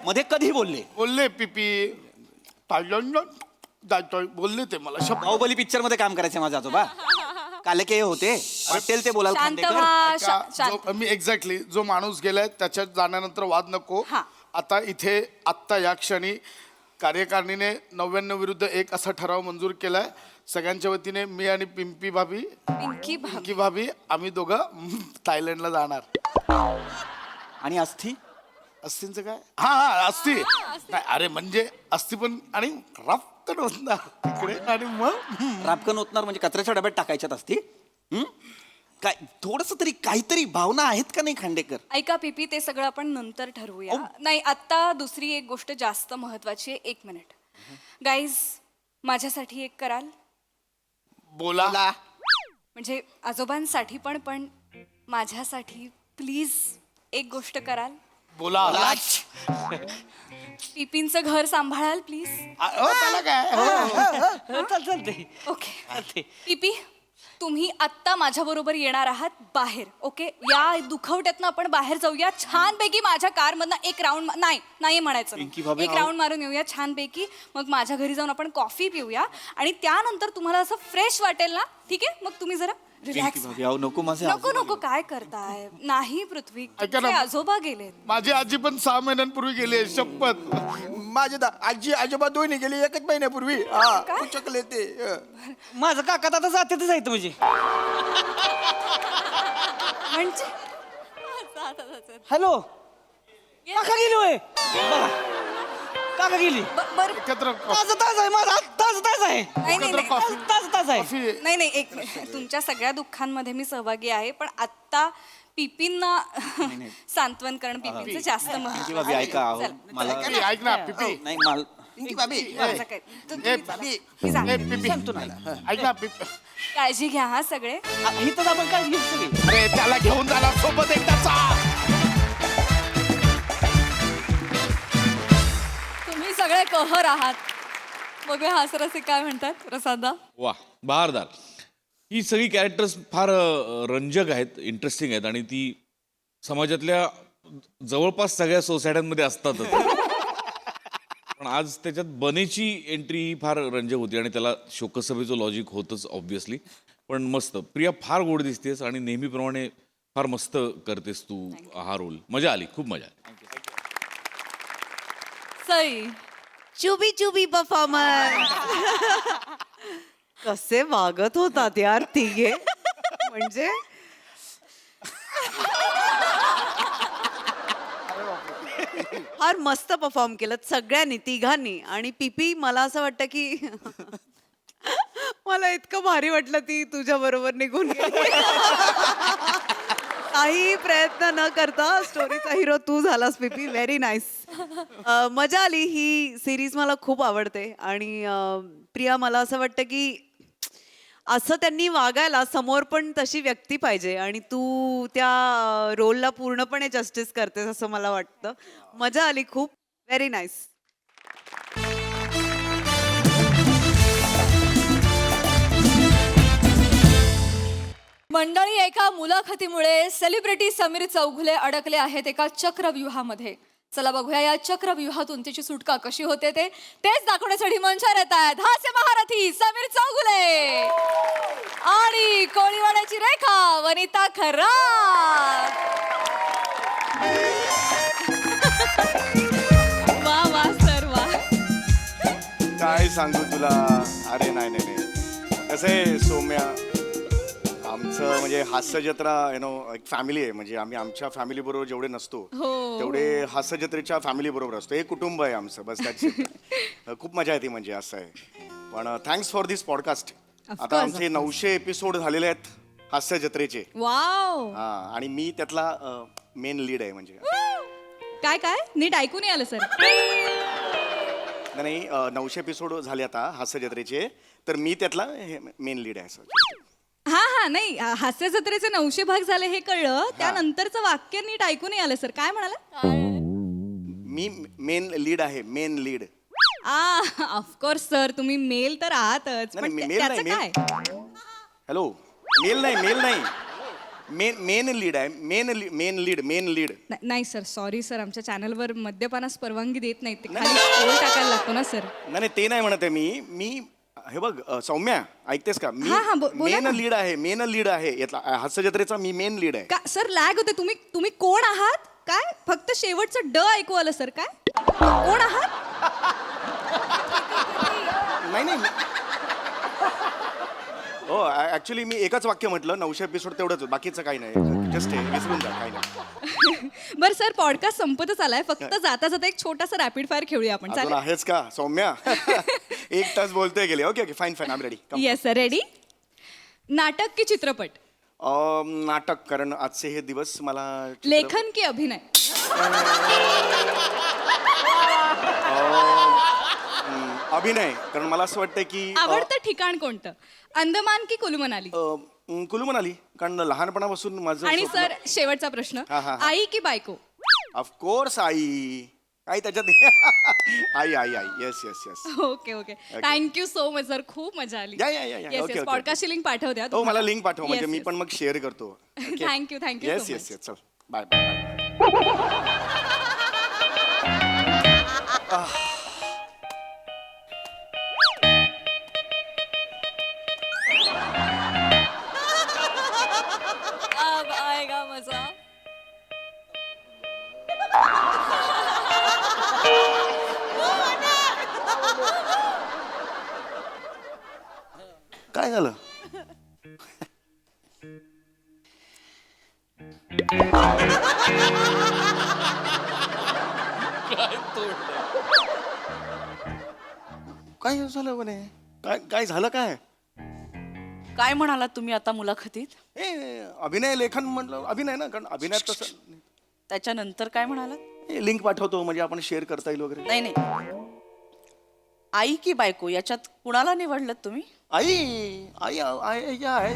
मध्ये कधी बोलले? बोलले पिपी थायलंडला जातोय बोलले ते मला. बाहुबली पिक्चर मध्ये काम करायचे माझे आजोबा. कालके होते, वाटेल ते बोलायला शांत खांडेकर. व्हा, जो मी एक्झॅक्टली जो माणूस गेलाय त्याच्यात जाण्यानंतर वाद नको. हा. आता इथे आत्ता या क्षणी कार्यकारिणीने 99 विरुद्ध 1 असा ठराव मंजूर केलाय. सगळ्यांच्या वतीने मी आणि पिंकी भाभी आम्ही दोघं थायलंडला जाणार. आणि अस्थि अस्थिंचं काय? हा अस्थि नाही, अरे म्हणजे अस्थि पण आणि राफ्कन होणार तिकडे आणि मग रापकन ओतणार म्हणजे कचऱ्याच्या डब्यात टाकायच्यात असती. काय थोडस तरी काहीतरी भावना आहेत का नाही खांडेकर? ऐका पीपी, ते सगळं आपण नंतर ठरवूया. नाही, आत्ता दुसरी एक गोष्ट जास्त महत्वाची आहे. 1 मिनिट गाईज, माझ्यासाठी एक कराल? बोला. म्हणजे आजोबांसाठी पण माझ्यासाठी प्लीज एक गोष्ट कराल? बोला. पिपींचं घर सांभाळाल प्लीज? त्याला काय? चालते. ओके पीपी, तुम्ही आत्ता माझ्या बरोबर येणार आहात बाहेर. ओके, या दुखवट्यातनं आपण बाहेर जाऊया छानपैकी. माझ्या कार मधनं एक राऊंड नाही म्हणायचं, एक राऊंड मारून येऊया छानपैकी. मग माझ्या घरी जाऊन आपण कॉफी पिऊया आणि त्यानंतर तुम्हाला असं फ्रेश वाटेल ना, ठीक आहे? मग तुम्ही जरा रिलॅक्स. नको माझे नको काय करताय? नाही पृथ्वी, ऐका ना. तुमचे आजोबा गेलेत. माझी आजी पण 6 महिन्यांपूर्वी गेली आहे, शपथ. माझे आजी आजोबा दोन्ही गेले 1 महिन्यापूर्वी. चकले ते माझं काका आता जातेच आहेत म्हणजे. म्हणजे हॅलो, काका गेली होय? बघा, काका गेली. एकत्र ताज आहे माझा, ताज आहे. एकत्र कॉफी ताज आहे. कॉफी नाही एक मिनिट. तुमच्या सगळ्या दुःखांमध्ये मी सहभागी आहे, पण आत्ता पिपींना सांत्वन करणं पिपींचं जास्त महत्त्वाचं भाभी आहे. ऐका अहो, चल, मला ऐक ना पिपी. नाही मला पिंकी भाभी माझं काय- तुम्ही जा. मी जा. पिपी ऐक ना पिपी. काळजी घ्या हा सगळे. इथंच आपण काय घेऊ सगळे. अरे त्याला घेऊन जाणार सोबत एकदाचा. तुम्ही सगळे कहर आहात. बघूया हासरसे काय म्हणतात. प्रसादा, वा, बहारदार. ही सगळी कॅरेक्टर्स फार रंजक आहेत, इंटरेस्टिंग आहेत आणि ती समाजातल्या जवळपास सगळ्या सोसायट्यांमध्ये असतातच. पण आज त्याच्यात बनेची एंट्री ही फार रंजक होती आणि त्याला शोकसभेचं लॉजिक होतच ऑब्व्हियसली. पण मस्त. प्रिया फार गोड दिसतेस आणि नेहमीप्रमाणे फार मस्त करतेस तू हा रोल. मजा आली, खूप मजा आली. Sai, chubby performance. कसे वागत होतात यार तिघे, म्हणजे फार मस्त परफॉर्म केलं सगळ्यांनी, तिघांनी. आणि पीपी, मला असं वाटतं की मला इतकं भारी वाटलं ती तुझ्या बरोबर निघून गेली. काही प्रयत्न न करता स्टोरीचा हिरो तू झालास पीपी. Very nice. मजा आली. ही सिरीज मला खूप आवडते. आणि प्रिया, मला असं वाटतं की असं त्यांनी वागायला समोर पण तशी व्यक्ती पाहिजे आणि तू त्या रोलला पूर्णपणे जस्टिस करतेस असं मला वाटतं. मजा आली खूप. Very nice. मंडळी, एका मुलाखतीमुळे सेलिब्रिटी समीर चौगुले अडकले आहेत एका चक्रव्यूहामध्ये. चला बघूया या चक्रव्यूहातून त्याची सुटका कशी होते तेच दाखवण्यासाठी मंचावर येत आहेत हास्य महारथी समीर चौगुले आणि कोळीवाड्याची रेखा वनिता खरात. वा वा सर वा. काय सांगू तुला. अरे नाही कसं आहे सौम्या, आमचं म्हणजे हास्य जत्रा एक फॅमिली आहे. म्हणजे आम्ही आमच्या फॅमिली बरोबर जेवढे नसतो तेवढे हास्य जत्रेच्या फॅमिली बरोबर असतो. एक कुटुंब आहे आमचं, बस त्याची खूप मजा येते. म्हणजे असं आहे. पण थँक्स फॉर दिस पॉडकास्ट. आता आमचे 900 एपिसोड झालेले आहेत हास्य जत्रेचे. वाव. हा, आणि मी त्यातला मेन लीड आहे. म्हणजे काय नीट ऐकून आलं सर. नाही 900 एपिसोड झाले आता हास्य जत्रेचे, तर मी त्यातला मेन लीड आहे. असं हा नाही, हास्य जत्रेचे 900 भाग झाले हे कळलं. त्यानंतरचं वाक्य नीट ऐकून आलं सर. काय म्हणाला? मी मेन लीड आहे, मेन लीड. ऑफकोर्स सर, तुम्ही मेल तर आहातच, पण त्याचं काय? हॅलो, मेल नाही मेन लीड आहे. Main lead. नाही सर, सॉरी सर, आमच्या चॅनलवर मद्यपानास परवानगी देत नाही. ते खाली स्कोर टाकायला लागतो ना सर. नाही ते नाही म्हणत आहे मी हे बघ सौम्या, ऐकतेस का? मी बोला ना. मेन लीड आहे यातला हास्य जत्रेचा. मी मेन लीड आहे. का सर लॅग होते. तुम्ही कोण आहात? काय फक्त शेवटचं ड ऐकू आलं सर. काय कोण आहात? नाही नाही हो ऍक्च्युली मी एकच वाक्य म्हटलं 900 एपिसोड तेवढंच बाकीचं काही नाही जस्ट विसरून जा काही नाही बरं सर पॉडकास्ट संपतच आलाय फक्त जाता जाता एक छोटासा रॅपिड फायर खेळूया आपण अजून आहेच का सौम्या 1 तास बोलतोय गेले ओके ओके फाईन फाईन आम रेडी येस सर रेडी नाटक की चित्रपट नाटक कारण आजचे हे दिवस मला लेखन की अभिनय अभिनय कारण मला असं वाटतं की आवडतं ठिकाण कोणतं अंदमान की कुलू मनाली कुलू म्हणाली कारण लहानपणापासून माझं आणि सर शेवटचा प्रश्न हा, हा. आई की बायको ऑफकोर्स आई आई त्याच्यात आई आई आई yes yes yes okay okay thank you so much sir खूप मजा आली या ओके पॉडकास्टची लिंक पाठव द्या हो मला लिंक पाठव म्हणजे मी पण मग शेअर करतो thank you thank you yes yes yes चल बाय बाय अब आएगा मजा काय झालं काय झालं म्हणे काय काय झालं काय काय म्हणालात तुम्ही आता मुलाखतीत ए अभिनय लेखन म्हटलं अभिनय ना कारण अभिनयात तसं त्याच्यानंतर काय म्हणालात लिंक पाठवतो म्हणजे आपण शेअर करता येईल वगैरे नाही नाही आई की बायको याच्यात कुणाला निवडलं तुम्ही आई आई आई आई आई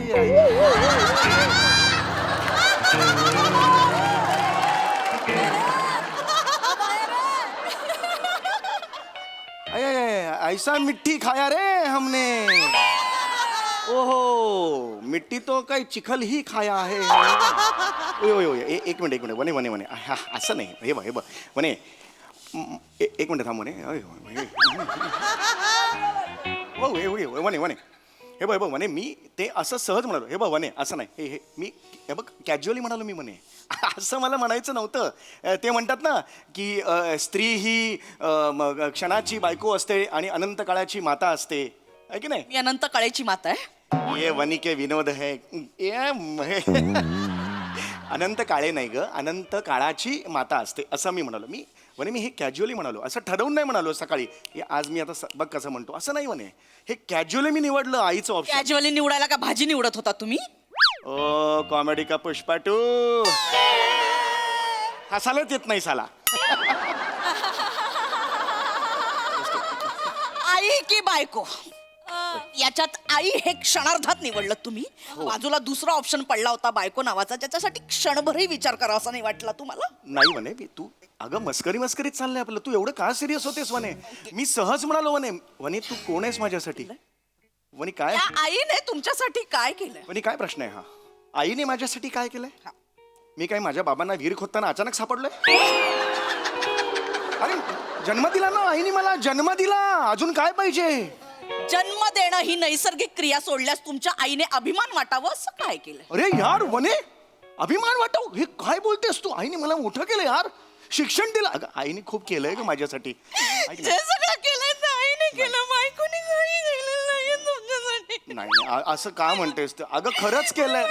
ऐसा मिट्टी खाया रे हमने ओहो मिट्टी तो काही चिखल ही खाया आहे एक मिनिट वने वने वने असं नाही हे बघ वने एक मिनिट थांब वने वने वने हे बघ वने मी ते असं सहज म्हणालो हे बघ वने असं नाही हे मी हे बघ कॅज्युअली म्हणालो मी म्हणे असं मला म्हणायचं नव्हतं ते म्हणतात ना की स्त्री ही क्षणाची बायको असते आणि अनंत काळाची माता असते आहे की नाही मी अनंत काळेची माता आहे ये वनी के विनोद है अनंत काळे नाही ग अनंत काळाची माता असते असं मी म्हणालो मी हे कॅज्युअली म्हणालो असं ठरवून नाही म्हणालो सकाळी आज मी आता बघ कसं म्हणतो असं नाही म्हणे हे कॅज्युअली मी निवडलं आईचं ऑप्शन कॅज्युअली निवडायला का भाजी निवडत होता तुम्ही ओ कॉमेडी का पुष्पा 2 हसायलाच येत नाही साला आई की बायको याच्यात आई हे क्षणार्धात निवडलं तुम्ही बाजूला दुसरा ऑप्शन पडला होता बायको नावाचा ज्याच्यासाठी क्षणभरही विचार करा असं नाही वाटला तुम्हाला नाही म्हणे तू अगं मस्करीत चाललंय आपलं तू एवढं का सिरियस होतेस वने मी सहज म्हणालो वने तू कोण आहेस माझ्यासाठी वनी काय या आईने तुमच्यासाठी काय केलंय वनी काय प्रश्न आहे हा आईने माझ्यासाठी काय केलंय मी काय माझ्या बाबांना विहीर खोदताना अचानक सापडलोय अरे जन्म दिला ना आईने मला जन्म दिला अजून काय पाहिजे जन्म देणं ही नैसर्गिक क्रिया सोडल्यास तुमच्या आईने अभिमान वाटावं असं काय केलं अरे यार वने अभिमान वाटव हे काय बोलतेस तू आईने मला मोठं केलं यार शिक्षण दिलं अगं आईने खूप केलंय ग माझ्यासाठी जे सगळं केलंय ते आईने केलं बायकोने काही केलेलं नाहीये तुमच्यासाठी नाही असं का म्हणतेस अगं खरंच केलंय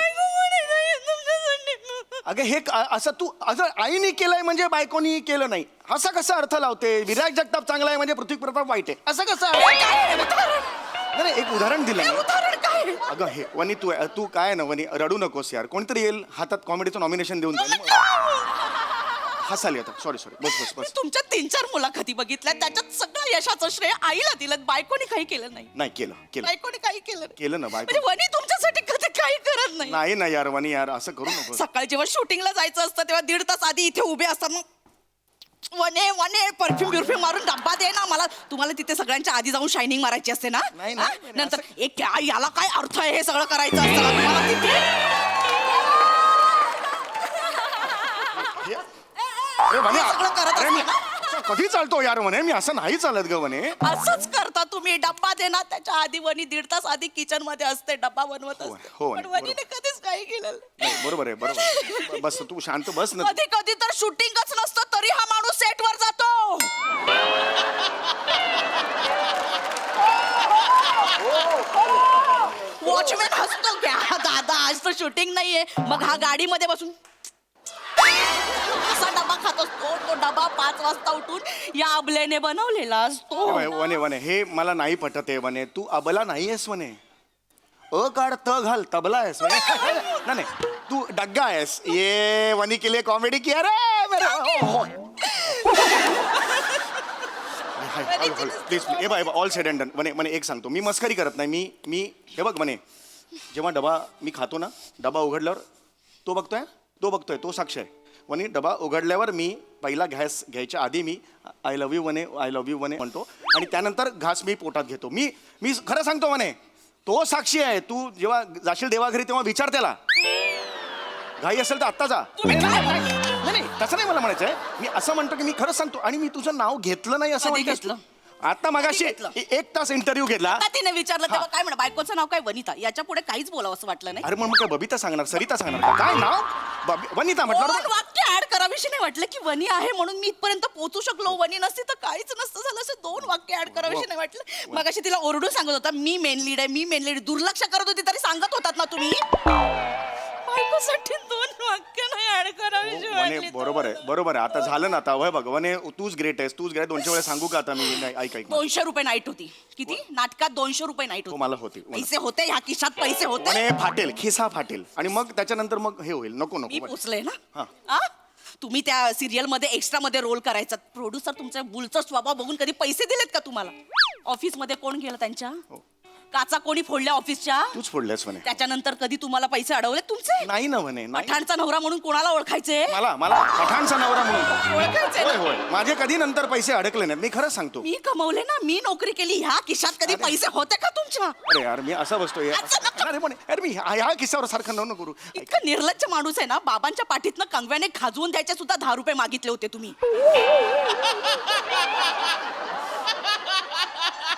अगं हे असं तू असं आईने केलंय म्हणजे बायकोनी केलं नाही असा कसा अर्थ लावते विराट जगताप चांगला आहे म्हणजे पृथ्वी प्रताप वाईट आहे असं कसं नाही एक उदाहरण दिलं अगं हे वनी तू काय ना वनी रडू नकोस यार कोणतरी येईल हातात कॉमेडीचं नॉमिनेशन देऊन जाईल हसाली आता सॉरी बस तुमच्या 3-4 मुलाखती बघितल्या त्याच्यात सगळं यशाचं श्रेय आईला दिलं बायकोनी काही केलं नाही केलं बायकोनी काही केलं ना म्हणजे बायको वनी तुमच्यासाठी कधी काही करत नाही नाही ना यार वनी यार असं करू नको सकाळी जेव्हा शूटिंगला जायचं असतं तेव्हा 1.5 तास आधी इथे उभे असतात मग वने परफ्यूम मारून डब्बा दे ना मला तुम्हाला तिथे सगळ्यांच्या आधी जाऊन शायनिंग मारायची असते ना नाही, हा? नाही, नंतर एक याला काय अर्थ आहे हे सगळं करायचं असतं ना तुम्हाला तिथे सगळं करत असतं ना? कधी चालतो यार म्हणे मी असं नाही चालत ग म्हणे असंच करता तुम्ही डब्बा दे ना त्याच्या आधी वनी 1.5 तास आधी किचन मध्ये असते डब्बा बनवत असते हो, पण वनीने कधीच काही केलेलं नाही, बरोबर आहे बस तू शांत बस ना कधी कधी तर शूटिंगच नसतं तरी हा माणूस सेटवर जातो वॉचमॅन हसतो क्या दादा आज तर शूटिंग नाहीये मग हा गाडीमध्ये बसून असा डबा खात असतो तो डबा 5 वाजता उठून या अबलेने बनवलेला असतो वने वने हे मला नाही पटत आहे वने तू अबला नाही आहेस वने काढ त घाल तबला आहेस वने नाही नाही तू डग्गा आहेस ये वनी के लिए कॉमेडी किया रे मेरा प्लीज हे बघ ऑल सेड अँड डन वने वने एक सांगतो मी मस्करी करत नाही मी हे बघ वने जेव्हा डबा मी खातो ना डबा उघडल्यावर तो बघतोय तो साक्ष आहे वनी डबा उघडल्यावर मी पहिला घास घ्यायच्या आधी मी आय लव्ह यू वने म्हणतो आणि त्यानंतर घास मी पोटात घेतो मी खरं सांगतो वने तो साक्षी आहे तू जेव्हा जाशील देवाघरी तेव्हा विचार त्याला घाई असेल तर आत्ता जा नाही तसं नाही मला म्हणायचं आहे मी असं म्हणतो की मी खरंच सांगतो आणि मी तुझं नाव घेतलं नाही असं कधी म्हणतेस घेतलं? तू. आता मगाशी 1 तास इंटरव्ह्यू घेतला आता तिने विचारलं तेव्हा काय म्हणा बायकोचं नाव काय वनिता याच्या पुढे काहीच बोलावं असं वाटलं नाही अरे मग काय बबिता सांगणार सरिता सांगणार का? काय नाव वनिता म्हटलं दोन बरोबर. वाक्य ऍड करावीशी नाही वाटलं की वनी आहे म्हणून मी इथपर्यंत पोहोचू शकलो वनी नसती तर काहीच नसतं झालं असं 2 वाक्य ऍड करावीशी नाही वाटलं मग अशी तिला ओरडून सांगत होता मी मेन लीड दुर्लक्ष करत होती तरी सांगत होतात ना तुम्ही बायकोसाठी 2 वाक्य नाही ऍड करावीशी वने वाटली बरोबर आहे आता झालं ना आता वय बघ वने तूच ग्रेट आहेस 200 वेळा सांगू का आता मी नाही ऐक 200 रुपये नाईट होती किती नाटकात 200 रुपये नाईट तो होती मला होती पैसे होते ह्या खिशात पैसे होते वने फाटेल खिसा फाटेल आणि मग त्याच्यानंतर मग हे होईल नको मी नको पोचले हा. ना आ? तुम्ही त्या सिरियल मध्ये एक्स्ट्रा मध्ये रोल करायचा प्रोड्युसर तुमच्या बुलचा स्वभाव बघून कधी पैसे दिलेत का तुम्हाला ऑफिस मध्ये कोण गेलं त्यांच्या काचा कोणी फोडल्या ऑफिसच्या तूच फोडल्यास म्हणे त्याच्यानंतर कधी तुम्हाला पैसे अडवले तुमचे नाही ना म्हणे नाही पठाणचा नवरा म्हणून कोणाला ओळखायचे मला पठाणचा नवरा म्हणून ओळखायचे होय ना? होय माझे कधी नंतर पैसे अडकले नाहीत मी खरंच सांगतो मी कमवले ना मी नोकरी केली ह्या खिशात कधी पैसे होते का तुमच्या अरे यार मी असा बसतोय असं नका. अरे म्हणे अरे मी ह्या किस्सावर सारखं नको करू इतकं निर्लज्ज माणूस आहे ना बाबांच्या पाठीतनं कंगव्याने खाजवून द्यायचे सुद्धा 10 रुपये मागितले होते तुम्ही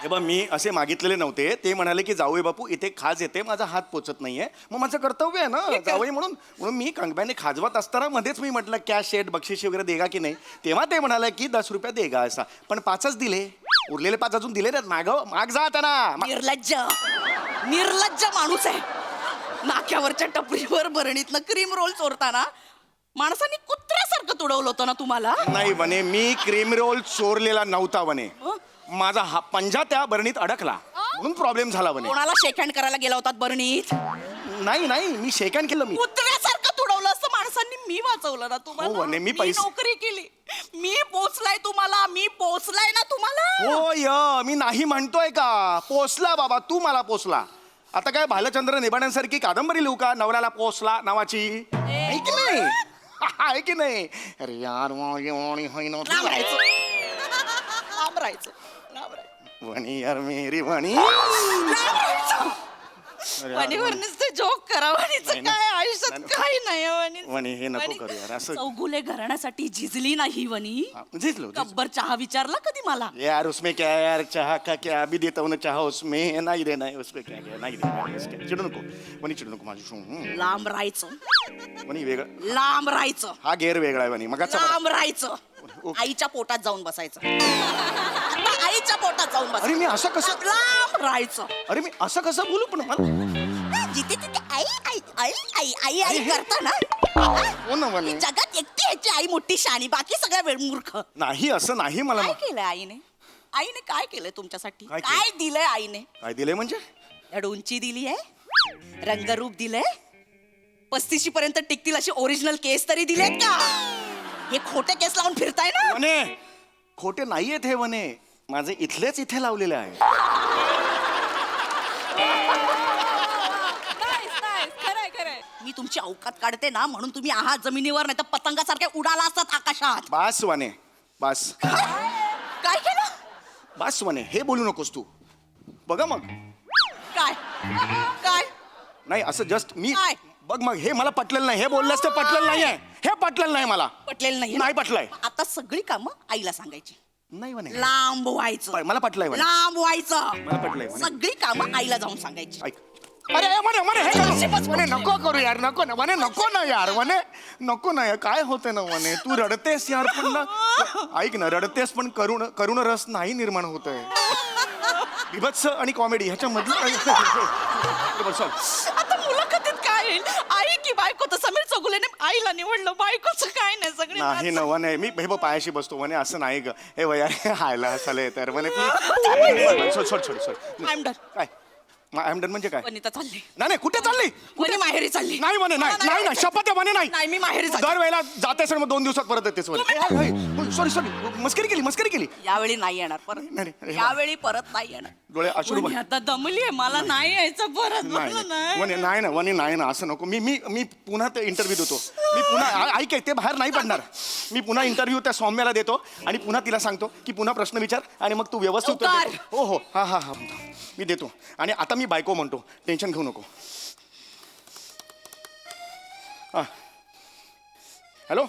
हे बघ मी असे मागितलेले नव्हते ते म्हणाले की जाऊय बापू इथे खाज येते माझा हात पोचत नाहीये मग माझं कर्तव्य आहे ना जावई म्हणून मी कंगव्याने खाजवत असताना मध्येच मी म्हटलं कॅश शेट बक्षीस वगैरे देगा की नाही तेव्हा ते म्हणाले की 10 रुपये देगा असा पण 5च दिले उरलेले 5 अजून दिले नाहीत माग जा त्यांना निर्लज्ज माणूस आहे नाक्यावरच्या टपरीवर भरणीतनं क्रीम रोल चोरताना माणसांनी कुत्र्यासारखं तुडवलं होतं ना तुम्हाला नाही म्हणे मी क्रीम रोल चोरलेला नव्हता म्हणे माझा हा पंजा त्या बरणीत अडकला म्हणून प्रॉब्लेम झाला म्हणे कोणाला शेक हँड करायला गेला होतात बरणीत नाही मी शेक हँड केलं मी कुत्र्यासारखं तुडवलं असं माणसांनी मी वाचवलं ना हो, तुम्हाला वने, मी मी पैसे- नोकरी केली मी पोचलाय ना तुम्हाला हो मी नाही म्हणतोय का पोचला बाबा तू मला पोचला आता काय भालचंद्र निबाण्यांसारखी कादंबरी लिहू का नवऱ्याला पोचला नावाची आहे की नाही आहे की नाही अरे यार लांब राहायचं लांब राहायचं वणी यार मेरी वणी वणीवरच ते जोक करा वणीचं नाही, काय आयुष्यात नाही, काही नाही वणी वणी हे नको करू यार असं चौगुले घराण्यासाठी झिजली नाही वणी झिजलो गब्बर चहा विचारला कधी मला यार उसमें क्या है यार चाह का क्या अभी देता हूँ ना चाह उसमें नहीं देना है उसमें क्या क्या नहीं देना है उसके चिडू नको वणी चिडू नको माझी लांब राहायचं वणी वेगळं लांब राहायचं हा गेअर वेगळा आहे वणी मगाचा लांब राहायचं आईच्या पोटात जाऊन बसायचं आता आईच्या पोटात जाऊन अरे मी असं कसं लांब राहायचं अरे मी असं कसं बोलू पण मला जिथे तिथे आई आई आई आई आई आई करता ना हो ना वणी जगात एकटी ह्याची आई मोठी शाणी बाकी सगळ्या वेळ मूर्ख नाही असं नाही मला काय केलंय आईने काय केलंय तुमच्यासाठी काय केलं? काय दिलंय आईने काय दिले म्हणजे धड उंची दिली आहे रंगरूप दिलंय 35 पर्यंत टिकतील असे ओरिजिनल केस तरी दिलेत का हे खोटे केस लावून फिरताय ना वने खोटे नाहीयेत हे वने माझे इथलेच इथे लावलेले आहे मी तुमची अवकात काढते ना म्हणून तुम्ही आहात जमिनीवर नाही तर पतंगासारखे उडाला असतात आकाशात बास वने बास काय केलं बास वने हे बोलू नकोस तू बघा मग काय काय नाही असं जस्ट मी काय? बघ मग हे मला पटलेलं नाही हे बोललंस ते पटलेलं नाहीये हे पटलेलं नाही मला पटलेलं नाही नाही पटलंय आता सगळी कामं आईला सांगायची नाही वने लांब व्हायचं मला पटलंय वने लांब व्हायचं मला पटलंय वने सगळी कामं आईला जाऊन सांगायची ऐक अरे वने वने हे करू. वने नको करू यार नको ना वने नको ना यार वने नको ना यार काय होते ना वने तू रडतेस यार पण ना ऐक ना रडतेस पण करुण रस नाही निर्माण होत आहे बिभत्स आणि कॉमेडी ह्याच्या मधलं आता मुलाखतीत काय येईल आई की बायको तर समीर चौगुलेने आईला निवडलं बायकोचं काय नाही सगळे नाही न वने मी हे बघ पायाशी बसतो म्हणे असं नाही ग हे वया हायला हसायला तर म्हणे सोड सोड सोड सोड आय एम डन काय आय एम डन म्हणजे काय वनिता चालली नाही कुठे चालली वनी माहेरी चालली नाही म्हणे नाही नाही शपथ आहे म्हणे नाही मी माहेरी चालली दरवेळेला जाते सर मग 2 दिवसात परत येतेस सॉरी सॉरी मस्करी केली यावेळी नाही येणार परत नाही, नाही. यावेळी परत नाही येणार डोळे अश्रू वनी आता दमलीये मला नाही यायचं परत मला नाही वने नाही ना वने नाही ना असं नको मी मी मी पुन्हा ते इंटरव्ह्यू देतो मी पुन्हा ऐक ते बाहेर नाही पडणार मी पुन्हा इंटरव्ह्यू त्या सौम्याला देतो आणि पुन्हा तिला सांगतो की पुन्हा प्रश्न विचार आणि मग तू व्यवस्थित उत्तर होकार. दे. हो हो हा हा हा मी देतो आणि आता मी बायको म्हणतो टेन्शन घेऊ नको हा हॅलो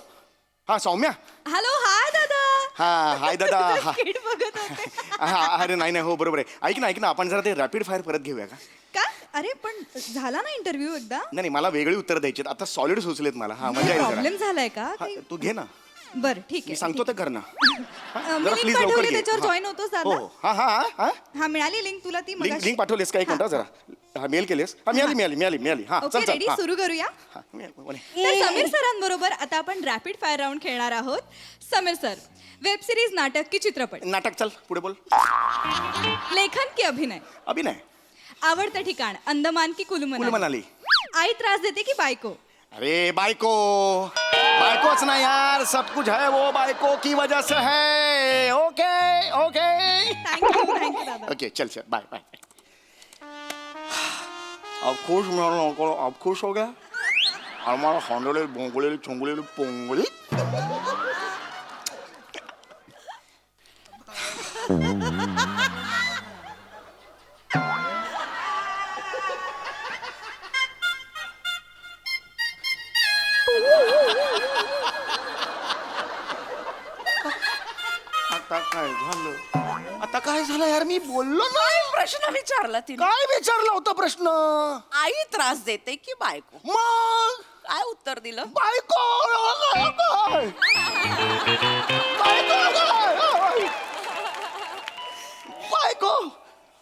हा सौम्या हॅलो हाय दादा हा हाय दादा हा किड बघत होते. हा अरे नाही हो बरोबर आहे ऐक ना आपण जरा ते रॅपिड फायर परत घेऊया का का अरे पण झाला ना इंटरव्ह्यू एकदा नाही मला वेगळी उत्तर द्यायची आता सॉलिड सुचलेत मला हा मजा येईल जरा. प्रॉब्लेम झालाय का हा, तू घे ना बर ठीक मी आहे सांगतो ते कर ना हा, मी जरा link प्लीज लवकर पाठवली, घे त्याच्यावर हा. जॉईन होतोस दादा? हो हा हा हा हा हा मिळाली लिंक तुला ती लिंक लिंक पाठवलीस का एक मिनिट जरा हा मेल केलीस हा मिळाली हा ओके चल रेडी चल हा. सुरू करूया हा, मिळाली. तर समीर सरांबरोबर आता आपण रॅपिड फायर राऊंड खेळणार आहोत समीर सर वेब सिरीज नाटक की चित्रपट नाटक चल पुढे बोल लेखन की अभिनय अभिनय आवडतं ठिकाण अंदमान की कुलू कुल मनाली आई त्रास देते की बायको अरे बायकोच ना यार सब कुछ है वो बायको की वजह से है ओके ओके थँक्यू दादा ओके चल चल बाय बाय अब खुश हो गया हमारा हॉन्डले बोंगले चोंगले पोंगली आता काय झालं यार मी बोललो ना प्रश्न विचारला तिने काय विचारला होता प्रश्न आई त्रास देते की बायको मग काय उत्तर दिलं बायको बायको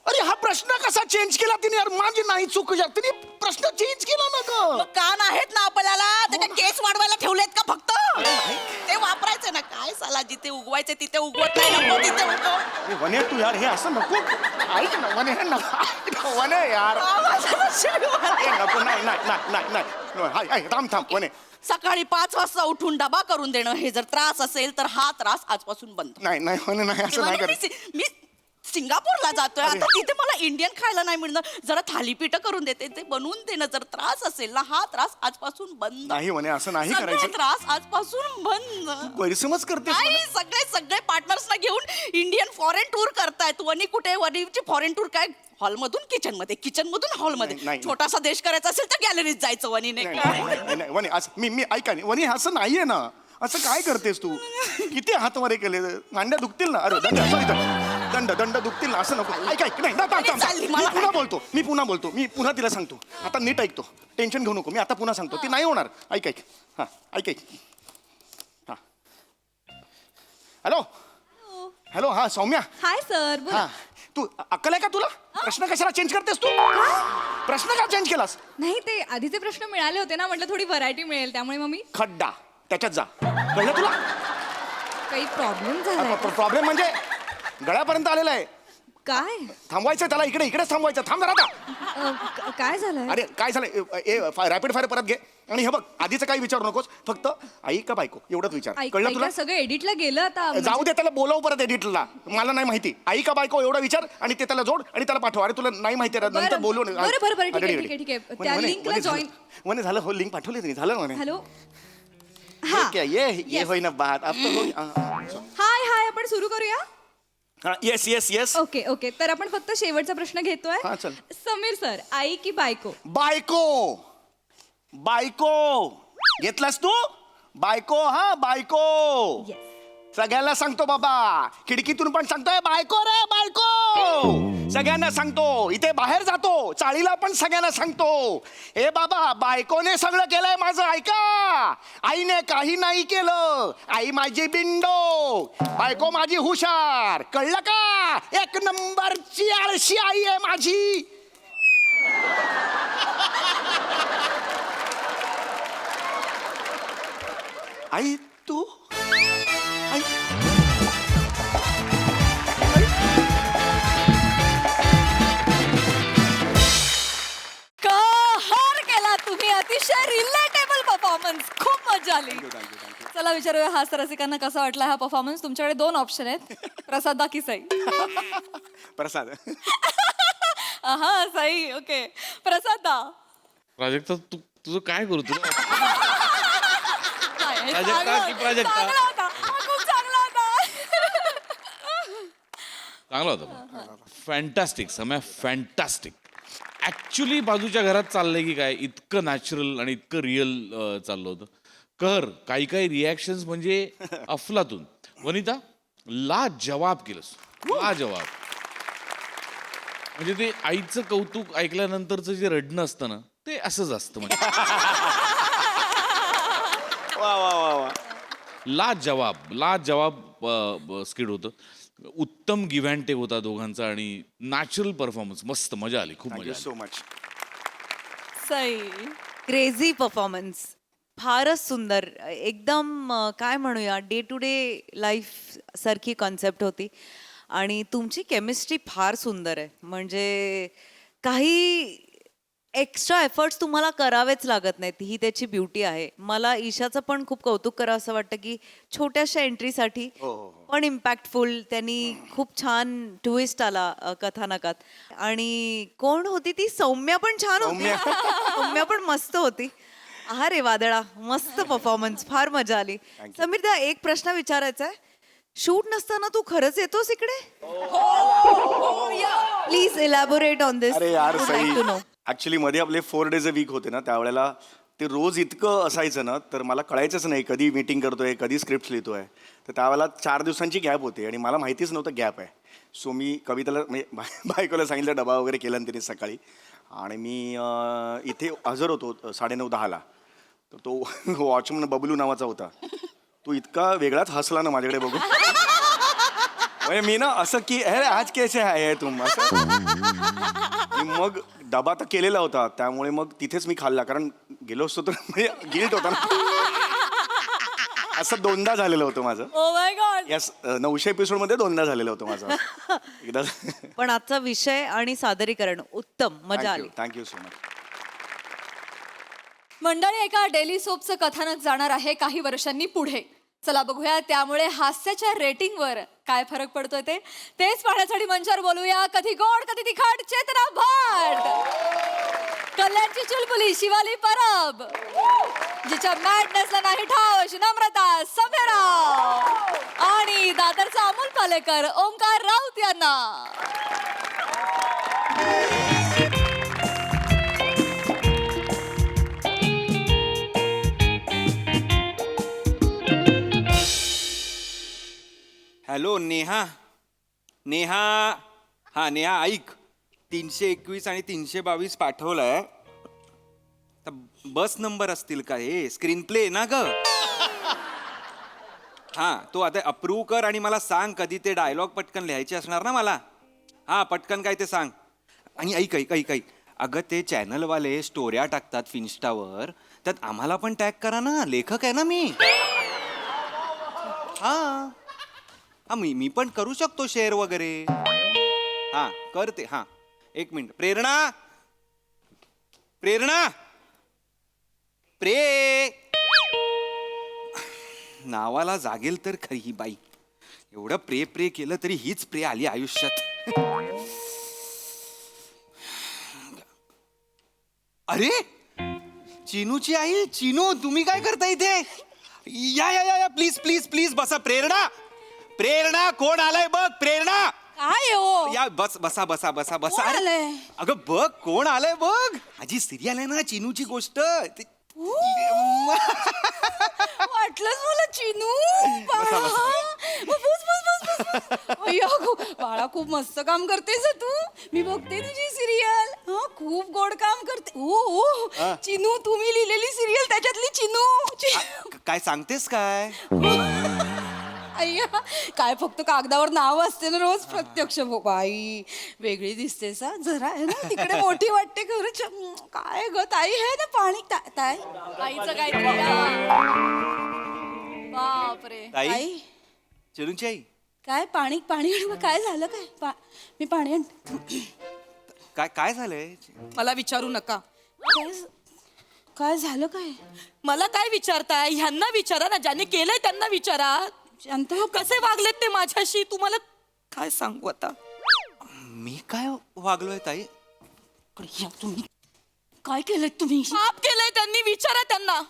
अरे हा प्रश्न कसा चेंज केला तिने यार माझी नाही चूक तिने प्रश्न चेंज केला ना ग मग कान आहेत ना आपल्याला त्याच्या केस वाढवायला ठेवलेत का फक्त ते वापरायचे ना काय साला जिथे उगवायचे तिथे उगवत नाही नको तिथे उगव वने तू यार हे असं नको ऐक ना वने वने यार हे नको नाही थांब वने सकाळी 5 वाजता उठून डबा करून देणं हे जर त्रास असेल तर हा त्रास आजपासून बंद नाही वने नाही असं नाही करत मी सिंगापूरला जातोय आता तिथे मला इंडियन खायला नाही मिळणार जरा थालीपीठ करून देते ते बनवून देणं जर त्रास असेल ना हा त्रास आजपासून बंद नाही म्हणे असं नाही सगळे करायचं त्रास आजपासून बंद गैरसमज करतेस नाही म्हणे. सगळे पार्टनर्सना घेऊन इंडियन फॉरेन टूर करतायत वनी कुठे वनीची फॉरेन टूर काय हॉलमधून किचन मध्ये किचन मधून हॉलमध्ये नाही. छोटासा देश करायचा असेल तर गॅलरीत जायचं वनीने नाही वने असं मी ऐका नाही वने असं नाहीये ना असं काय करतेस तू किती हातवारे केले मांड्या दुखतील ना अरे दंड दुखतील ना असं नको ऐक नाही मी पुन्हा बोलतो मी पुन्हा तिला सांगतो आता नीट ऐकतो टेन्शन घेऊ नको मी आता पुन्हा सांगतो ती नाही होणार ऐक हा ऐक हा हॅलो हा सौम्या हाय सर हा तू अक्कल आहे का तुला प्रश्न कशाला चेंज करतेस तू प्रश्न का चेंज केलास नाही ते आधीचे प्रश्न मिळाले होते ना म्हटलं थोडी व्हरायटी मिळेल त्यामुळे मग मी खड्डा त्याच्यात जा कळलं तुला काही प्रॉब्लेम झालाय का? प्रॉब्लेम म्हणजे गळ्यापर्यंत आलेला आहे काय थांबवायचं त्याला इकडेच थांबवायचं थांब जरा आता काय झालंय अरे काय झालं रॅपिड फायर परत घे आणि हे बघ आधीचं काही विचारू नकोस फक्त आई का बायको एवढंच विचार कळलं तुला सगळं एडिटला गेलं आता जाऊ दे त्याला बोलाव परत एडिटला मला नाही माहिती आई का बायको एवढा विचार आणि ते त्याला जोड आणि त्याला पाठव अरे तुला नाही माहिती नंतर बोलू बरं ठीक आहे त्या लिंकला जॉईन म्हणे झालं हो लिंक पाठवली तुम्ही झालं म्हणे हॅलो ये होईना बात हाय आपण सुरू करूया येस ओके तर आपण फक्त शेवटचा प्रश्न घेतोय हा, चल. समीर सर आई की बायको बायको घेतलास तू बायको Yes. सगळ्यांना सांगतो बाबा खिडकीतून पण सांगतोय बायको रे बायको सगळ्यांना सांगतो, इथे बाहेर जातो, चाळीला पण सगळ्यांना सांगतो, ए बाबा बायकोने सगळं केलंय माझं, ऐका. आईने काही नाही केलं. आई माझी बिंडो, बायको माझी हुशार, कळलं का? एक नंबरची आळशी आई आहे माझी. आई तू आई कहर केला तुम्ही. अतिशय रिलेटेबल परफॉर्मन्स. खूप मजा आली. चला विचारूया हास्य रसिकांना कसा वाटला हा परफॉर्मन्स. तुमच्याकडे 2 ऑप्शन आहेत, प्रसादा की सई. प्रसाद. हा सई. ओके प्रसादा. प्राजक्ता तुझं काय करू तुला नाही, प्राजक्ता की प्राजक्ता? चांगला होता. हा, खूप चांगला होता. चांगला होता. फॅन्टॅस्टिक समय, फॅन्टॅस्टिक. ऍक्च्युली बाजूच्या घरात चाललंय की काय, इतकं नॅचरल आणि इतकं रिअल चाललं होतं. काही काही रिॲक्शन्स म्हणजे अफलातून. वनिता ला जवाब केलंस, ला जवाब. म्हणजे ते आईचं कौतुक ऐकल्यानंतरचं जे रडणं असतं ना, ते असंच असतं. म्हणजे वा वा वा वा. ला जवाब स्किड होतं. उत्तम गिव्ह अँड टेक होता दोघांचा आणि नॅचरल परफॉर्मन्स. मस्त मजा आली, खूप मजा थँक्यू आली. So much. Sai. Crazy performance. फारच सुंदर. एकदम काय म्हणूया, डे टू डे लाईफ सारखी कॉन्सेप्ट होती आणि तुमची केमिस्ट्री फार सुंदर आहे. म्हणजे काही एक्स्ट्रा एफर्ट्स तुम्हाला करावेच लागत नाहीत, ही त्याची ब्युटी आहे. मला ईशाचं पण खूप कौतुक करावं असं वाटतं की छोट्याशा एंट्रीसाठी पण इम्पॅक्टफुल. त्यांनी खूप छान ट्विस्ट आला कथानकात. आणि कोण होती ती? सौम्या पण छान होती. सौम्या पण मस्त होती. अरे वादळा, मस्त परफॉर्मन्स, फार मजा आली. समीर दा, एक प्रश्न विचारायचा आहे. शूट नसताना तू खरंच येतोस इकडे? प्लीज इलॅबोरेट ऑन दिस. अरे यार सई, ऍक्च्युली मध्ये आपले 4 days a week होते ना, त्यावेळेला ते रोज इतकं असायचं ना, तर मला कळायचंच नाही कधी मीटिंग करतोय, कधी स्क्रिप्ट लिहितोय. तर त्यावेळेला 4 दिवसांची गॅप होती आणि मला माहितीच नव्हतं गॅप आहे. सो मी कविताला म्हणजे बायकोला सांगितलं, डबा वगैरे केला ना तिने सकाळी, आणि मी इथे हजर होतो 9:30-10ला. तर तो वॉचमन बबलू नावाचा होता. तो इतका वेगळाच हसला ना माझ्याकडे बघून. म्हणजे मी ना असं की अरे आज कैसे आहे तुम असं. आणि मग डबा तर केलेला होता, त्यामुळे मग तिथेच मी खाल्ला, कारण गेलो असतो तर म्हणजे गिल्ट होता ना. असं 2दा झालेलं होतं माझं. Oh my God. या 900 एपिसोडमध्ये 2दा झालेलं होतं माझं. एकदा. पण आजचा विषय आणि सादरीकरण उत्तम, मजा आली. Thank you so much. मंडळी, एका डेली सोपचं कथानक जाणार आहे काही वर्षांनी पुढे. चला बघूया त्यामुळे हास्याच्या रेटिंगवर काय फरक पडतोय तेच पाहण्यासाठी मंचावर बोलूया कधी गोड कधी तिखट चेतना भाट, कल्याणची चुलबुली शिवाली परब, जिच्या मॅडनेसला नाही ठाव अशी नम्रता समेराव, आणि दादरचा अमोल पालेकर ओंकार राऊत यांना. हॅलो नेहा. नेहा, हा नेहा ऐक, 321 आणि 322 पाठवलाय. बस नंबर असतील का हे? स्क्रीन प्ले ना ग. हा तो आता अप्रूव्ह कर आणि मला सांग कधी ते डायलॉग पटकन लिहायचे असणार ना मला. हा पटकन काय ते सांग. आणि ऐक ऐक ऐक ऐक अगं ते चॅनलवाले स्टोऱ्या टाकतात फिन्स्टावर, त्यात आम्हाला पण टॅग करा ना, लेखक आहे ना मी. हा हा मी पण करू शकतो शेअर वगैरे. हा करते. हा 1 मिनिट. प्रेरणा, प्रेरणा, प्रे. नावाला जागेल तर खरी ही बाई. एवढं प्रे प्रे केलं तरी हीच प्रे आली आयुष्यात. अरे चिनूची आई. चिनू तुम्ही काय करता इथे? या या या प्लीज प्लीज प्लीज बसा. प्रेरणा, प्रेरणा कोण आलाय बघ. प्रेरणा काय हो? या बस बसा बसा बसा बसा. कोण आलंय? अगं बघ कोण आलंय बघ. माझी सिरियल आहे ना चिनूची गोष्ट. वाटलंच मला चिनू. बसा, बसा. बाळा बाळा खूप मस्त काम करतेस तू. मी बघते तुझी सिरियल. खूप गोड काम करते. ओ चिनू, तुम्ही लिहिलेली सिरियल त्याच्यातली चिनू. काय सांगतेस काय? अय्या, काय फक्त कागदावर नाव असते ना रोज, प्रत्यक्ष बाई वेगळी दिसतेस हा जरा, आहे ना तिकडे मोठी वाटते खरंच. काय ग ताई, हे ना पाणी ताई आईचं काहीतरी. बापरे ताई, चिरूची आई, काय पाणी पाणी काय झालं काय? मी पाणी काय काय झालंय? मला विचारू नका. काय झालं काय? मला काय विचारताय? ह्यांना विचारा ना, ज्याने केलंय त्यांना विचारा. शांत कसे वागलेत ते माझ्याशी, तुम्हाला काय सांगू आता. मी काय वागलोय ताई? तुम्ही काय केलंय? तुम्ही पाप केलंय त्यांनी, विचारा त्यांना.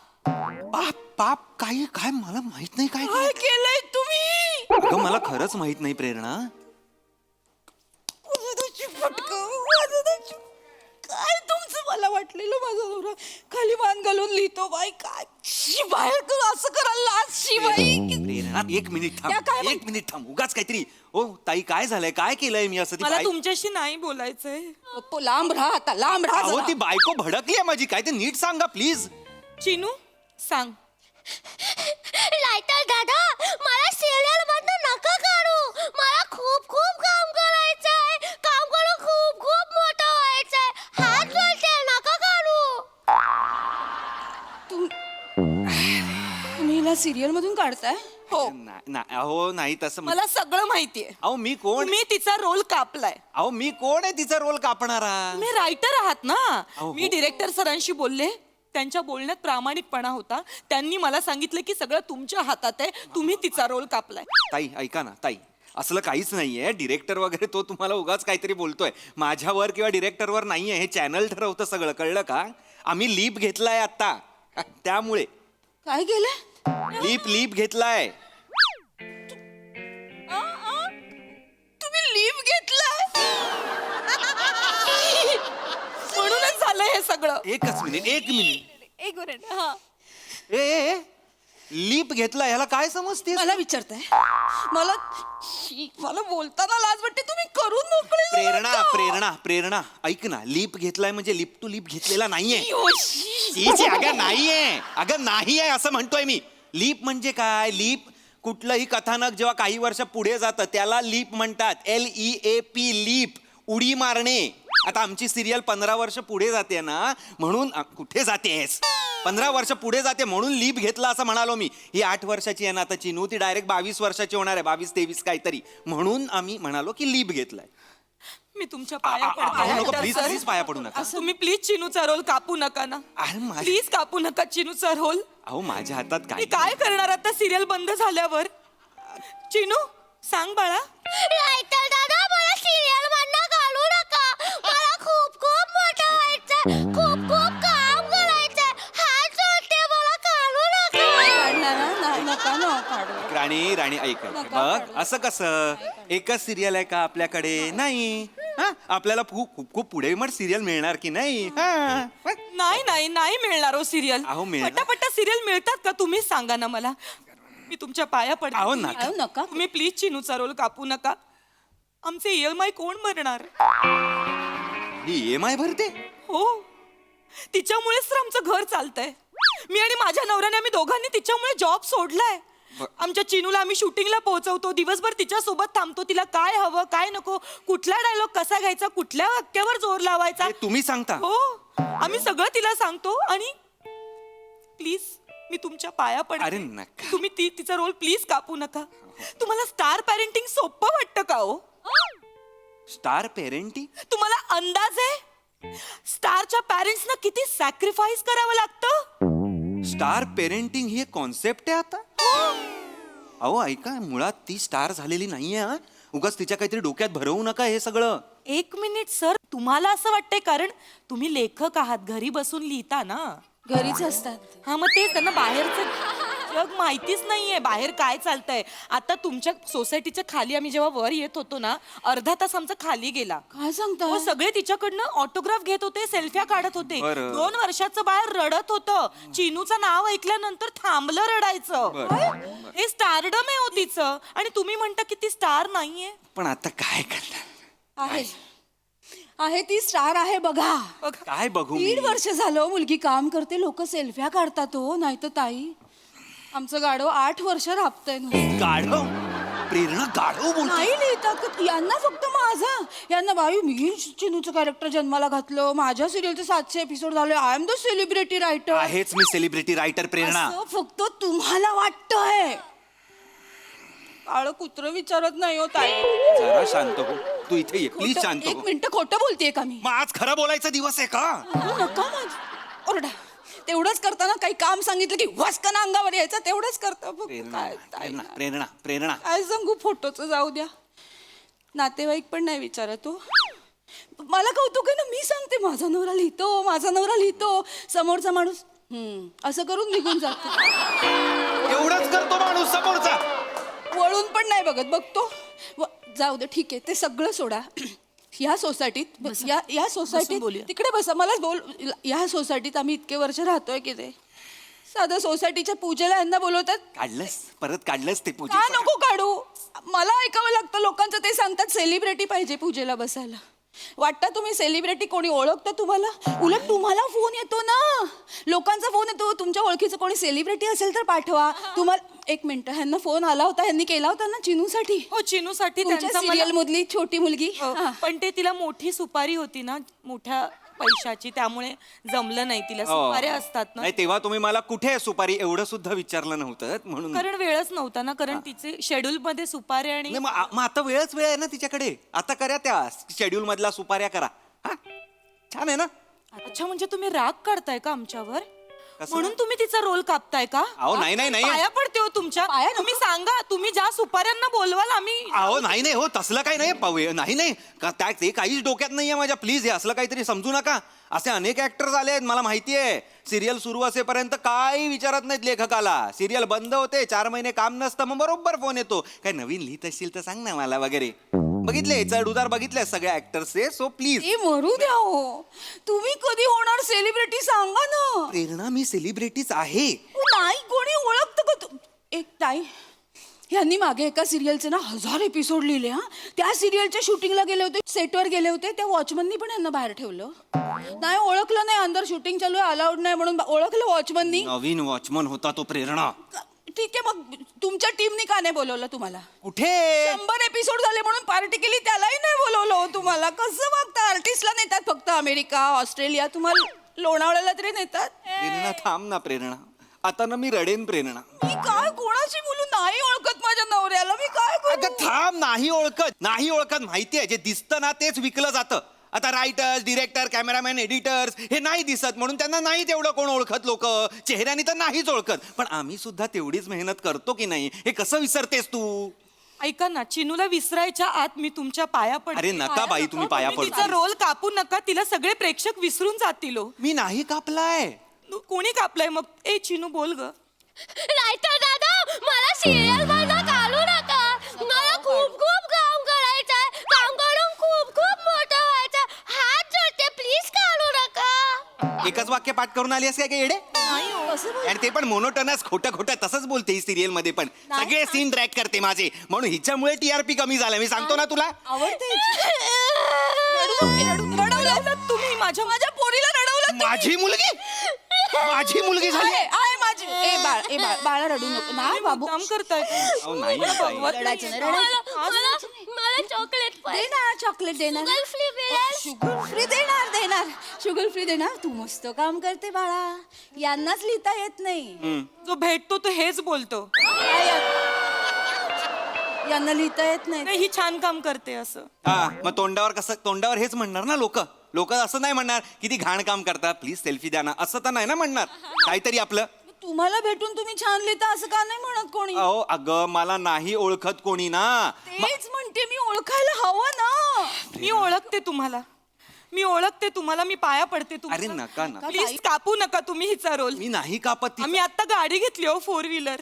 पाप पाप काय काय मला माहित नाही काय काय केलंय तुम्ही? अगं मला खरंच माहित नाही प्रेरणा. काय तुमचं? मला वाटलेलं माझा नवरा खाली मान घालून लिहितो. बाई काय बाहेर तू असं करायला लाज शिवाई. प्रेरणा, एक मिनिट त्या काय थांब, एक मिनिट थांब, उगाच काहीतरी. ओ ताई, काय झालंय? काय केलंय मी असं? ती मला बाई- तुमच्याशी नाही बोलायचंय. लांब राहा आता, लांब राहा अहो जरा. ती बायको भडकली आहे माझी, काय ते नीट सांगा प्लीज. चिनू सांग. लायटर दादा, मला सिरियल मधनं नका काढू. मला खूप खूप काम करायचंय. काम करून खूप खूप मोठं व्हायचंय. हात जोडते, नका काढू. तुम्ही हिला सिरियल मधून काढताय? हो, अहो नाही तसं मला सगळं माहितीये. अहो मी कोण? तुम्ही तिचा रोल कापलाय. अहो मी कोण आहे तिचा रोल कापणारा? तुम्ही रायटर आहात ना. अहो, मी हो. डिरेक्टर सरांशी बोलले, त्यांच्या बोलण्यात प्रामाणिकपणा होता. त्यांनी मला सांगितलं की सगळं तुमच्या हातात आहे, तुम्ही तिचा रोल कापलाय. ताई ऐका ना ताई, असलं काहीच नाहीये. डिरेक्टर वगैरे तो तुम्हाला उगाच काहीतरी बोलतोय. माझ्यावर किंवा डिरेक्टरवर नाहीये, हे चॅनल ठरवतं सगळं, कळलं का? आम्ही लीप घेतलाय आता, त्यामुळे. काय केलं? लीप घेतलाय. तुम्ही लीव घेतलाय म्हणूनच झालंय हे सगळं. एकच मिनिट, एक मिनिट. एक मिनिट. हा, ए लीप घेतलाय ह्याला काय समजते? मला विचारताय? मला बोलताना लाज वाटते. तुम्ही करून मोकळे झालात प्रेरणा का? प्रेरणा प्रेरणा ऐक ना, लीप घेतलाय म्हणजे लिप टू लिप घेतलेला नाहीये. योशी. अगं नाहीये, अगं नाहीये असं म्हणतोय मी. लीप म्हणजे काय? लीप कुठलंही कथानक जेव्हा काही वर्ष पुढे जातं त्याला लीप म्हणतात. LEAP, लीप, उडी मारणे. आता आमची सिरियल 15 वर्ष पुढे जाते ना, म्हणून कुठे जातेस? 15 वर्ष पुढे जाते म्हणून लीप घेतला असं म्हणालो मी. ही 8 वर्षाची आहे ना आता चिनू, ती डायरेक्ट 22 वर्षाची होणार आहे, 22-23 काहीतरी, म्हणून आम्ही म्हणालो की लीप घेतलाय. मी तुमच्या पाया नको पडते. प्लीज, सर, प्लीज पाया पडू नका. तुम्ही प्लीज चिनूचा रोल कापू नका ना. अरे प्लीज कापू नका चिनूचा रोल. अहो माझ्या हातात मी काय? काय करणार आता सिरियल बंद झाल्यावर? चिनू सांग बाळा. लायटर दादा, मला सिरियल मधनं काढू नका. मला खूप खूप मोठं व्हायचंय. खूप खूप काम करायचंय. हात जोडते, मला काढू नका. काढणार ना? नका ना काढू. राणी ऐक, बघ असं कसं एकच सिरियल आहे का आपल्याकडे? नाही. हा, आपल्याला खूप खूप खूप पुढे मग सिरियल मिळणार की नाही? नाही नाही नाही मिळणार हो सिरियल. अहो, मिळणार. पटापटा सिरियल मिळतात का? तुम्हीच सांगा ना मला. मी तुमच्या पाया पडते. अहो, नका. अहो, नका. तुम्ही प्लीज चिनूचा रोल कापू नका. आमचे EMI कोण भरणार? ही EMI भरते? हो, तिच्यामुळेच तर आमचं घर चालतंय. मी आणि माझ्या नवऱ्याने, आम्ही दोघांनी तिच्यामुळे जॉब सोडलाय. आमच्या चिनूला आम्ही शूटिंगला पोहोचवतो, दिवसभर तिच्या सोबत थांबतो. तिला काय हवं काय नको, कुठला डायलॉग कसा घ्यायचा, कुठल्या वाक्यावर जोर लावायचा, हे तुम्ही सांगता? हो, आम्ही सगळं तिला सांगतो. आणि प्लीज मी तुमच्या पाया अरे पडते, नका. तुम्ही तिचा रोल प्लीज कापू नका. तुम्हाला स्टार पॅरेंटिंग सोपं वाटतं का हो? Star parenting? तुम्हाला अंदाज आहे स्टारच्या पॅरेंट्सना किती सॅक्रिफाईस करावं लागतं? स्टार पेरेंटिंग ही एक कॉन्सेप्ट आहे आता? अहो ऐका, मुळात ती स्टार झालेली नाहीये. हा, उगाच तिच्या काहीतरी डोक्यात भरवू नका हे सगळं. एक मिनिट सर, तुम्हाला असं वाटतंय कारण तुम्ही लेखक आहात, घरी बसून लिहिता ना. घरीच असतात. हा, मग तेच त्यांना बाहेरचं जग माहितीच नाहीये, बाहेर काय चालतंय. आता तुमच्या सोसायटीच्या खाली आम्ही जेव्हा वर येत होतो ना, अर्धा तास आमचा खाली गेला. काय सांगता? हो, सगळे तिच्याकडनं ऑटोग्राफ घेत होते, सेल्फ्या काढत होते. बरं. 2 वर्षाचं बाळ रडत होतं. चिनूचं नाव ऐकल्यानंतर थांबलं रडायचं. हे स्टार स्टारडम आहे हो तिचं, आणि तुम्ही म्हणता की ती स्टार नाहीये. पण आता काय करणार? आहे ती स्टार आहे बघा. काय बघू मी? 1.5 वर्ष झालं मुलगी काम करते, लोक सेल्फ्या काढतात हो. नाही तर ताई आमचं गाढव 8 वर्ष राबतंय नुसतं. गाढव? प्रेरणा गाढव बोलते? नाही लिहितात यांना, फक्त माझा. यांना बाई मी चिनूचं कॅरेक्टर जन्माला घातलं, माझ्या सिरियलचे 700 एपिसोड झाले, I am the celebrity writer. आहेच मी सेलिब्रिटी रायटर प्रेरणा. फक्त तुम्हाला वाटतंय. काळं कुत्र विचारत नाही हो ताई. जरा शांत हो, तू इथे ये प्लीज, शांत एक हो. मिनिट, खोटं बोलतेय का मी? मग आज खरं बोलायचा दिवस आहे का? नका ओरडा. तेवढंच करताना काही काम सांगितलं की वस्कन अंगावर यायचं, तेवढंच करता. प्रेरणा प्रेरणा प्रेरणा काय सांगू, फोटोचं जाऊ द्या. नातेवाईक पण नाही विचारत हो. मला कौतुक आहे ना, मी सांगते माझा नवरा लिहितो, माझा नवरा लिहितो. समोरचा माणूस असं करून निघून जातो. एवढंच करतो माणूस समोरचा, वळून पण नाही बघत. बघतो जाऊ दे, ठीक आहे, ते सगळं सोडा. या सोसायटीत या सोसायटीत तिकडे बसा, मलाच बोल. या सोसायटीत आम्ही इतके वर्ष राहतोय की ते साधं सोसायटीच्या पूजेला यांना बोलवतात. काढलंस परत काढलंस ते पूजे. का नको काढू? मला ऐकावं लागतं लोकांचं. ते सांगतात सेलिब्रिटी पाहिजे पूजेला बसायला. वाटतं तुम्ही सेलिब्रिटी कोणी ओळखतं तुम्हाला? उलट तुम्हाला फोन येतो ना, लोकांचा फोन येतो. तुमच्या ओळखीचं कोणी सेलिब्रिटी असेल तर पाठवा. तुम्हाला एक मिनिट, ह्यांना फोन आला होता, ह्यांनी केला होता ना चिनूसाठी. हो, चिनूसाठी सिरियल मधली छोटी मुलगी. पण ते तिला मोठी सुपारी होती ना, मोठ्या पैशाची, त्यामुळे जमलं नाही तिला. सुपाऱ्या असतात ना. नाही, तेव्हा तुम्ही मला कुठे सुपारी एवढं सुद्धा विचारलं नव्हतं म्हणून. कारण वेळच नव्हता ना, कारण तिचे शेड्यूल मध्ये सुपाऱ्या आणि नाही, मग आता वेळच वेळ आहे ना तिच्याकडे. आता करा त्या शेड्यूल मधला सुपाऱ्या करा. हा, छान आहे ना. अच्छा, म्हणजे तुम्ही राग काढताय का आमच्यावर? कसं? म्हणून तुम्ही तिचा रोल कापताय का? अहो, नाही, नाही, नाही. पाया पडते हो तुमच्या. तुम्ही सांगा, तुम्ही ज्या सुपाऱ्यांना बोलवाल आम्ही. अहो नाही नाही हो, तसलं काही नाही पाहूया. नाही नाही ते काहीच डोक्यात नाहीये माझ्या. प्लीज हे असलं काहीतरी समजू नका. असे अनेक ऍक्टर्स आले आहेत, मला माहिती आहे. सिरियल सुरू असेपर्यंत काही विचारत नाहीत लेखकाला. सिरियल बंद होते, 4 महिने काम नसतं, मग बरोबर फोन येतो, काय नवीन लिहित असशील तर सांग ना मला वगैरे. बघितले चढ उतार बघितले सगळ्या ऍक्टर्सचे. So please. ए मरू द्या हो. तुम्ही कधी होणार सेलिब्रिटी सांगा ना. प्रेरणा, मी सेलिब्रिटीच आहे. नाही, कोणी ओळखतं का तू? एक ताई, यांनी मागे एका सिरियलचे ना 1000 एपिसोड लिहिले. हा, त्या सिरियलच्या शूटिंगला गेले होते, सेटवर गेले होते. त्या वॉचमननी पण यांना बाहेर ठेवलं. नाही ओळखलं नाही, अंदर शूटिंग चालू आहे, अलाउड नाही म्हणून ओळखलं वॉचमननी. नवीन वॉचमन होता तो प्रेरणा. ठीक आहे, मग तुमच्या टीमनी का नाही बोलवलं तुम्हाला? कुठे? 100 एपिसोड झाले म्हणून पार्टी केली, त्यालाही नाही बोलवलं हो तुम्हाला. कसं वागता? आर्टिस्टला नेतात फक्त अमेरिका, ऑस्ट्रेलिया, तुम्हाला लोणावळ्याला तरी नेतात. प्रेरणा थांब ना प्रेरणा, आता ना मी रडेन प्रेरणा. मी काय कोणाशी बोलू? नाही ओळखत माझ्या नवऱ्याला, मी काय करू? अगं थांब, नाही ओळखत माहितीये. जे दिसतं ना तेच विकलं जातं. आता रायटर्स, डिरेक्टर, कॅमेरामॅन, एडिटर्स हे नाही दिसत म्हणून त्यांना नाही तेवढं कोण ओळखत. लोक चेहऱ्याने तर नाहीच ओळखत, पण आम्ही सुद्धा तेवढीच मेहनत करतो की नाही, हे कसं विसरतेस तू? ऐका ना, चिनूला विसरायच्या आत मी तुमच्या पाया पडते. अरे नका बाई, तुम्ही पाया तुम्ही पडता. तिचा रोल कापू नका, तिला सगळे प्रेक्षक विसरून जातील हो. मी नाही कापलाय. कोणी कापलाय मग? ए चिनू बोल ग. रायटर दादा, मला सिरियल मधनं काढू नका. मला खूप खूप काम करायचंय. काम करून खूप खूप मोठं व्हायचं. हात जोडते, प्लीज काढू नका. एकच वाक्य पाठ करून आली असं काय येडे? आणि ते पण मोनोटनस, खोटं तसंच बोलते ही सिरियल मध्ये पण. सगळे सीन ट्रॅक करते माझे, म्हणून हिच्यामुळे TRP कमी झाला. मी सांगतो ना तुला. आवडते. रडवलं तुम्ही माझ्या पोरीला रडवलं. माझी मुलगी झाली. आहे माझी. ए बाळ, बाळा रडू नको. नाही बाबू, काम करताय. अहो, नाही ताई. रडायचं नाही, रडायचं. मला चॉकलेट दे ना, चॉकलेट देणार. शुगर फ्री देणार. शुगर फ्री देणार. तू मस्त काम करते बाळा. यांनाच लिहिता येत नाही. जो भेटतो तो हेच बोलतो. यांना लिहिता येत नाही. नाही, ही छान काम करते असं. हा, मग तोंडावर हेच म्हणणार ना लोक असं नाही म्हणणार की ती घाण काम करतात, प्लीज सेल्फी द्या ना, असं तर नाही ना म्हणणार. काहीतरी आपलं. तुम्हाला भेटून तुम्ही छान लिहिता असं का नाही म्हणत कोणी? अहो अगं, मला नाही ओळखत कोणी ना. तेच म्हणते, मी ओळखायला हवं ना. मी ओळखते तुम्हाला, मी पाया पडते अरे नका ना. प्लीज कापू नका तुम्ही हिचा रोल. मी नाही कापत. आम्ही आता गाडी घेतली हो, 4 व्हीलर.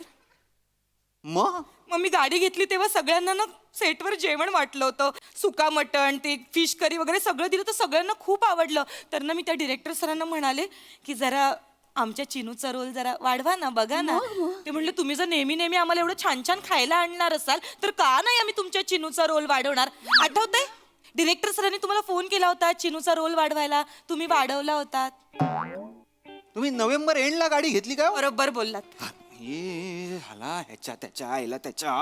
मग मी गाडी घेतली तेव्हा सगळ्यांना ना सेटवर जेवण वाटलं होतं. सुका मटण, ते फिश करी वगैरे सगळं दिलं, तर सगळ्यांना खूप आवडलं. तर ना मी त्या डिरेक्टर सरांना म्हणाले की जरा आमच्या चिनूचा रोल जरा वाढवा ना, बघा ना. ते म्हणले तुम्ही जर नेहमी नेहमी आम्हाला एवढं छान छान खायला आणणार असाल तर का नाही आम्ही तुमच्या चिनूचा रोल वाढवणार. आठवतंय डिरेक्टर सरांनी तुम्हाला फोन केला होता चिनूचा रोल वाढवायला, तुम्ही वाढवला होता. तुम्ही नोव्हेंबर एंडला गाडी घेतली का? बरोबर बोललात. हे ह्याला ह्याच्या त्याच्या आईला त्याच्या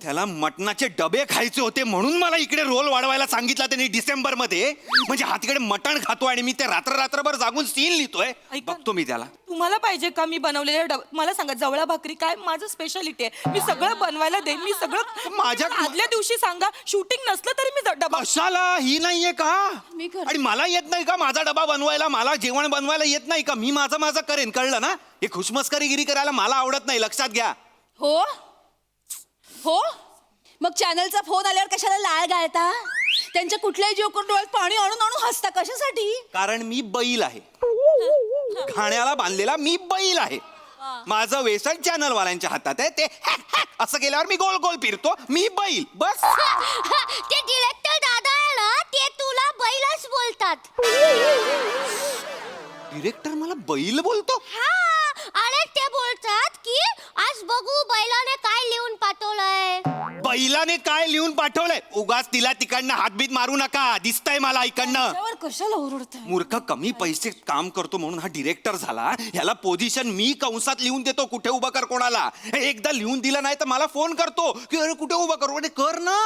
त्याला मटणाचे डबे खायचे होते म्हणून मला इकडे रोल वाढवायला सांगितला त्यांनी डिसेंबर मध्ये. म्हणजे हा तिकडे मटण खातो आणि मी ते रात्रभर जागून सीन लिहितोय. ऐका. बघतो मी त्याला. तुम्हाला पाहिजे का मी बनवलेले मला सांगा, जवळा भाकरी काय माझं स्पेशालिटी आहे, मी सगळं बनवायला देईन. मी सगळं माझ्या- आदल्या दिवशी सांगा, शूटिंग नसलं तरी मी डबा. कशाला? ही नाहीये का? मी करते. आणि मला येत नाही का माझा डबा बनवायला? मला जेवण बनवायला येत नाही का? मी माझं करेन, कळलं ना? हे खुशमस्करीगिरी करायला मला आवडत नाही, लक्षात घ्या. हो हो मग चॅनलचा फोन आल्यावर कशाला लाळ गाळता? त्यांच्या कुठल्याही जोकर डोळ्यात पाणी आणून आणून हसता कशासाठी? कारण मी बैल आहे, खाण्याला बांधलेला मी बैल आहे. माझं व्यसन चॅनल वाल्यांच्या हातात आहे. ते असं केल्यावर मी गोल गोल फिरतो, मी बैल, बस. ते डिरेक्टर दादा आहे ना, ते तुला बैलच बोलतात. डिरेक्टर मला बैल बोलतो? हा, अरे ते बोलतात की आज बघू बैलाने काय लिहून पाठवलंय. बैलाने काय लिहून पाठवलंय? उगाच तिला तिकडनं हातबीत मारू नका, दिसतंय मला इकडनं. त्यावर कशाला ओरडताय? मूर्ख, कमी पैसे काम करतो म्हणून हा डिरेक्टर झाला. ह्याला पोझिशन मी कंसात लिहून देतो, कुठे उभं कर कोणाला. एकदा लिहून दिलं नाही तर मला फोन करतो की अरे कुठे उभं करू. म्हणजे कर ना,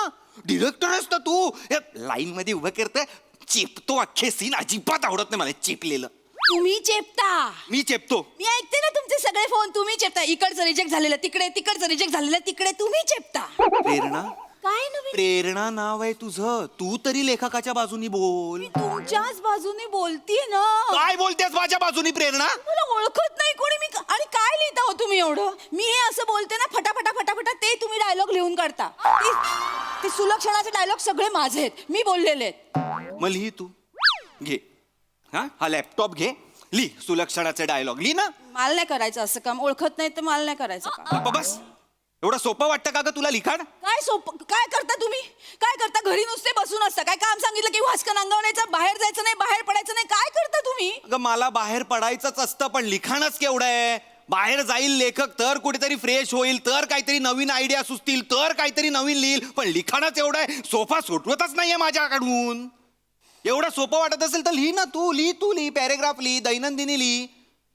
डिरेक्टर आहेस ना तू. लाईन मध्ये उभं करतोय, चेपतो. अख्खे सीन अजिबात आवडत नाही मला चेपलेलं. तुम्ही चेपता. मी चेपतो. मी ऐकते ना तुमचे सगळे फोन, तुम्ही चेपता. इकडचं रिजेक्ट झालेलं तिकडे, तिकडचं रिजेक्ट झालेलं तिकडे, तुम्ही चेपता. प्रेरणा, काय नवीन? प्रेरणा नाव आहे तुझं. तू तरी लेखकाच्या बाजूनी बोल. मी तुमच्याच बाजूने बोलतीये ना. काय बोलतेस माझ्या बाजूनी प्रेरणा? मला ओळखत नाही कोणी. मी आणि काय लिहिता हो तुम्ही एवढं? मी हे असं बोलते ना फटाफटा फटाफटा, ते तुम्ही डायलॉग लिहून काढता. ते सुलक्षणाचे डायलॉग सगळे माझे आहेत, मी बोललेले आहेत. मग लिही तू, घे. हा लॅपटॉप घे, लिही सुलक्षणाचे डायलॉग, लिही ना. मला नाही करायचं असं काम. ओळखत नाही तर मला नाही करायचं काम. बस एवढं सोपं वाटतं का ग तुला लिखाण? काय काय करता तुम्ही? काय करता? घरी नुसते बसून असता काय? काम सांगितलं की वाचकन अंगवण्याचं, बाहेर जायचं नाही, बाहेर पडायचं नाही. काय करता तुम्ही? अगं मला बाहेर पडायचंच असतं, पण लिखाणच केवढं आहे. बाहेर जाईल लेखक तर कुठेतरी फ्रेश होईल, तर काहीतरी नवीन आयडिया सुचतील, तर काहीतरी नवीन लिहिल. पण लिखाणच एवढं आहे, सोफा सुटवतच नाहीये माझ्याकडून. एवढं सोपं वाटत असेल तर लिही ना तू. लिही पॅरेग्राफ लिही, दैनंदिनी लिही.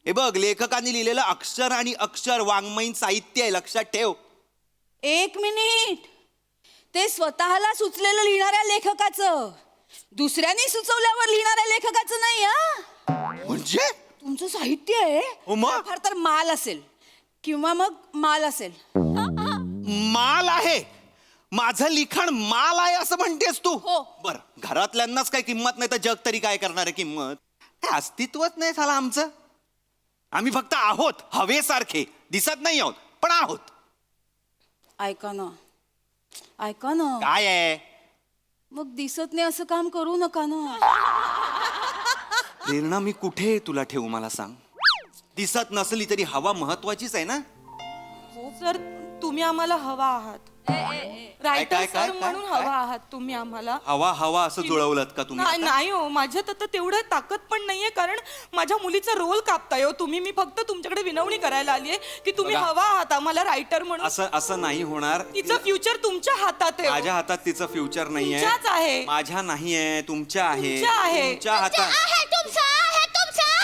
हे बघ, लेखकांनी लिहिलेलं अक्षर आणि अक्षर वाङ्मयीन साहित्य आहे, लक्षात ठेव. एक मिनिट. ते स्वतःला सुचलेलं लिहिणाऱ्या लेखकाचं, दुसऱ्यांनी सुचवल्यावर लिहिणाऱ्या लेखकाचं नाही. हा म्हणजे तुमचं साहित्य आहे. हो मग? फार तर माल असेल किंवा मग माल असेल. माल आहे माझं लिखाण, माल आहे असं म्हणतेस तू? हो. बर, घरातल्यांनाच काही किंमत नाही तर जग तरी काय करणार आहे किंमत? काय अस्तित्वच नाही झालं आमचं. आम्ही फक्त आहोत, हवेसारखे. दिसत नाही आहोत पण आहोत. ऐका ना, ऐका ना. काय आहे? मग दिसत नाही असं काम करू नका ना. प्रेरणा, मी कुठे तुला ठेवू मला सांग? दिसत नसली तरी हवा महत्वाचीच आहे ना. सर तुम्ही आम्हाला हवा आहात. रायटर काय, सर म्हणून हवा आहात तुम्ही आम्हाला. हवा असं जुळवलं का तुम्ही आता? नाही हो, माझ्यात आता तेवढं ताकद पण नाहीये, कारण माझ्या मुलीचा रोल कापताय हो तुम्ही. मी फक्त तुमच्याकडे विनवणी करायला आलीये की तुम्ही बघा. हवा आहात आम्हाला रायटर म्हणून. असं नाही होणार. तिचं फ्युचर तुमच्या हातात आहे. माझ्या हातात तिचं फ्युचर नाहीये. तुमच्याच आहे. माझ्या नाहीये, तुमच्या आहे. तुमच्या आहे. तुमच्या हातात. आहे तुमचा.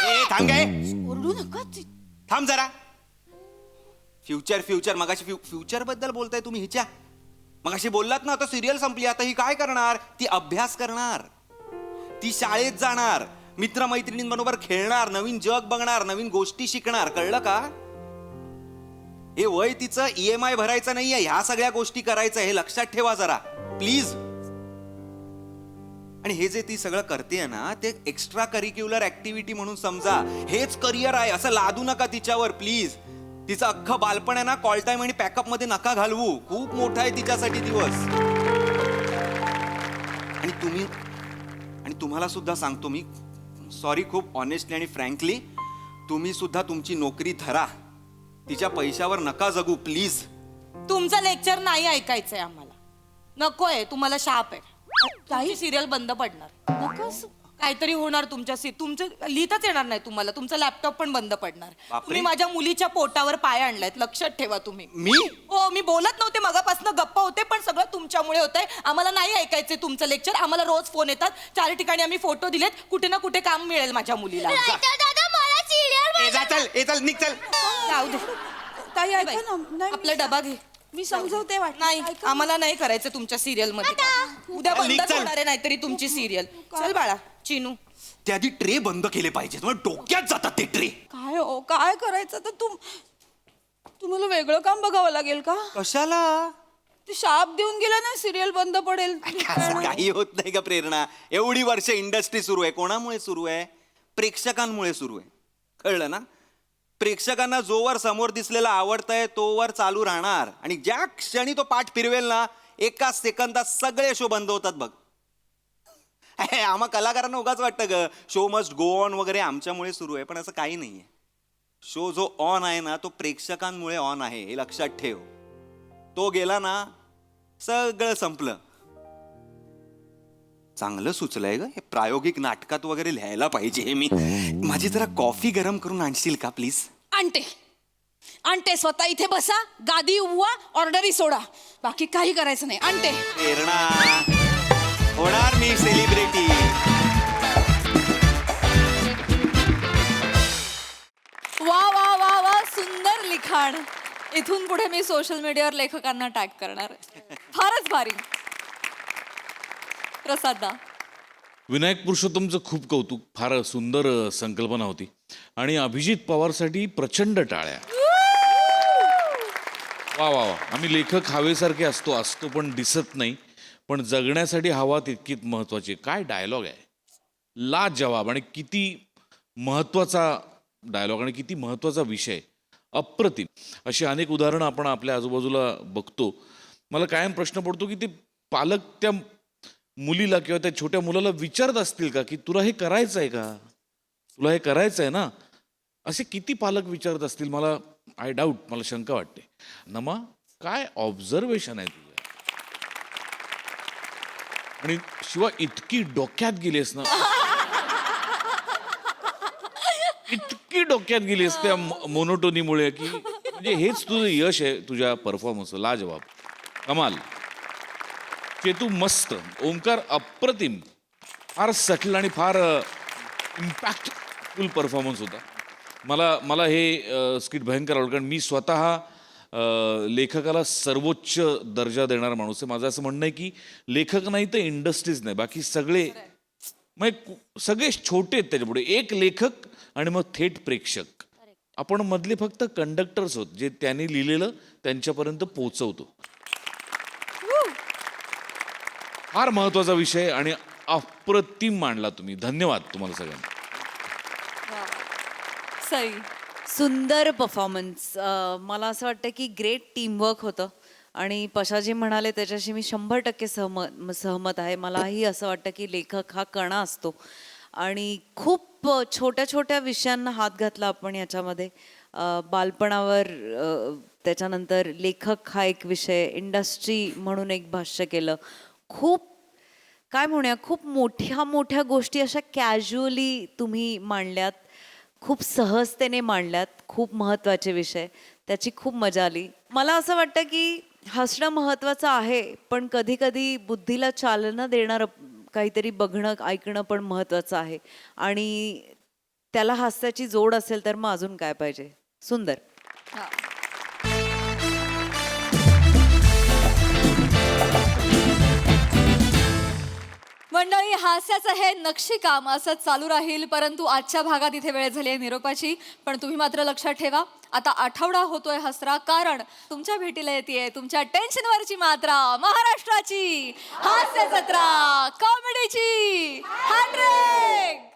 ए, थांब गे. ओरडू नका. थांब जरा. फ्युचर मगाशी फ्युचर बद्दल बोलताय तुम्ही हिच्या. मगाशी बोललात ना, आता सिरियल संपली, आता ही काय करणार? ती अभ्यास करणार, ती शाळेत जाणार, मित्रमैत्रिणींबरोबर खेळणार, नवीन जग बघणार, नवीन गोष्टी शिकणार. कळलं का? हे वय तिचं EMI भरायचं नाहीये, ह्या सगळ्या गोष्टी करायचं, हे लक्षात ठेवा जरा प्लीज. आणि हे जे ती सगळं करते ना, ते एक्स्ट्रा करिक्युलर ऍक्टिव्हिटी म्हणून समजा. हेच करिअर आहे असं लादू नका तिच्यावर प्लीज. तिचं अख्खं बालपण आहे ना, कॉल टाइम आणि पॅकअप मध्ये नका घालवू. खूप मोठा आहे तिच्यासाठी दिवस. आणि तुम्हाला सुद्धा सांगतो मी, सॉरी, खूप ऑनेस्टली आणि फ्रँकली, तुम्ही सुद्धा तुमची नोकरी धरा. तिच्या पैशावर नका जगू प्लीज. तुमचं लेक्चर नाही ऐकायचंय आम्हाला. नकोय, तुम्हाला शाप आहे. काही सिरियल बंद पडणार. नका. काहीतरी होणार तुमच्याशी. तुमचं लिहिताच येणार नाही तुम्हाला. तुमचा लॅपटॉप पण बंद पडणार. बापरे. तुम्ही माझ्या मुलीच्या पोटावर पाय आणलायत, लक्षात ठेवा तुम्ही. मी हो, मी बोलत नव्हते मगापासून, गप्पा होते, पण सगळं तुमच्यामुळे होतंय. आम्हाला नाही ऐकायचंय तुमचं लेक्चर. आम्हाला रोज फोन येतात. 4 ठिकाणी आम्ही फोटो दिलेत. कुठे ना कुठे काम मिळेल माझ्या मुलीला. दादा मला सिरियल ए, जा, चल ए, चल निघ, चल. जाऊ दे. ताई ऐका ना, नाही, आपला डबा घे. मी समजवते वाटतं. नाही, आम्हाला नाही करायचं तुमच्या सिरियल मध्ये काम. उद्या चल, निघ, बंद चल. होणार आहे नाहीतरी तुमची सिरियल. चल बाळा चिनू. त्या आधी ट्रे बंद केले पाहिजेत. मग डोक्यात जातात ते ट्रे. काय हो, काय करायचं तर तुम्हाला वेगळं काम बघावं लागेल का? कशाला? ते शाप देऊन गेला ना, सिरियल बंद पडेल. असं काही होत नाही का प्रेरणा. एवढी वर्ष इंडस्ट्री सुरू आहे. कोणामुळे सुरू आहे? प्रेक्षकांमुळे सुरू आहे. कळलं ना? प्रेक्षकांना जोवर समोर दिसलेला आवडतंय तोवर चालू राहणार. आणि ज्या क्षणी तो पाठ फिरवेल ना, एका सेकंदात सगळे शो बंद होतात बघ. आम्हा कलाकारांना उगाच वाटतं ग शो मस्ट गो ऑन वगैरे आमच्यामुळे सुरू आहे, पण असं काही नाहीये. शो जो ऑन आहे ना तो प्रेक्षकांमुळे ऑन आहे, हे लक्षात ठेव. तो गेला ना सगळं संपलं. चांगलं सुचलंय ग हे. प्रायोगिक नाटकात वगैरे लिहायला पाहिजे हे मी. माझी जरा कॉफी गरम करून आणशील का प्लीज? आणते स्वतः. इथे बसा, गादी उभवा, ऑर्डरी सोडा, बाकी काही करायचं नाही. आणते. प्रेरणा, होणार मी सेलिब्रिटी. वा वा वा वा, सुंदर लिखाण. इथून पुढे मी सोशल मीडियावर लेखकांना टॅग करणार. फारच भारी. प्रसादा. विनायक पुरुषोत्तमचं खूप कौतुक. फार सुंदर संकल्पना होती. आणि अभिजित पवारसाठी प्रचंड टाळ्या. वा वा वा. आम्ही लेखक हवेसारखे असतो पण दिसत नाही, पण जगण्यासाठी हवा तितकीच महत्वाची. काय डायलॉग आहे, लाजवाब. आणि किती महत्वाचा डायलॉग आणि किती महत्वाचा विषय. अप्रतिम. अशी अनेक उदाहरणं आपण आपल्या आजूबाजूला बघतो. मला कायम प्रश्न पडतो की ते पालक त्या मुलीला किंवा त्या छोट्या मुलाला विचारत असतील का की तुला हे करायचं आहे का, तुला हे करायचं आहे ना. असे किती पालक विचारत असतील. मला आय डाऊट, मला शंका वाटते. नमा, काय ऑब्झर्वेशन आहे तुझं. आणि शिवाय इतकी डोक्यात गेलीस ना, इतकी डोक्यात गेलीस त्या मोनोटोनीमुळे की म्हणजे हेच तुझं यश आहे तुझ्या परफॉर्मन्स. लाजवाब, कमाल. चेतू मस्त. ओंकार अप्रतिम. फार सटल आणि फार इम्पॅक्टफुल परफॉर्मन्स होता. मला हे स्किट भयंकर आवडलं, कारण मी स्वतः लेखकाला सर्वोच्च दर्जा देणारा माणूस आहे. माझं असं म्हणणं आहे की लेखक नाही तर इंडस्ट्रीज नाही, बाकी सगळे म्हणजे सगळे छोटे आहेत त्याच्यापुढे. एक लेखक आणि मग थेट प्रेक्षक. आपण मधले फक्त कंडक्टर्स होत जे त्यांनी लिहिलेलं त्यांच्यापर्यंत पोहोचवतो. फार महत्वाचा विषय आणि अप्रतिम मांडला तुम्ही. धन्यवाद तुम्हाला सगळ्यांना. सई. सुंदर परफॉर्मन्स. मला असं वाटतं की ग्रेट टीमवर्क होतं. आणि पशाजी म्हणाले त्याच्याशी मी 100% सहमत आहे. मलाही असं वाटतं की लेखक हा कणा असतो आणि खूप छोट्या छोट्या विषयांना हात घातला आपण याच्यामध्ये. बालपणावर, त्याच्यानंतर लेखक हा एक विषय, इंडस्ट्री म्हणून एक भाष्य केलं. खूप काय म्हणूया, खूप मोठ्या मोठ्या गोष्टी अशा कॅज्युअली तुम्ही मांडल्यात, खूप सहजतेने मांडल्यात. खूप महत्त्वाचे विषय, त्याची खूप मजा आली. मला असं वाटतं की हसणं महत्त्वाचं आहे, पण कधी कधी बुद्धीला चालना देणारं काहीतरी बघणं ऐकणं पण महत्त्वाचं आहे. आणि त्याला हास्याची जोड असेल तर मग अजून काय पाहिजे. सुंदर. मंडळी, हास्याचं हे नक्षीकाम असंच चालू राहील, परंतु आजच्या भागात इथे वेळ झाली आहे निरोपाची. पण तुम्ही मात्र लक्षात ठेवा, आता आठवडा होतोय हसरा, कारण तुमच्या भेटीला येते तुमच्या टेन्शनवरची मात्रा, महाराष्ट्राची हास्य जत्रा, कॉमेडीची 100.